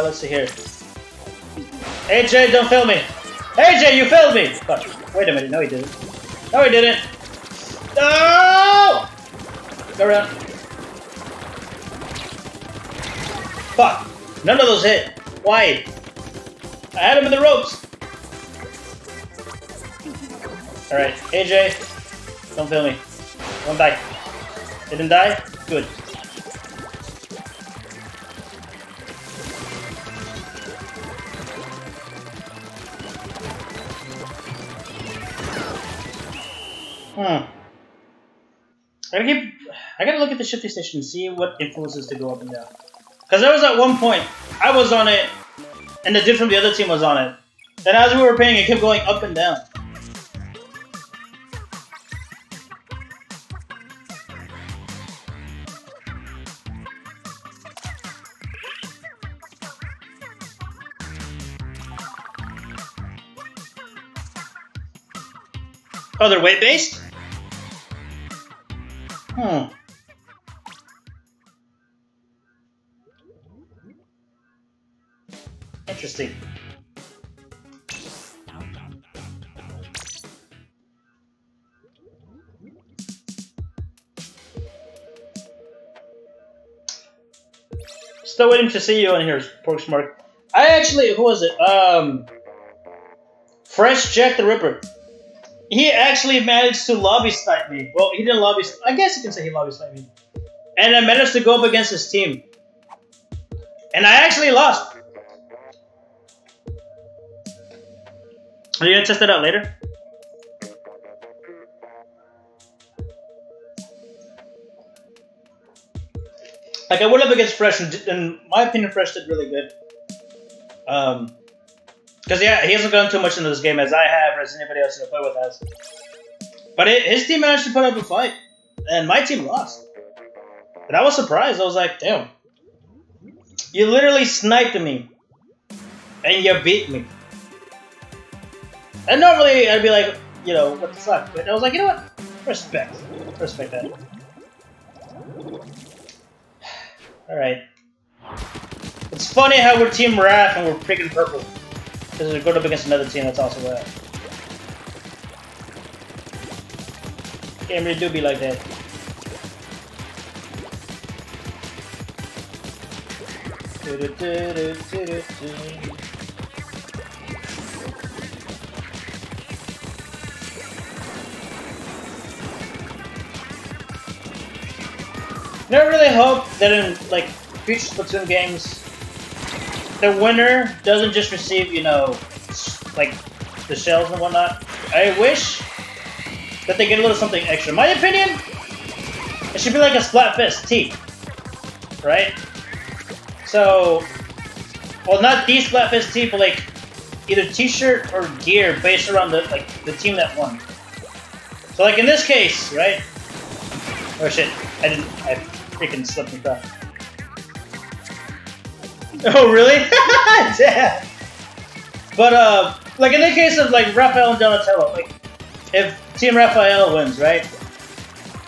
Let's see here. AJ, don't fail me. AJ, you failed me! Fuck. Wait a minute, no he didn't. No he didn't! No! Go around. Fuck. None of those hit. Why? I had him in the ropes. Alright, AJ. Don't fail me. Don't die. Didn't die? Good. I gotta look at the shifty station and see what influences to go up and down. Because there was at one point, I was on it, and the dude from the other team was on it. Then as we were painting, it kept going up and down. Oh, they're weight-based? Interesting. Still waiting to see you on here, Porksmark. I actually, who was it? Fresh Jack the Ripper. He actually managed to lobby snipe me. Well, he didn't lobby. I guess you can say he lobby sniped me. And I managed to go up against his team. And I actually lost. Are you gonna test that out later? Like I went up against Fresh, and in my opinion, Fresh did really good. Because yeah, he hasn't gone too much into this game as I have, or as anybody else that I play with has. But his team managed to put up a fight, and my team lost. And I was surprised. I was like, damn. You literally sniped me, and you beat me. And normally I'd be like, you know, what the fuck? But I was like, you know what? Respect. Respect that. Alright. It's funny how we're Team Wrath and we're freaking purple. Because we're going up against another team that's also Wrath. Game really do be like that. I really hope that in like future Splatoon games, the winner doesn't just receive, you know, like the shells and whatnot. I wish that they get a little something extra. In my opinion, it should be like a Splatfest tee, right? So, well, not the Splatfest tee, but like either T-shirt or gear based around the the team that won. So, like in this case, right? Oh shit! I freaking slipped and fell. Oh really? Damn. But like in the case of like Raphael and Donatello, like if Team Raphael wins, right?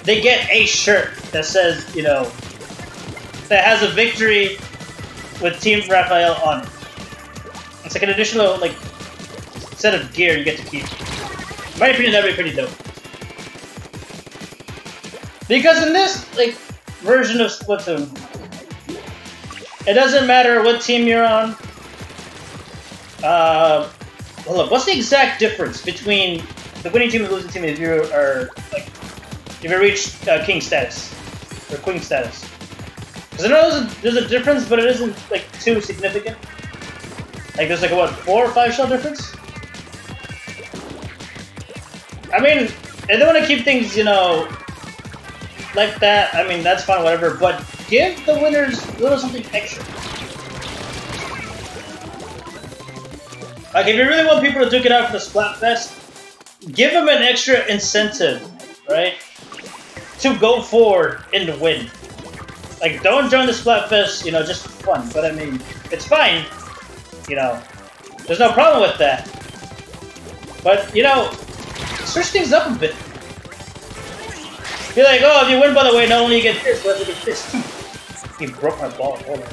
They get a shirt that says, you know, that has a victory with Team Raphael on it. It's like an additional like set of gear you get to keep. In my opinion, that'd be pretty dope. Because in this like version of Splatoon, it doesn't matter what team you're on. Hold up, what's the exact difference between the winning team and the losing team if you are like If you reach king status or queen status. Because I know there's a difference, but it isn't like too significant. Like there's like a what, 4 or 5 shell difference? I mean, if they want to keep things, you know, like that, I mean that's fine, whatever. But give the winners a little something extra. Like if you really want people to duke it out for the Splatfest, give them an extra incentive, right? To go forward and to win. Like don't join the Splatfest, you know, just for fun. But I mean, it's fine. You know, there's no problem with that. But, you know, switch things up a bit. Be like, oh, if you win, by the way, not only you get this, but you get this too. He broke my ball. Hold on.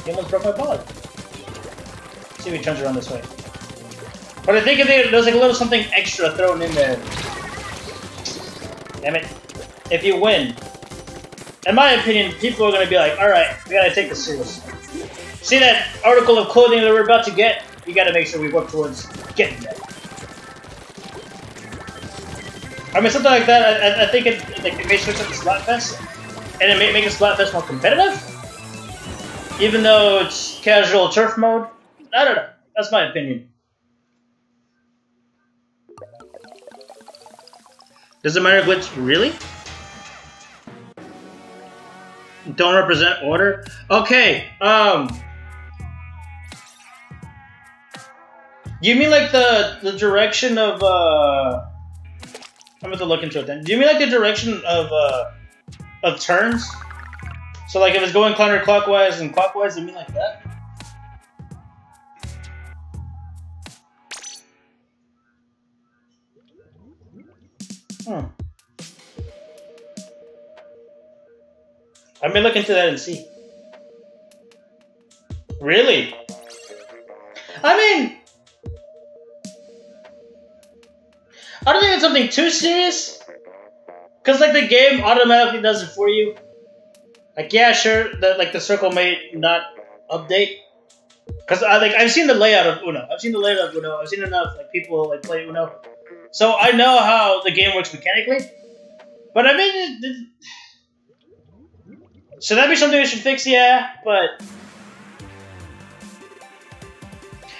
He almost broke my ball. Let's see if he turns around this way. But I think if there's like a little something extra thrown in there. Damn it. If you win, in my opinion, people are going to be like, alright, we got to take this seriously. See that article of clothing that we're about to get? We gotta make sure we work towards getting that. I mean, something like that, I think it may switch up the Splatfest, and it may make the Splatfest more competitive, even though it's casual turf mode. I don't know. That's my opinion. Does the minor glitch really? Don't represent order? Okay, you mean like the direction of I'm going to look into it then. Do you mean like the direction of turns? So like if it's going counterclockwise and clockwise, you mean like that? Hmm. I may look into that and see. Really? I mean, I don't think it's something too serious. Cause like the game automatically does it for you. Like yeah, sure, that like the circle may not update. Cause I've seen the layout of Uno. I've seen enough like people like play Uno. So I know how the game works mechanically. But I mean, should that be something we should fix? Yeah, but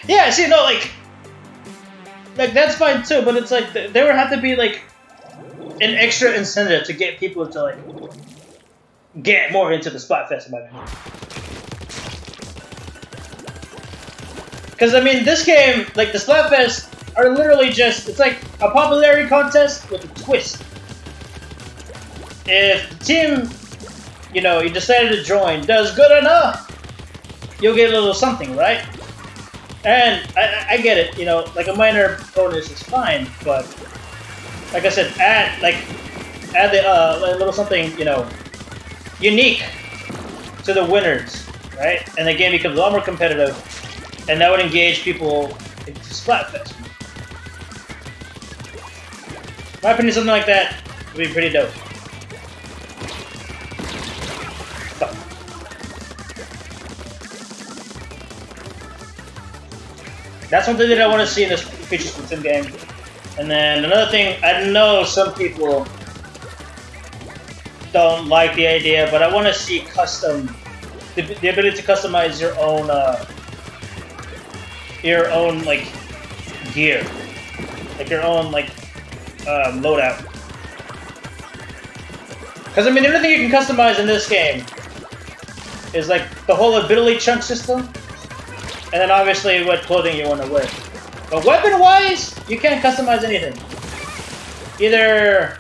yeah, see, no, like that's fine too. But it's like there would have to be like an extra incentive to get people to like get more into the Splatfest, in my opinion. Because I mean, this game, like the Splatfest, are literally just it's like a popularity contest with a twist. If the team, you know, you decided to join does good enough, you'll get a little something, right? And I get it, you know, like a minor bonus is fine, but like I said, add the a little something, you know, unique to the winners, right? And the game becomes a lot more competitive, and that would engage people into Splatfest. In my opinion, something like that would be pretty dope. That's something that I want to see in this future Splatoon game. And then another thing, I know some people don't like the idea, but I want to see custom, the ability to customize your own like gear, like your own like loadout. Because I mean, the only thing you can customize in this game is like the whole ability chunk system. And then obviously what clothing you want to wear. But weapon-wise, you can't customize anything. Either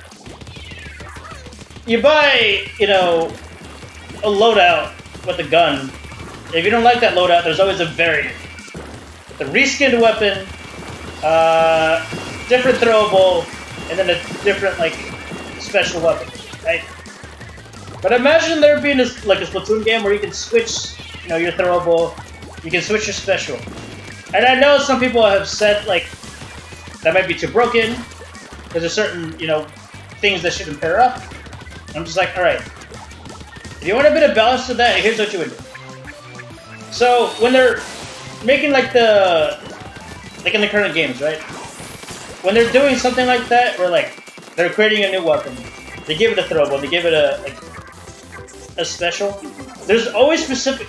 you buy, you know, a loadout with a gun. If you don't like that loadout, there's always a variant. The reskinned weapon, different throwable, and then a different like special weapon, right? But imagine there being like a Splatoon game where you can switch, you know, your throwable. You can switch your special. And I know some people have said, like, that might be too broken, because there's certain, you know, things that shouldn't pair up. I'm just like, alright. If you want a bit of balance to that, here's what you would do. So, when they're making, like, in the current games, right? When they're doing something like that, where, like, they're creating a new weapon, They give it a throwable. They give it a special. There's always specific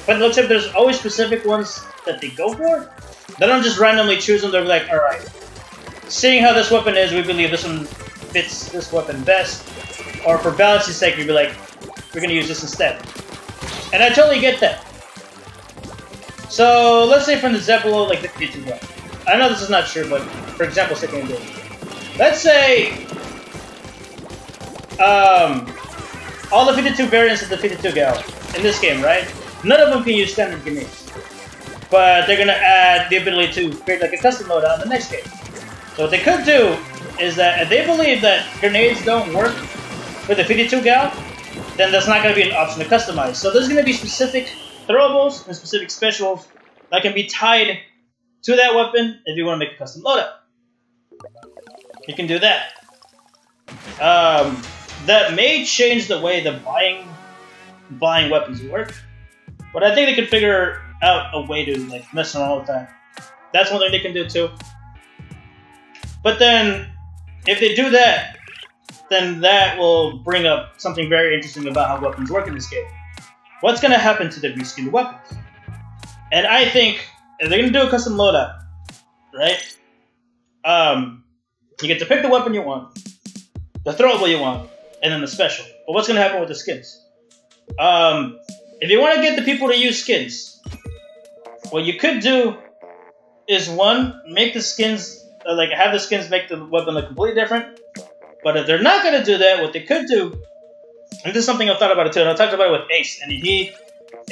but it looks like there's always specific ones that they go for. They don't just randomly choose them. They're like, all right, seeing how this weapon is, we believe this one fits this weapon best, or for balance's sake, we'd be like, we're gonna use this instead. And I totally get that. So let's say from the example like the 52 one. I know this is not true, but for example, second game. Let's say all the 52 variants of the 52 gal in this game, right? None of them can use standard grenades. But they're gonna add the ability to create like a custom loadout in the next game. So what they could do is that if they believe that grenades don't work with the 52 gal, then that's not gonna be an option to customize. So there's gonna be specific throwables and specific specials that can be tied to that weapon if you want to make a custom loadout. You can do that. That may change the way the buying weapons work, but I think they can figure out a way to like mess around with that. That's one thing they can do too. But then, if they do that, then that will bring up something very interesting about how weapons work in this game. What's going to happen to the reskinned weapons? And I think if they're going to do a custom loadout, right? You get to pick the weapon you want, the throwable you want, and then the special. But what's going to happen with the skins? If you want to get the people to use skins, what you could do is one, make the skins, have the skins make the weapon look completely different. But if they're not going to do that, what they could do, and this is something I've thought about it too, and I talked about it with Ace,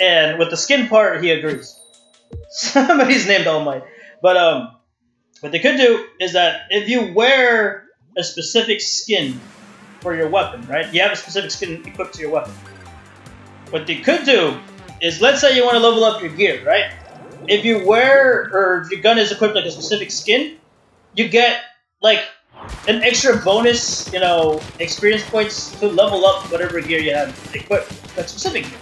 and with the skin part, he agrees. Somebody's named All Might. But what they could do is that if you wear a specific skin for your weapon, right? You have a specific skin equipped to your weapon. What they could do is, let's say you want to level up your gear, right? If you wear, or if your gun is equipped like a specific skin, you get like an extra bonus, experience points to level up whatever gear you have equipped. That's specific gear.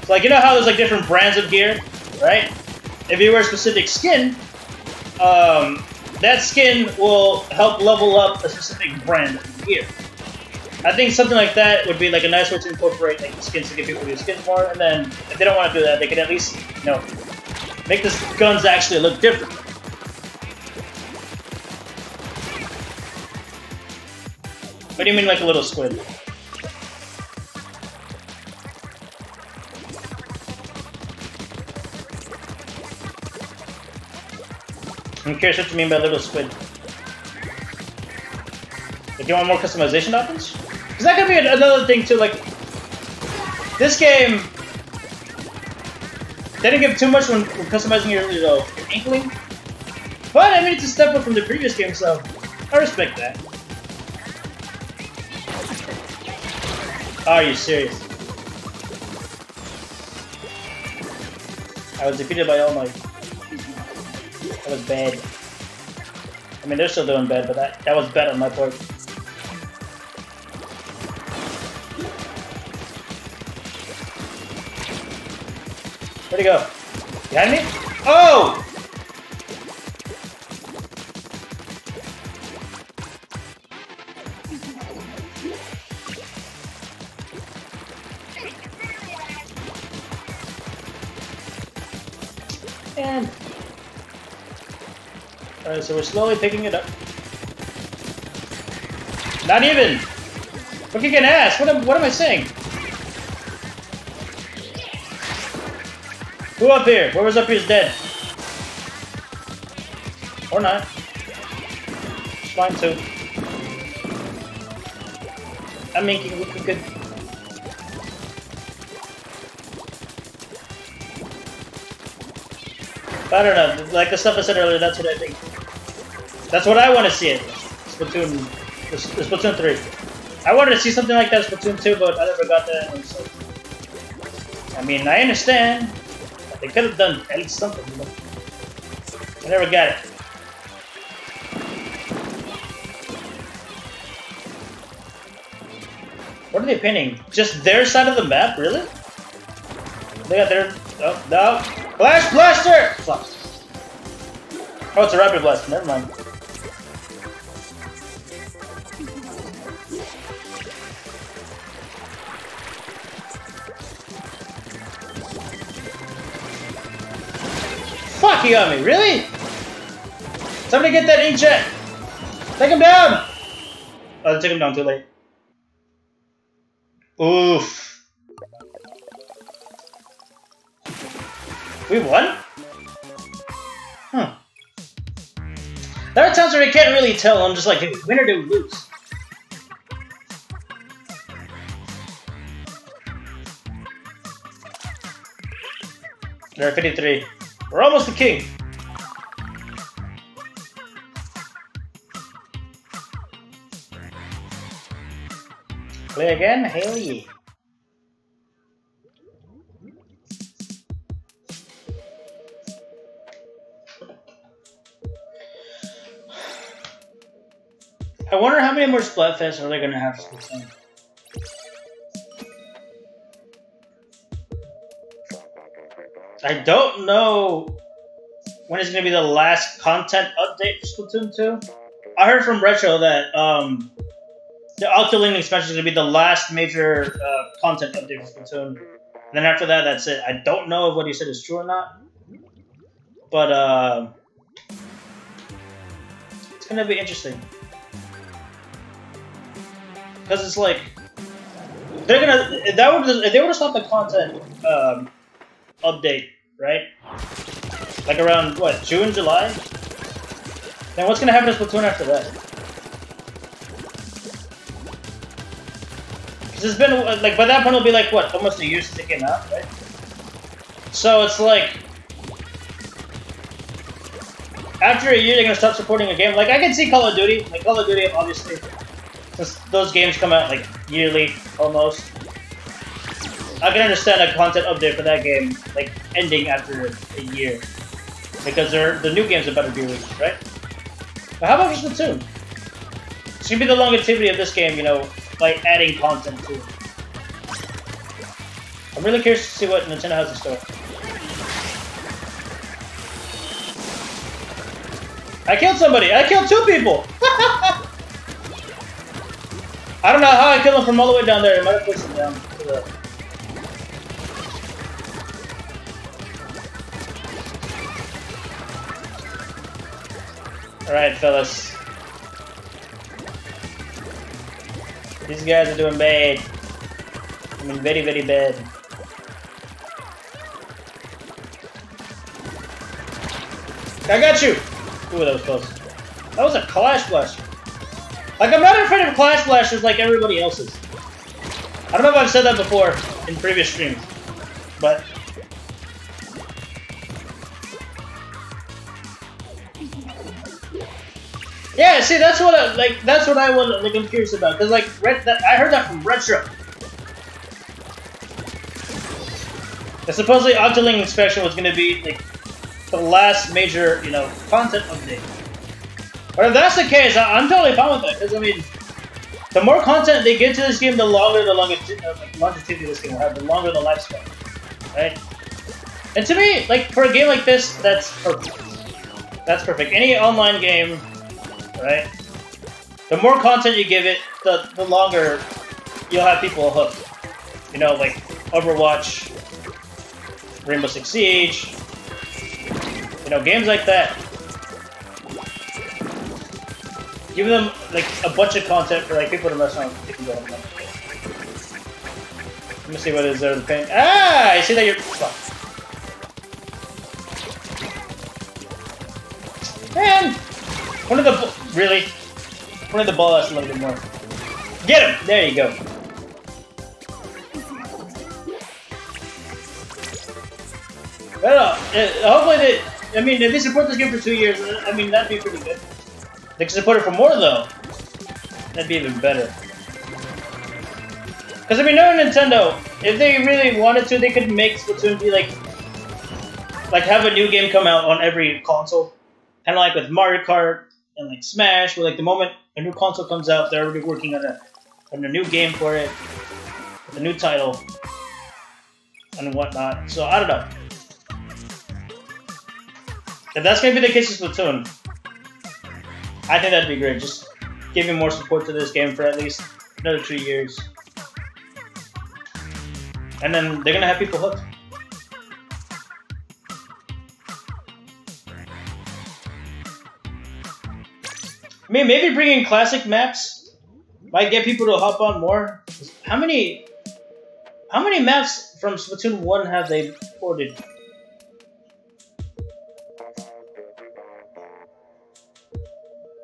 So like, you know how there's like different brands of gear, right? If you wear a specific skin, that skin will help level up a specific brand of gear. I think something like that would be like a nice way to incorporate like the skins to get people to use skins more, and then if they don't want to do that, they could at least, make the guns actually look different. What do you mean like a little squid? I'm curious what you mean by little squid. Like, you want more customization options? Because that could be another thing too, like, this game, they didn't give too much when customizing your inkling. But, I mean, it's a step up from the previous game, so I respect that. Are you serious? I was defeated by All Might. That was bad. I mean, they're still doing bad, but that was bad on my part. Where'd he go? Behind me? Oh! And alright, so we're slowly picking it up. Not even! We're kicking ass! What am I saying? Who up here? Whoever's up here is dead. Or not. It's fine too. I'm making looking good. I don't know, like the stuff I said earlier, that's what I think. That's what I want to see it. Splatoon 3. I wanted to see something like that in Splatoon 2, but I never got that. So, I mean, I understand. They could have done at least something, I never got it. What are they painting? Just their side of the map, really? They got their... Oh, no. Flash Blaster! Fuck. Oh, it's a Rapid Blast. Never mind. Fuck, he got me. Really? Somebody get that inkjet. Take him down. Oh, they took him down too late. Oof. We won? Huh. There are times where I can't really tell. I'm just like, did we win or did we lose? They're at 53. We're almost the king. Play again? Hell yeah. I wonder how many more Splatfests are they gonna have for Splatoon. I don't know when is gonna be the last content update for Splatoon 2. I heard from Retro that the Octoling expansion is gonna be the last major content update for Splatoon. And then after that, that's it. I don't know if what he said is true or not, but it's gonna be interesting. Because it's like they're gonna if they would have stopped the content update, right? Like around what, June, July? Then what's gonna happen to Splatoon after that? Because it's been like by that point it'll be like what, almost a year since it came out, right? So it's like after a year they're gonna stop supporting a game. Like I can see Call of Duty, like Call of Duty obviously. Since those games come out like yearly, almost. I can understand a content update for that game, like ending after a year, because the new games are better be released, right? But how about for Splatoon? It's gonna be the longevity of this game, you know, by adding content to it. I'm really curious to see what Nintendo has in store. I killed somebody. I killed 2 people. I don't know how I killed him from all the way down there. I might have pushed him down to the... Alright, fellas. These guys are doing bad. I mean, very, very bad. I got you! Ooh, that was close. That was a Clash Flash. Like, I'm not afraid of Clash Flashers like everybody else is. I don't know if I've said that before in previous streams, but... Yeah, see, that's what I, like, that's what I was, like, I'm curious about, because, like, I heard that from Retro. That supposedly Octoling Inspection was going to be, like, the last major, you know, content update. But if that's the case, I'm totally fine with that, because, I mean, the more content they get to this game, the longer the longevity this game will have, the longer the lifespan, right? And to me, like, for a game like this, that's perfect. That's perfect. Any online game, right? The more content you give it, the longer you'll have people hooked. You know, like Overwatch, Rainbow Six Siege, you know, games like that. Give them, like, a bunch of content for, like, people to mess around with. They can go home. Let me see what is there in the paint. Ah! I see that you're... Fuck. Man! One of the... Really? One of the ball has a little bit more. Get him! There you go. But, hopefully they... I mean, if they support this game for 2 years, I mean, that'd be pretty good. They can support it for more, though. That'd be even better. Because, I mean, knowing Nintendo, if they really wanted to, they could make Splatoon be, like, have a new game come out on every console. Kind of like with Mario Kart and, like, Smash, where, like, the moment a new console comes out, they're already working on a new game for it, with a new title, and whatnot. So, I don't know. If that's going to be the case with Splatoon, I think that'd be great. Just giving more support to this game for at least another 2 years. And then they're gonna have people hooked. I mean, maybe bringing classic maps might get people to hop on more. How many maps from Splatoon 1 have they ported?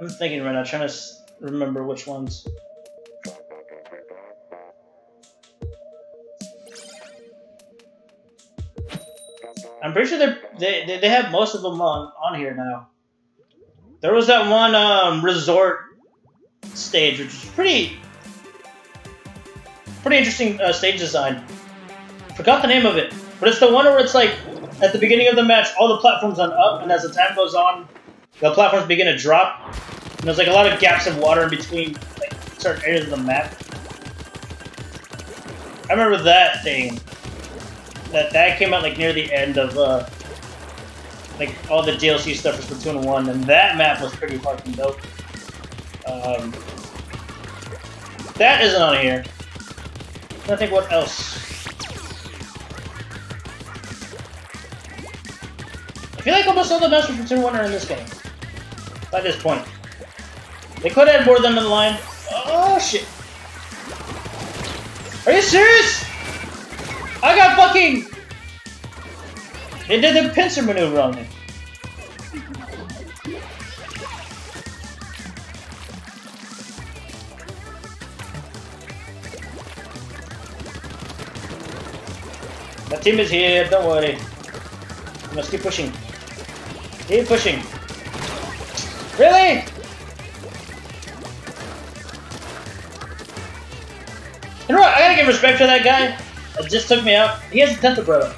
I'm thinking right now, trying to remember which ones. I'm pretty sure they have most of them on here now. There was that one resort stage, which is pretty interesting stage design. Forgot the name of it, but it's the one where it's like at the beginning of the match, all the platforms are up, and as the time goes on, the platforms begin to drop. And there's like a lot of gaps of water in between like certain areas of the map. I remember that thing. That came out like near the end of like all the DLC stuff for Splatoon 1, and that map was pretty fucking dope. That isn't on here. I think what else? I feel like almost all the maps for Splatoon 1 are in this game. By this point. They could add more than the line. Oh shit. Are you serious? I got fucking... They did the pincer maneuver on me. My team is here, don't worry. We must keep pushing. Keep pushing. Really? You know what? I gotta give respect to that guy. It just took me out. He has a tent umbrella.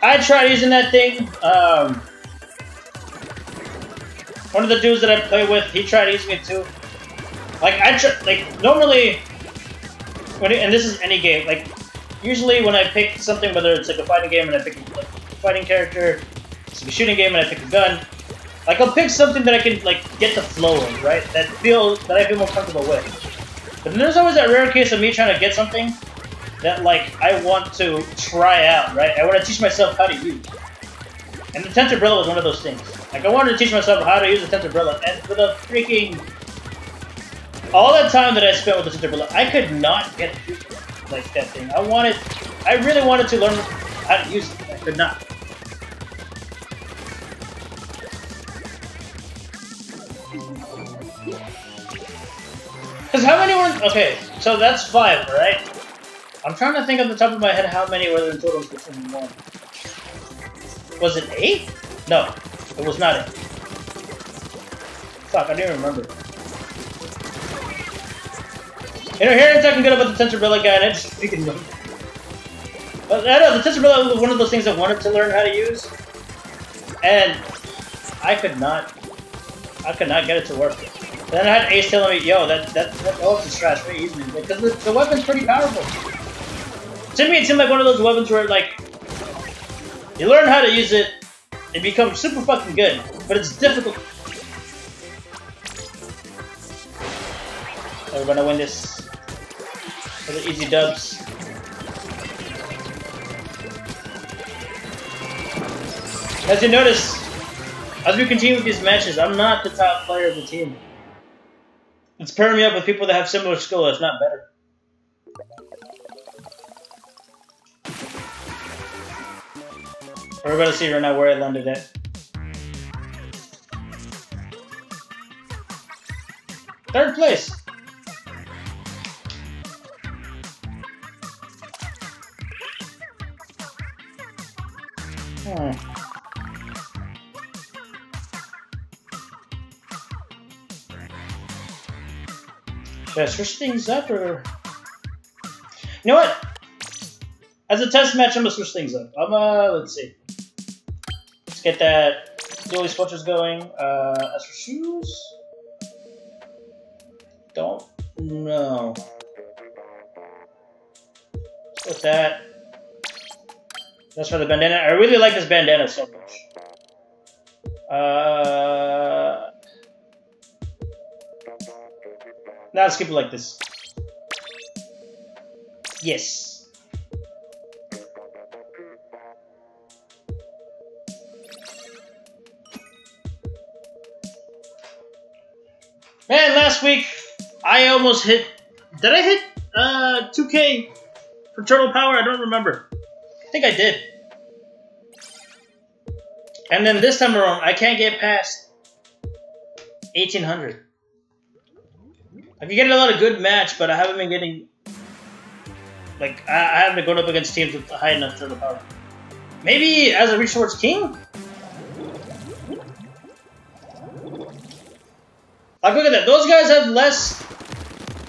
I tried using that thing. One of the dudes that I play with, he tried using it too. Like normally, and this is any game. Like usually when I pick something, whether it's like a fighting game and I pick a fighting character, it's like a shooting game and I pick a gun. Like I'll pick something that I can like get the flow of, right? That I feel more comfortable with. But then there's always that rare case of me trying to get something that like I want to try out, right? I want to teach myself how to use. And the tent umbrella was one of those things. Like I wanted to teach myself how to use the tent umbrella, and for the freaking all that time that I spent with the tent umbrella, I could not get like that thing. I really wanted to learn how to use it. I could not. Because how many were... Okay, so that's 5, right? I'm trying to think off the top of my head how many were in total Splatoon 1. Was it 8? No, it was not 8. Fuck, I don't even remember. You know, here I'm talking good about the tent umbrella guy, and I just freaking know. But I know, the tent umbrella was one of those things I wanted to learn how to use. And I could not get it to work. Then I had Ace telling me, yo, that weapon's trash very easily. Because the weapon's pretty powerful. To me, it seemed like one of those weapons where, like, you learn how to use it, it becomes super fucking good, but it's difficult. We're gonna win this for the easy dubs. As you notice, as we continue with these matches, I'm not the top player of the team. It's pairing me up with people that have similar skill, if not better. We're gonna see right now where I landed at. Third place. Should I switch things up, or... You know what? As a test match, I'm gonna switch things up. Let's see. Let's get that dually switchers going. As for shoes... Don't know. What's that? That's for the bandana. I really like this bandana so much. Now let's keep it like this. Yes. last week I almost hit. Did I hit 2K for Turtle Power? I don't remember. I think I did. And then this time around, I can't get past 1800. I can get a lot of good match, but I haven't been getting. Like, I haven't been going up against teams with high enough Turtle Power. Maybe as I reach towards King? Like, look at that. Those guys have less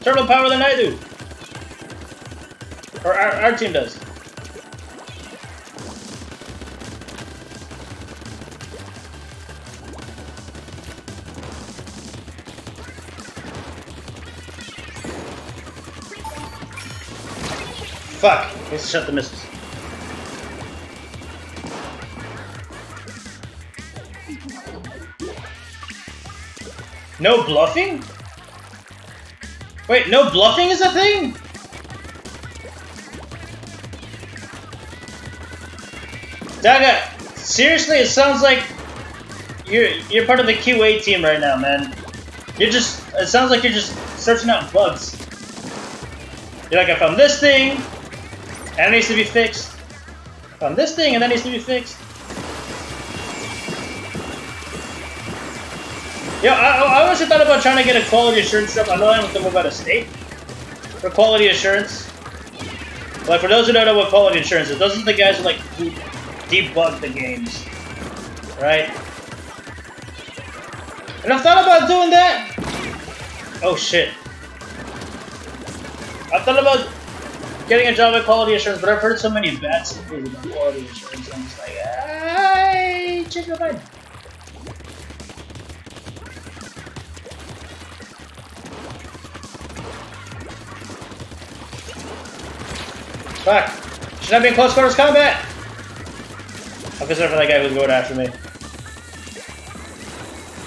Turtle Power than I do. Or our team does. Fuck. Let's shut the missiles. No bluffing? Wait, no bluffing is a thing? Daga, seriously, it sounds like you're part of the QA team right now, man. It sounds like you're just searching out bugs. You're like, I found this thing, and it needs to be fixed. I found this thing, and that needs to be fixed. Yeah, I always thought about trying to get a quality assurance job. I know I have to move out of state for quality assurance. But for those who don't know what quality assurance is, those are the guys who like debug the games, right? And I've thought about doing that. Oh shit! I thought about getting a job at quality assurance, but I've heard so many bad stories about quality assurance. I'm just like, I change my mind. Fuck! Should I be in close quarters combat? I'm concerned for that guy who's going after me.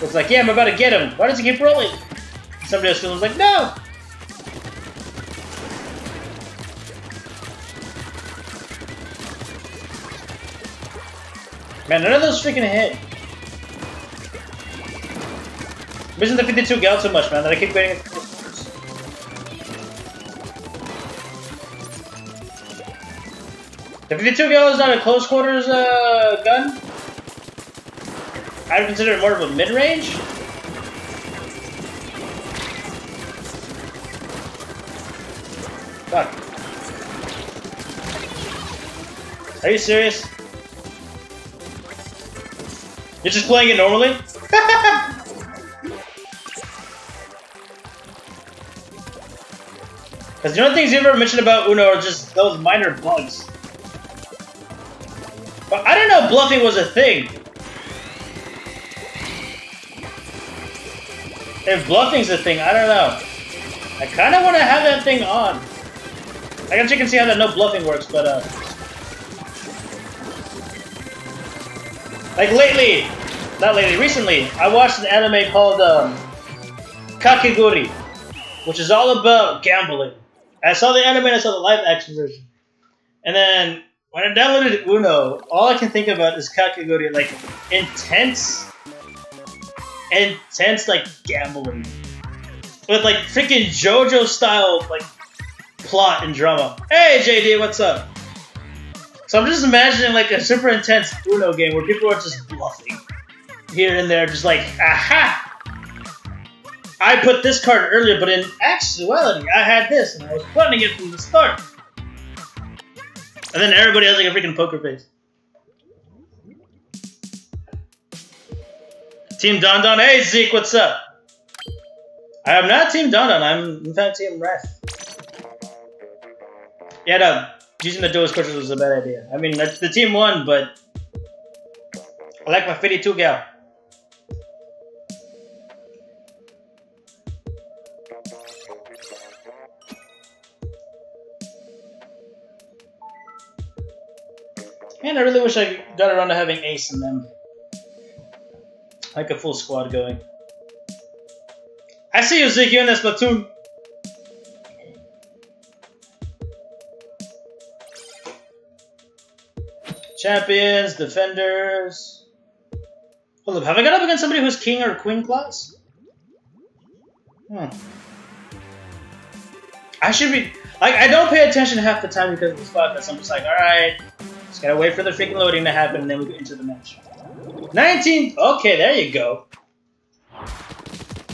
It's like, yeah, I'm about to get him. Why does he keep rolling? And somebody else was like, no! Man, none of those freaking hit. I'm using the 52 gal too much, man, that I keep getting it. The 52 gal is not a close quarters gun. I would consider it more of a mid-range. Fuck. Are you serious? You're just playing it normally? Because the only things you ever mentioned about Uno are just those minor bugs. But I didn't know bluffing was a thing. If bluffing's a thing, I don't know. I kind of want to have that thing on. I guess you can see how that no bluffing works, but like lately, not lately, recently, I watched an anime called Kakegurui, which is all about gambling. I saw the anime and I saw the live action version. And then when I downloaded Uno, all I can think about is Kakegurui, like intense like gambling. With like freaking JoJo style like plot and drama. Hey JD, what's up? So I'm just imagining like a super intense Uno game where people are just bluffing here and there, just like, aha! I put this card earlier, but in actuality, I had this, and I was planning it from the start. And then everybody has like a freaking poker face. Team Don Don, hey Zeke, what's up? I am not Team Don Don, I'm in fact Team Wrath. Yeah, no, using the duelist quarters was a bad idea. I mean, the team won, but I like my 52 gal. Man, I really wish I got around to having Ace in them. Like a full squad going. I see you, Zeke, you in that Splatoon. Champions, defenders. Hold up, have I got up against somebody who's king or queen class? I should be like, I don't pay attention half the time because of the Splatfest. I'm just like, alright, just gotta wait for the freaking loading to happen and then we go into the match. 19, okay, there you go.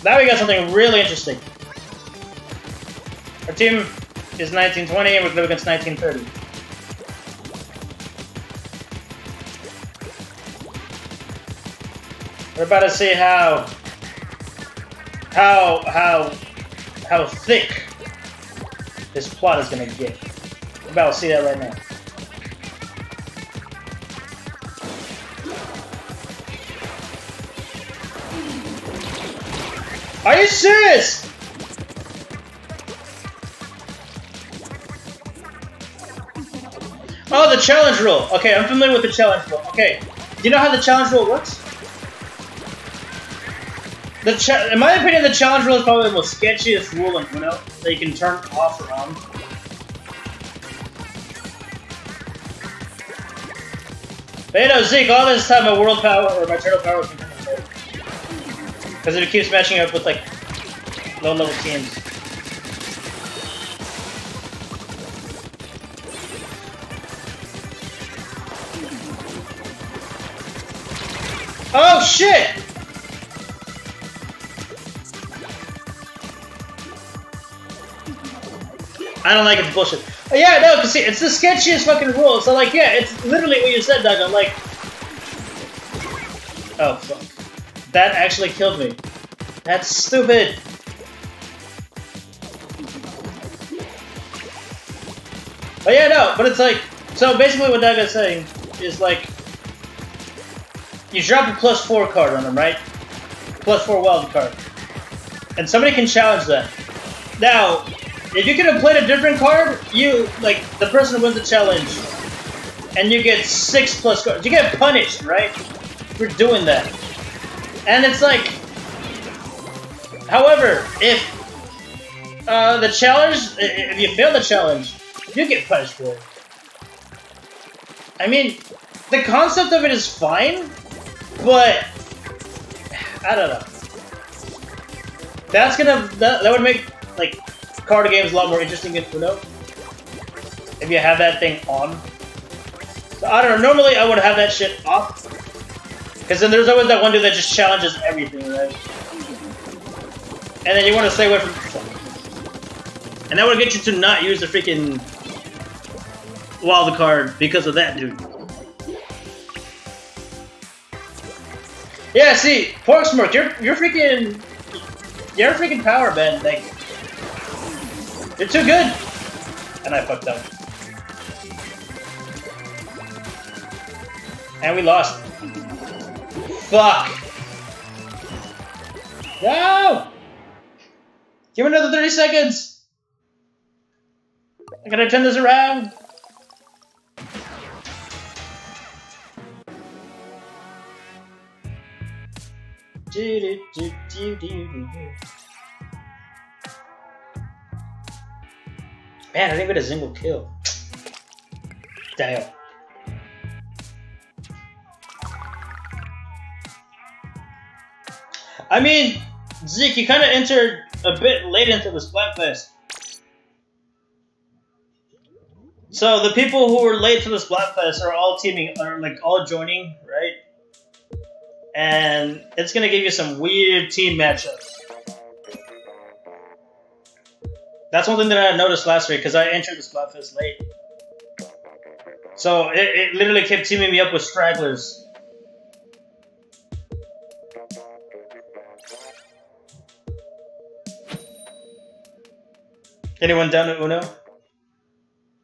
Now we got something really interesting. Our team is 1920 and we're going against 1930. We're about to see how thick this plot is gonna get. We're about to see that right now. Are you serious? Oh, the challenge rule. Okay, I'm familiar with the challenge rule. Okay, do you know how the challenge rule works? In my opinion, the challenge rule is probably the most sketchiest rule in Uno that you can turn off or on. But you know, Zeke, all this time my world power or my turtle power was because it keeps matching up with like low-level teams. Oh shit! I don't like it, it's bullshit. Oh, yeah, no, cause see, it's the sketchiest fucking rule. So like, yeah, it's literally what you said, Doug. I'm like, oh fuck, that actually killed me. That's stupid. Oh yeah, no, but it's like, so basically what Doug is saying is like, you drop a +4 card on them, right? +4 wild card, and somebody can challenge that. Now, if you could have played a different card, you, like, the person who wins the challenge, and you get 6+ cards. You get punished, right? For doing that. And it's like, however, if the challenge, if you fail the challenge, you get punished for it. I mean, the concept of it is fine, but I don't know. That's gonna, that would make, like, card games a lot more interesting in Uno if you have that thing on. So, I don't know, normally I would have that shit off, because then there's always that one dude that just challenges everything, right? And then you want to stay away from, and that would get you to not use the freaking wild card because of that dude. Yeah, see, Porksmirk, you're freaking power, man. Like, you're too good! And I fucked up. And we lost. Fuck! No! Give me another 30 seconds! I gotta turn this around! Man, I didn't get a single kill. Damn. I mean, Zeke, you kind of entered a bit late into the Splatfest. So the people who were late to the Splatfest are all teaming, are like all joining, right? And it's gonna give you some weird team matchups. That's one thing that I noticed last week, because I entered the Splatfest late. So it literally kept teaming me up with stragglers. Anyone down to Uno?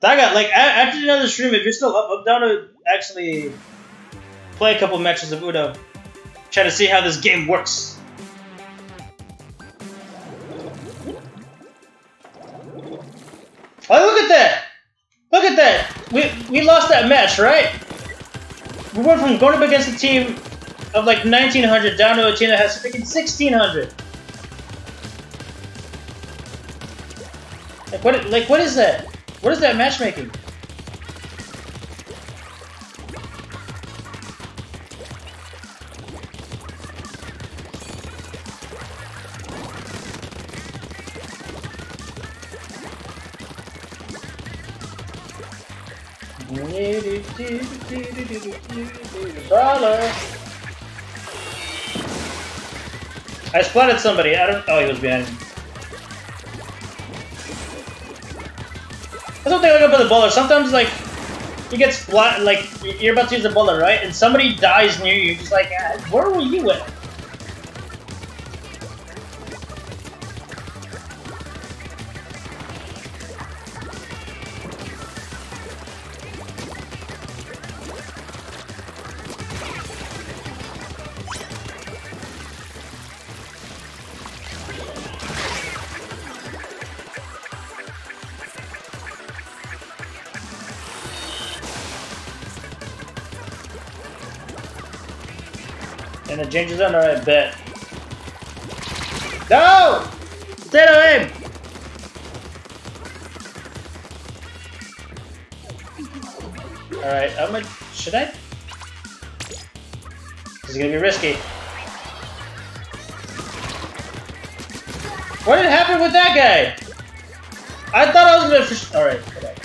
I got, like, after another stream, if you're still up, I'm down to actually play a couple matches of Uno. Try to see how this game works. Oh, look at that! Look at that! We lost that match, right? We went from going up against a team of like 1900 down to a team that has freaking 1600. Like what is that? What is that matchmaking? Brawler. I splatted somebody. I don't. Oh, he was behind me. That's one thing I like about the bowler. Sometimes, like, you get splat, like, you're about to use the bowler, right? And somebody dies near you. You're just like, where were you at? And the changes on, alright, bet. No! Potato aim! Alright, I'm gonna. Should I? This is gonna be risky. What did happen with that guy? I thought I was gonna fish. Alright, okay.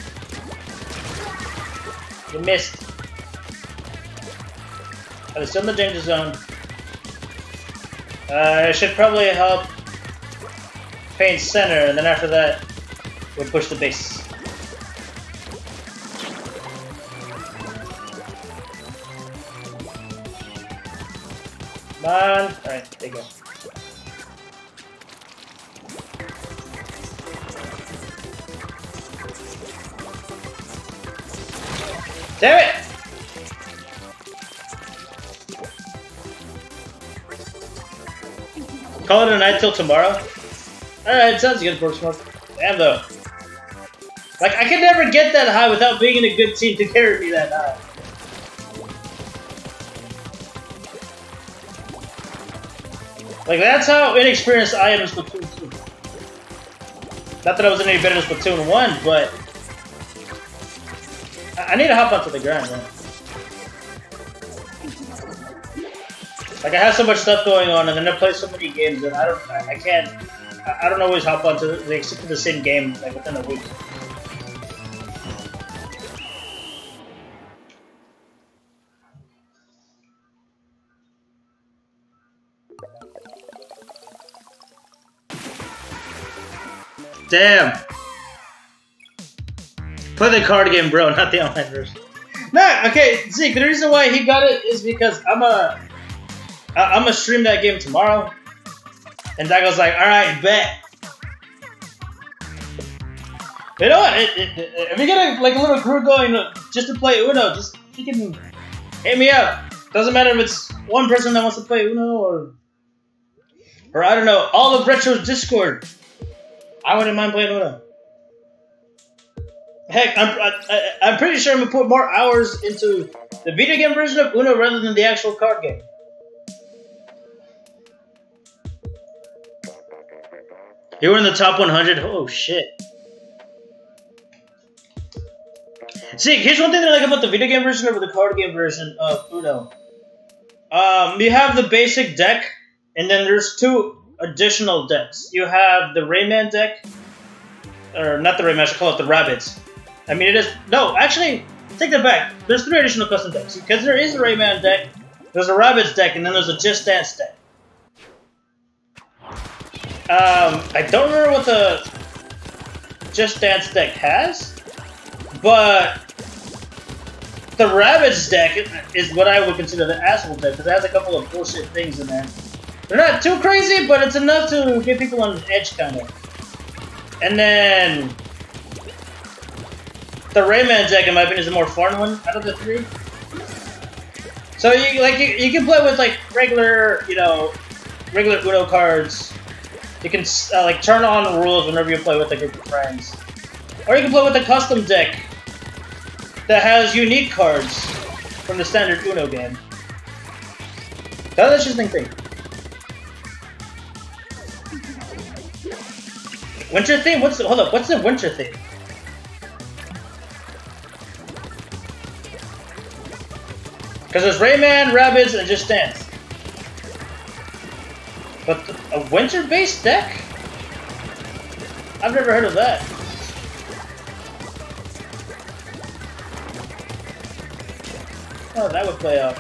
You missed. I was still in the danger zone. I should probably help paint center, and then after that, we'll push the base. Come on. Alright, there you go. Damn it! Call it a night till tomorrow? Alright, sounds good, Portsmouth. Damn though. Like, I can never get that high without being in a good team to carry me that high. Like, that's how inexperienced I am in Splatoon 2. Not that I wasn't any better in Splatoon 1, but I need to hop onto the ground, man. Like, I have so much stuff going on, and then I play so many games that I don't always hop onto the same game like within a week. Damn. Play the card game, bro, not the online version. Nah, okay, Zeke, the reason why he got it is because I'm gonna stream that game tomorrow. And Dago's like, alright, bet. You know what? If you get a little crew going just to play Uno, just freaking hit me up. Doesn't matter if it's one person that wants to play Uno or I don't know, all of Retro's Discord. I wouldn't mind playing Uno. Heck, I'm pretty sure I'm gonna put more hours into the video game version of Uno rather than the actual card game. You were in the top 100? Oh, shit. See, here's one thing that I like about the video game version over the card game version of Uno. You have the basic deck, and then there's two additional decks. You have the Rayman deck, or not the Rayman, I should call it the Rabbids. I mean, it is... No, actually, take that back. There's three additional custom decks. Because there is a Rayman deck, there's a Rabbids deck, and then there's a Just Dance deck. I don't remember what the Just Dance deck has, but the Rabbids deck is what I would consider the asshole deck, because it has a couple of bullshit things in there. They're not too crazy, but it's enough to get people on the edge, kind of. And then the Rayman deck, in my opinion, is the more fun one out of the three. So you can play with like regular Uno cards. You can like turn on rules whenever you play with a group of friends, or you can play with a custom deck that has unique cards from the standard Uno game. That's an interesting thing. Winter theme? What's the winter theme? Because there's Rayman, Rabbids, and Just Dance. But a winter-based deck? I've never heard of that. Oh, that would play out.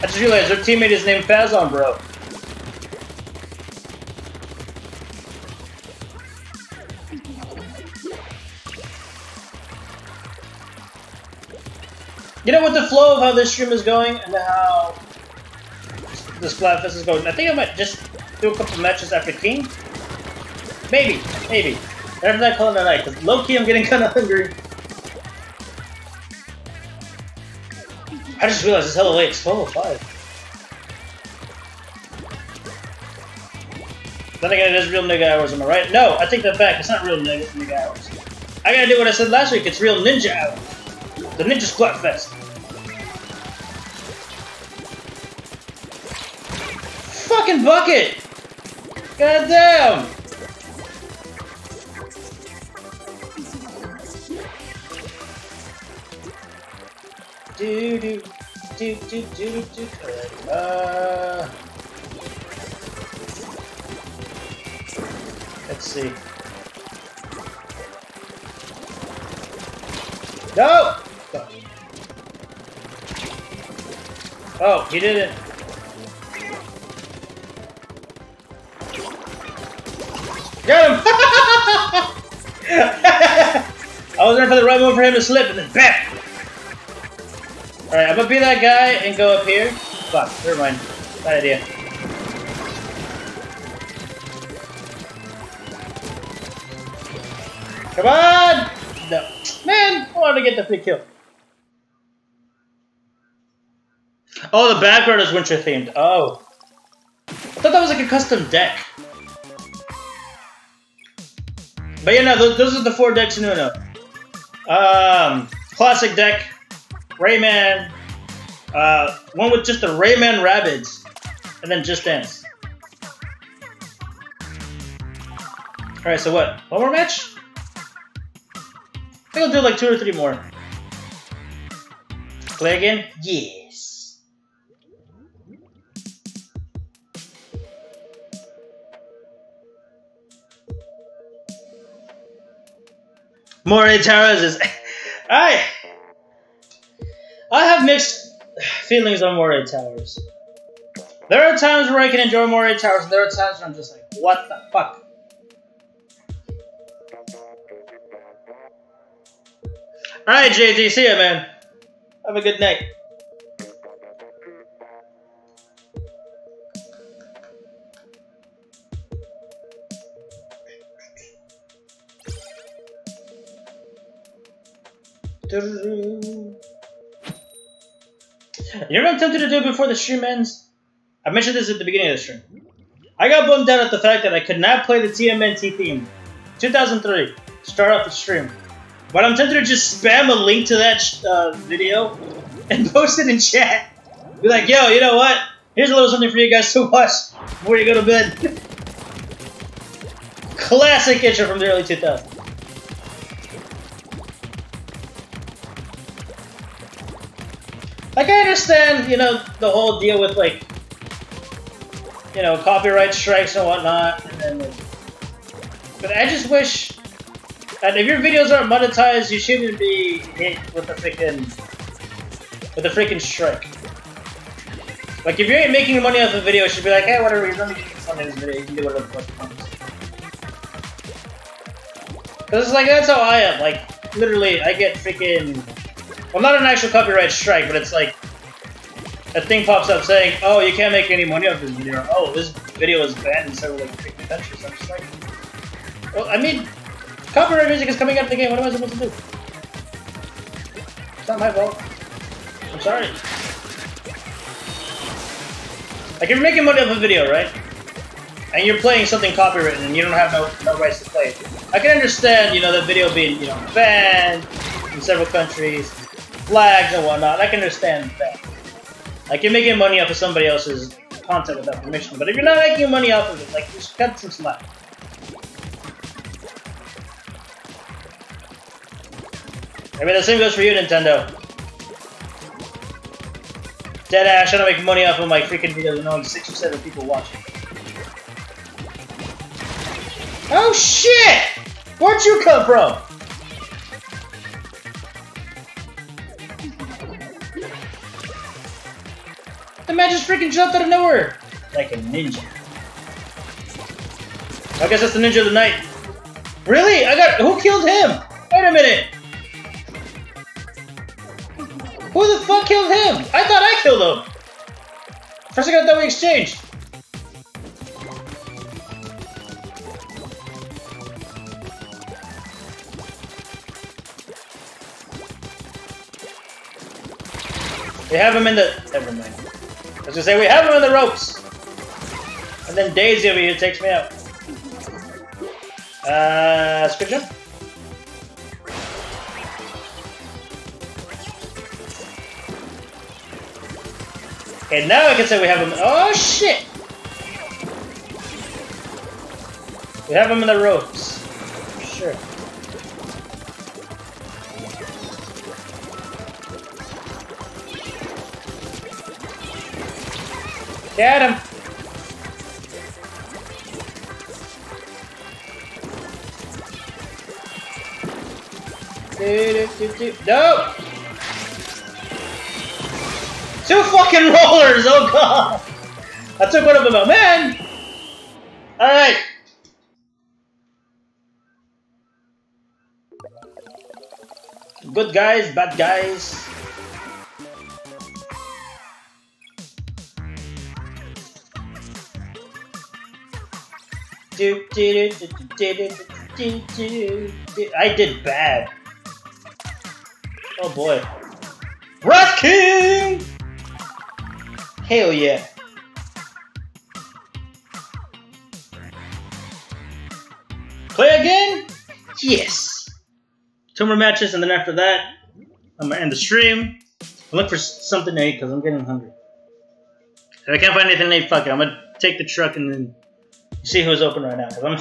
I just realized their teammate is named Fazon, bro. You know, with the flow of how this stream is going and how the Splatfest is going, I think I might just do a couple matches after King. Maybe. After that, call it a night, because low-key I'm getting kind of hungry. I just realized it's hella late. It's 12:05. Then again, it is real nigga hours, am I right? No, I take that back. It's not real nigga hours. I gotta do what I said last week. It's real ninja hours. The Ninja Splatfest. Fucking bucket! God damn! Do. Let's see. No! Oh, he did it. Got him! I was there for the right move for him to slip and then BAM! Alright, I'm gonna be that guy and go up here. Fuck, never mind. Bad idea. Come on! No. Man, I wanted to get the free kill. Oh, the background is winter themed. Oh. I thought that was like a custom deck. But yeah, no, those are the 4 decks in Uno. Classic deck, Rayman, one with just the Rayman Rabbids, and then Just Dance. Alright, so what? One more match? I think I'll do like 2 or 3 more. Play again? Yes. Moray Towers is... I have mixed feelings on Moray Towers. There are times where I can enjoy Moray Towers, and there are times where I'm just like, what the fuck? Alright, JD, see ya, man. Have a good night. You know what I'm tempted to do before the stream ends? I mentioned this at the beginning of the stream. I got bummed out at the fact that I could not play the TMNT theme. 2003. Start off the stream. But I'm tempted to just spam a link to that video and post it in chat. Be like, yo, you know what? Here's a little something for you guys to watch before you go to bed. Classic intro from the early 2000s. Like, I understand, you know, the whole deal with, like, you know, copyright strikes and whatnot, and then, like, but I just wish that if your videos aren't monetized, you shouldn't be hit with the freaking strike. Like, if you ain't making money off a video, it should be like, hey, whatever, you're not making money on this video, you can do whatever the fuck you want. Because it's like, that's how I am, like, literally, I get freaking... Well, not an actual copyright strike, but it's like a thing pops up saying, "Oh, you can't make any money off this video." Or, "Oh, this video is banned in several like freaking countries." I'm just like, well, I mean, copyright music is coming out of the game. What am I supposed to do? It's not my fault. I'm sorry. Like, if you're making money off a video, right? And you're playing something copywritten and you don't have no rights to play it, I can understand, you know, the video being, you know, banned in several countries. Flags and whatnot, I can understand that. Like, you're making money off of somebody else's content without permission, but if you're not making money off of it, like, just cut some slack. I mean, the same goes for you, Nintendo. Deadass trying to make money off of my freaking videos and only 6 or 7 people watching. Oh shit! Where'd you come from? The man just freaking jumped out of nowhere! Like a ninja. I guess that's the ninja of the night. Really? Who killed him? Wait a minute! Who the fuck killed him? I thought I killed him! First I thought we exchanged. We have him in the... Never mind. I was gonna say, we have him in the ropes! And then Daisy over here takes me out. Squid jump? Okay, now I can say we have him... Oh, shit! We have him in the ropes. Sure. Get him! No! 2 fucking rollers! Oh god! I took one of them out. Man! Alright! Good guys, bad guys. I did bad. Oh boy. Wrath King! Hell yeah. Play again? Yes. 2 more matches, and then after that, I'm gonna end the stream. I'll look for something to eat because I'm getting hungry. If I can't find anything to eat, fuck it. I'm gonna take the truck and then see who's open right now. Cause I'm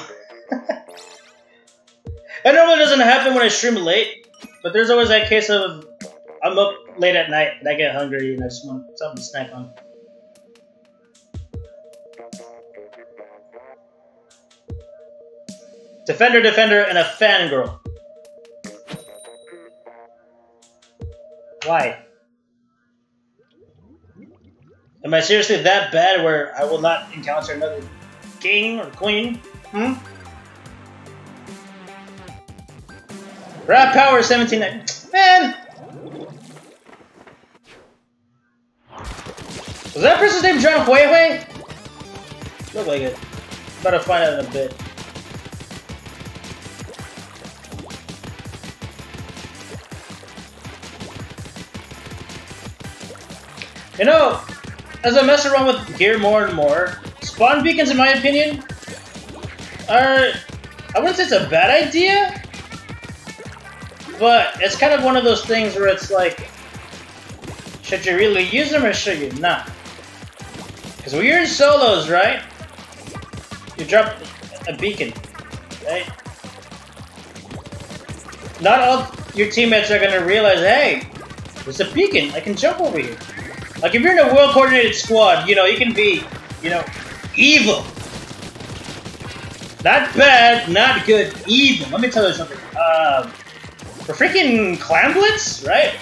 It normally doesn't happen when I stream late, but there's always that case of I'm up late at night and I get hungry and I just want something to snack on. Defender, and a fangirl. Why? Am I seriously that bad where I will not encounter another king or queen? Hmm? Rap power 17. Man! Was that person's name John Huehue? Look like it. About to find out in a bit. You know, as I mess around with gear more and more, spawn beacons, in my opinion, are... I wouldn't say it's a bad idea, but it's kind of one of those things where it's like, should you really use them or should you not? Because when you're in solos, right, you drop a beacon, right? Not all your teammates are going to realize, hey, there's a beacon, I can jump over here. Like, if you're in a well-coordinated squad, you know, you can be, you know, evil. Not bad, not good, evil. Let me tell you something. For freaking Clan Blitz, right?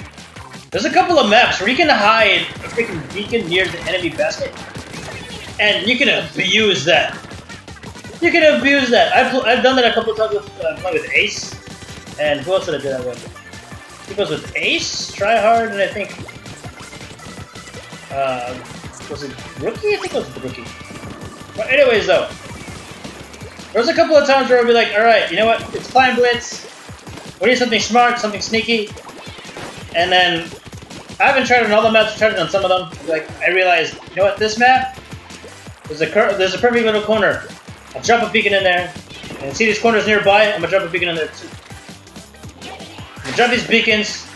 There's a couple of maps where you can hide a freaking beacon near the enemy basket. And you can abuse that. You can abuse that. I've done that a couple of times with, playing with Ace. And who else did I do that with? I think it was with Ace, Tryhard, and I think... was it Rookie? I think it was Rookie. But anyways, though, there was a couple of times where I'd be like, alright, you know what? It's Clan Blitz. We need something smart, something sneaky. And then, I haven't tried it on all the maps, I've tried it on some of them. Like, I realized, you know what? This map, there's a perfect little corner. I'll drop a beacon in there. And see these corners nearby? I'm gonna drop a beacon in there too. I'm gonna drop these beacons.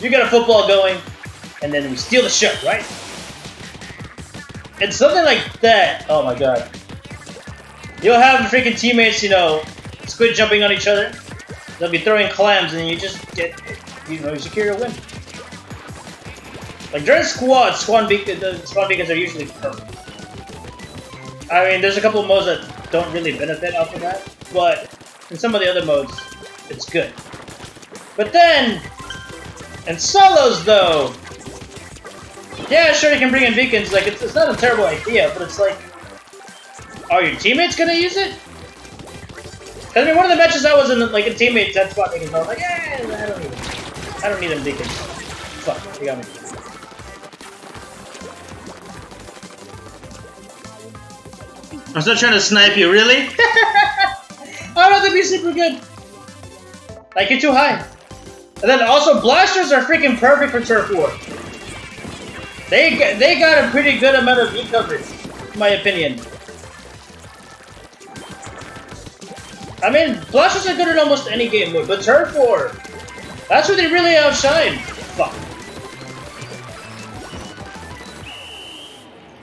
You got a football going. And then we steal the show, right? And something like that, oh my god. You'll have freaking teammates, you know, squid jumping on each other. They'll be throwing clams and you just get, you know, you secure a win. Like during squads, the spawn beacons are usually perfect. I mean, there's a couple of modes that don't really benefit off of that. but in some of the other modes, it's good. But then, in solos though, yeah, sure you can bring in beacons, like it's not a terrible idea, but it's like, are your teammates gonna use it? Cause I mean, one of the matches I was in, like a teammate that spot beacons, I was like, yeah, I don't need them beacons. Fuck, you got me. I'm still trying to snipe you, really? I don't have to be super good. Like, you're too high. And then also, blasters are freaking perfect for Turf War. They got a pretty good amount of beat coverage, in my opinion. I mean, blasters are good in almost any game mode, but Turf War, that's where they really outshine. Fuck.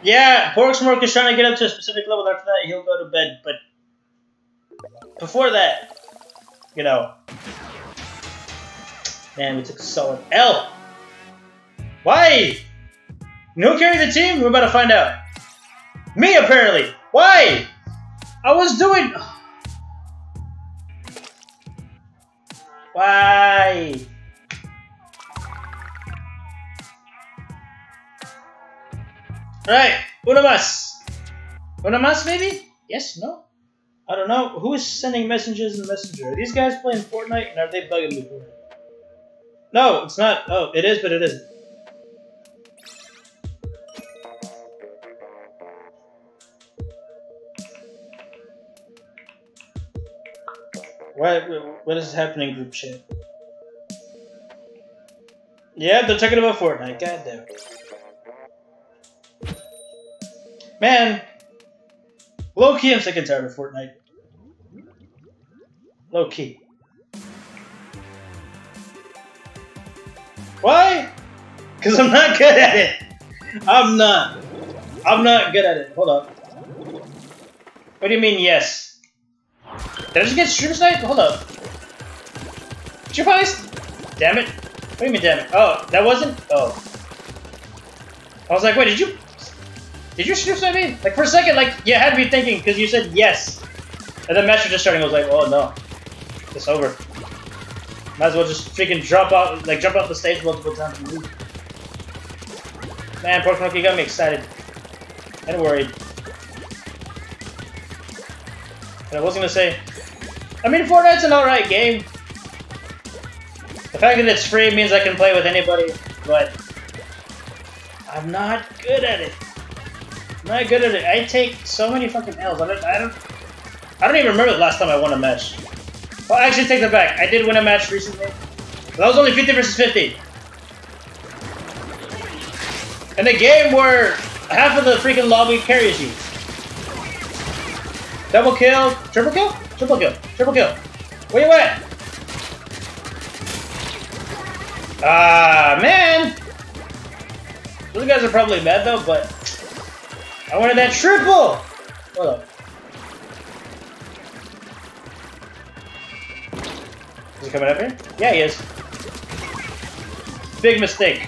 Yeah, Pork Smoke is trying to get up to a specific level. After that, he'll go to bed. But before that, you know, man, we took a solid L. Why? You know who carried the team? We're about to find out. Me, apparently. Why? I was doing. Why? Right, una más. Una más, maybe? Yes, no? I don't know. Who is sending messages in Messenger? Are these guys playing Fortnite and are they bugging me for it? No, it's not. Oh, it is, but it isn't. What is happening, group chat? Yeah, they're talking about Fortnite. God damn it. Man, low key, I'm sick and tired of Fortnite. Low key. Why? Because I'm not good at it. I'm not good at it. Hold up. What do you mean, yes? Did I just get stream sniped? Hold up. Did you probably... Damn it. What do you mean, damn it? Oh, that wasn't? Oh. I was like, wait, did you stream snipe me? Like, for a second, like, you had me thinking, because you said yes. And then match was just starting, I was like, oh no. It's over. Might as well just freaking jump out the stage multiple times and leave. Man, Pork Monkey got me excited. And worried. And I was gonna say, I mean, Fortnite's an alright game. The fact that it's free means I can play with anybody, but I'm not good at it. I'm not good at it. I take so many fucking L's. I don't even remember the last time I won a match. Well, actually, take that back. I did win a match recently. That was only 50 versus 50. In a game where half of the freaking lobby carries you. Double kill, triple kill, triple kill, triple kill. Where you at? Ah, man. Those guys are probably mad though, but I wanted that triple. Hold up. Is he coming up here? Yeah, he is. Big mistake.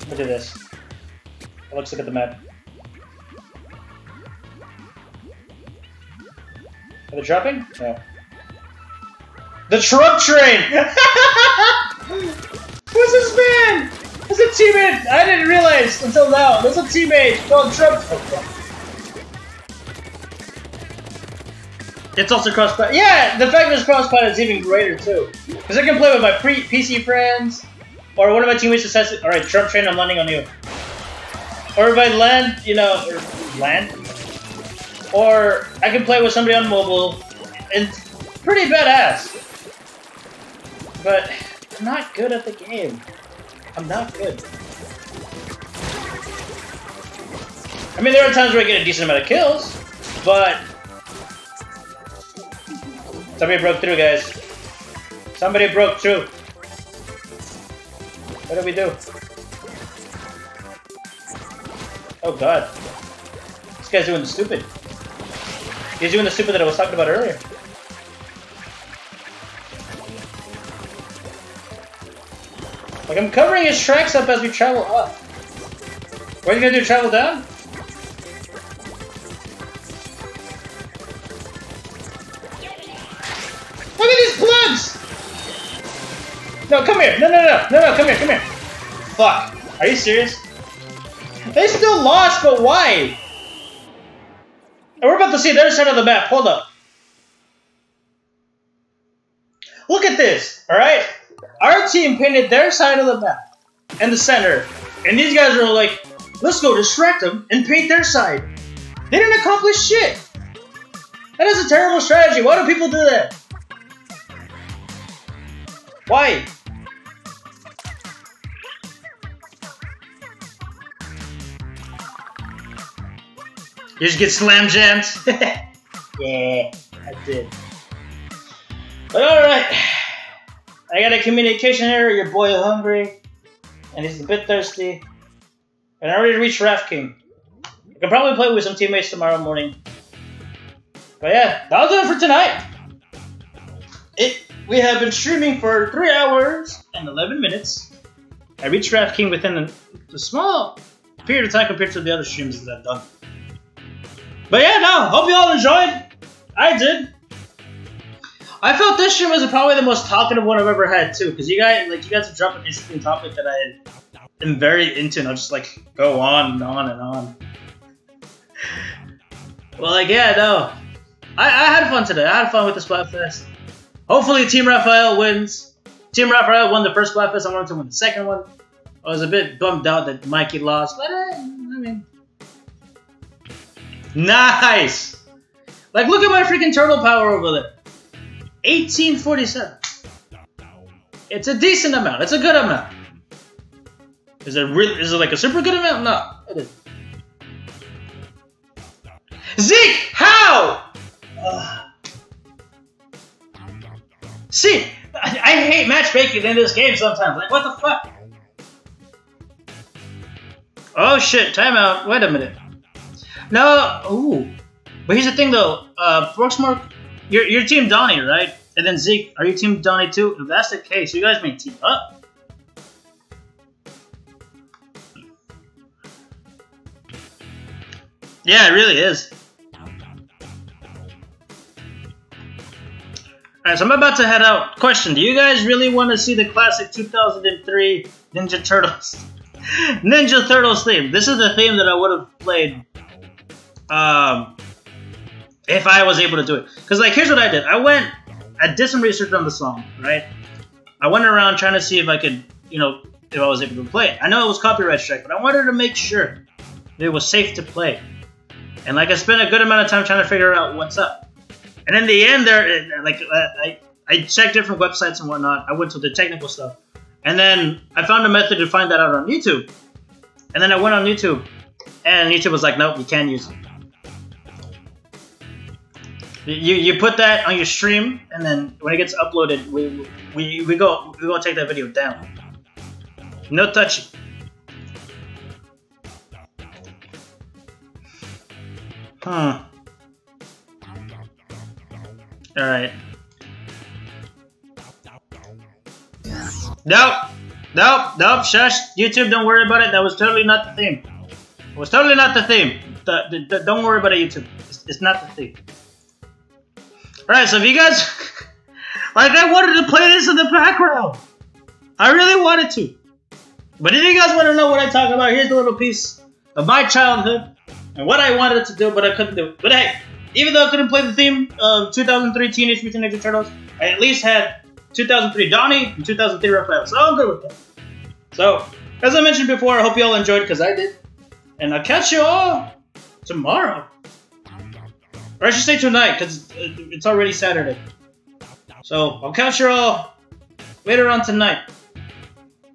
Look at this. Let's look at the map. Are they dropping? No. The truck train! Who's this man? There's a teammate! I didn't realize until now. There's a teammate called Truck. It's also cross-platform. Yeah, the fact that it's cross-platform is even greater too. Because I can play with my PC friends, or one of my teammates just says, "All right, Trump train, I'm landing on you." Or if I land, you know, or I can play with somebody on mobile, and pretty badass. But I'm not good at the game. I'm not good. I mean, there are times where I get a decent amount of kills, but somebody broke through, guys. Somebody broke through. What do we do? Oh god. This guy's doing the stupid. He's doing the stupid that I was talking about earlier. Like, I'm covering his tracks up as we travel up. What are you gonna do, travel down? No, come here. No, come here. Fuck. Are you serious? They still lost, but why? And we're about to see their side of the map. Hold up. Look at this, alright? Our team painted their side of the map and the center. And these guys are like, let's go distract them and paint their side. They didn't accomplish shit. That is a terrible strategy. Why do people do that? Why? You just get slam jammed? Yeah, I did. But alright. I got a communication error, your boy is hungry. And he's a bit thirsty. And I already reached Raft King. I can probably play with some teammates tomorrow morning. But yeah, that'll do it for tonight. We have been streaming for 3 hours and 11 minutes. I reached Raft King within a small period of time compared to the other streams that I've done. But yeah, no, hope you all enjoyed. I did. I felt this stream was probably the most talkative one I've ever had too, because you guys have dropped an interesting topic that I am very into, and I'll just like go on and on and on. Well, like yeah, no, I had fun today. I had fun with the Splatfest. Hopefully, Team Raphael wins. Team Raphael won the first Splatfest. I wanted to win the second one. I was a bit bummed out that Mikey lost, but I mean. Nice! Like, look at my freaking turtle power over there. 1847. It's a decent amount. It's a good amount. Is it like a super good amount? No, it isn't. Zeke! How? See, I hate matchmaking in this game sometimes. Like, what the fuck? Oh shit, timeout. Wait a minute. No, ooh. But here's the thing though, Brooksmark, you're Team Donnie, right? And then Zeke, are you Team Donnie too? If that's the case, you guys may team up. Yeah, it really is. Alright, so I'm about to head out. Question, do you guys really want to see the classic 2003 Ninja Turtles? Ninja Turtles theme. This is the theme that I would have played if I was able to do it. Because, like, here's what I did. I did some research on the song, right? I went around trying to see if I could, you know, if I was able to play it. I know it was copyright strike, but I wanted to make sure that it was safe to play. And, like, I spent a good amount of time trying to figure out what's up. And in the end, I checked different websites and whatnot. I went to the technical stuff. And then I found a method to find that out on YouTube. And then I went on YouTube. And YouTube was like, nope, you can't use it. You put that on your stream, and then when it gets uploaded, we go take that video down. No touching. All right. Nope. Shush. YouTube, don't worry about it. That was totally not the theme. It was totally not the theme. Don't worry about it, YouTube. It's not the theme. Alright, so if you guys... like, I wanted to play this in the background. I really wanted to. But if you guys want to know what I talk about, here's a little piece of my childhood and what I wanted to do, but I couldn't do. But hey, even though I couldn't play the theme of 2003 Teenage Mutant Ninja Turtles, I at least had 2003 Donnie and 2003 Raphael, so I'm good with that. So, as I mentioned before, I hope you all enjoyed, because I did. And I'll catch you all tomorrow. Or I should say tonight, because it's already Saturday. So, I'll catch you all later on tonight.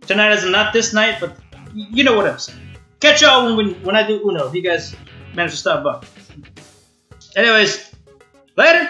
Tonight is not this night, but you know what I'm saying. Catch y'all when I do Uno, if you guys manage to stop by. Anyways, later!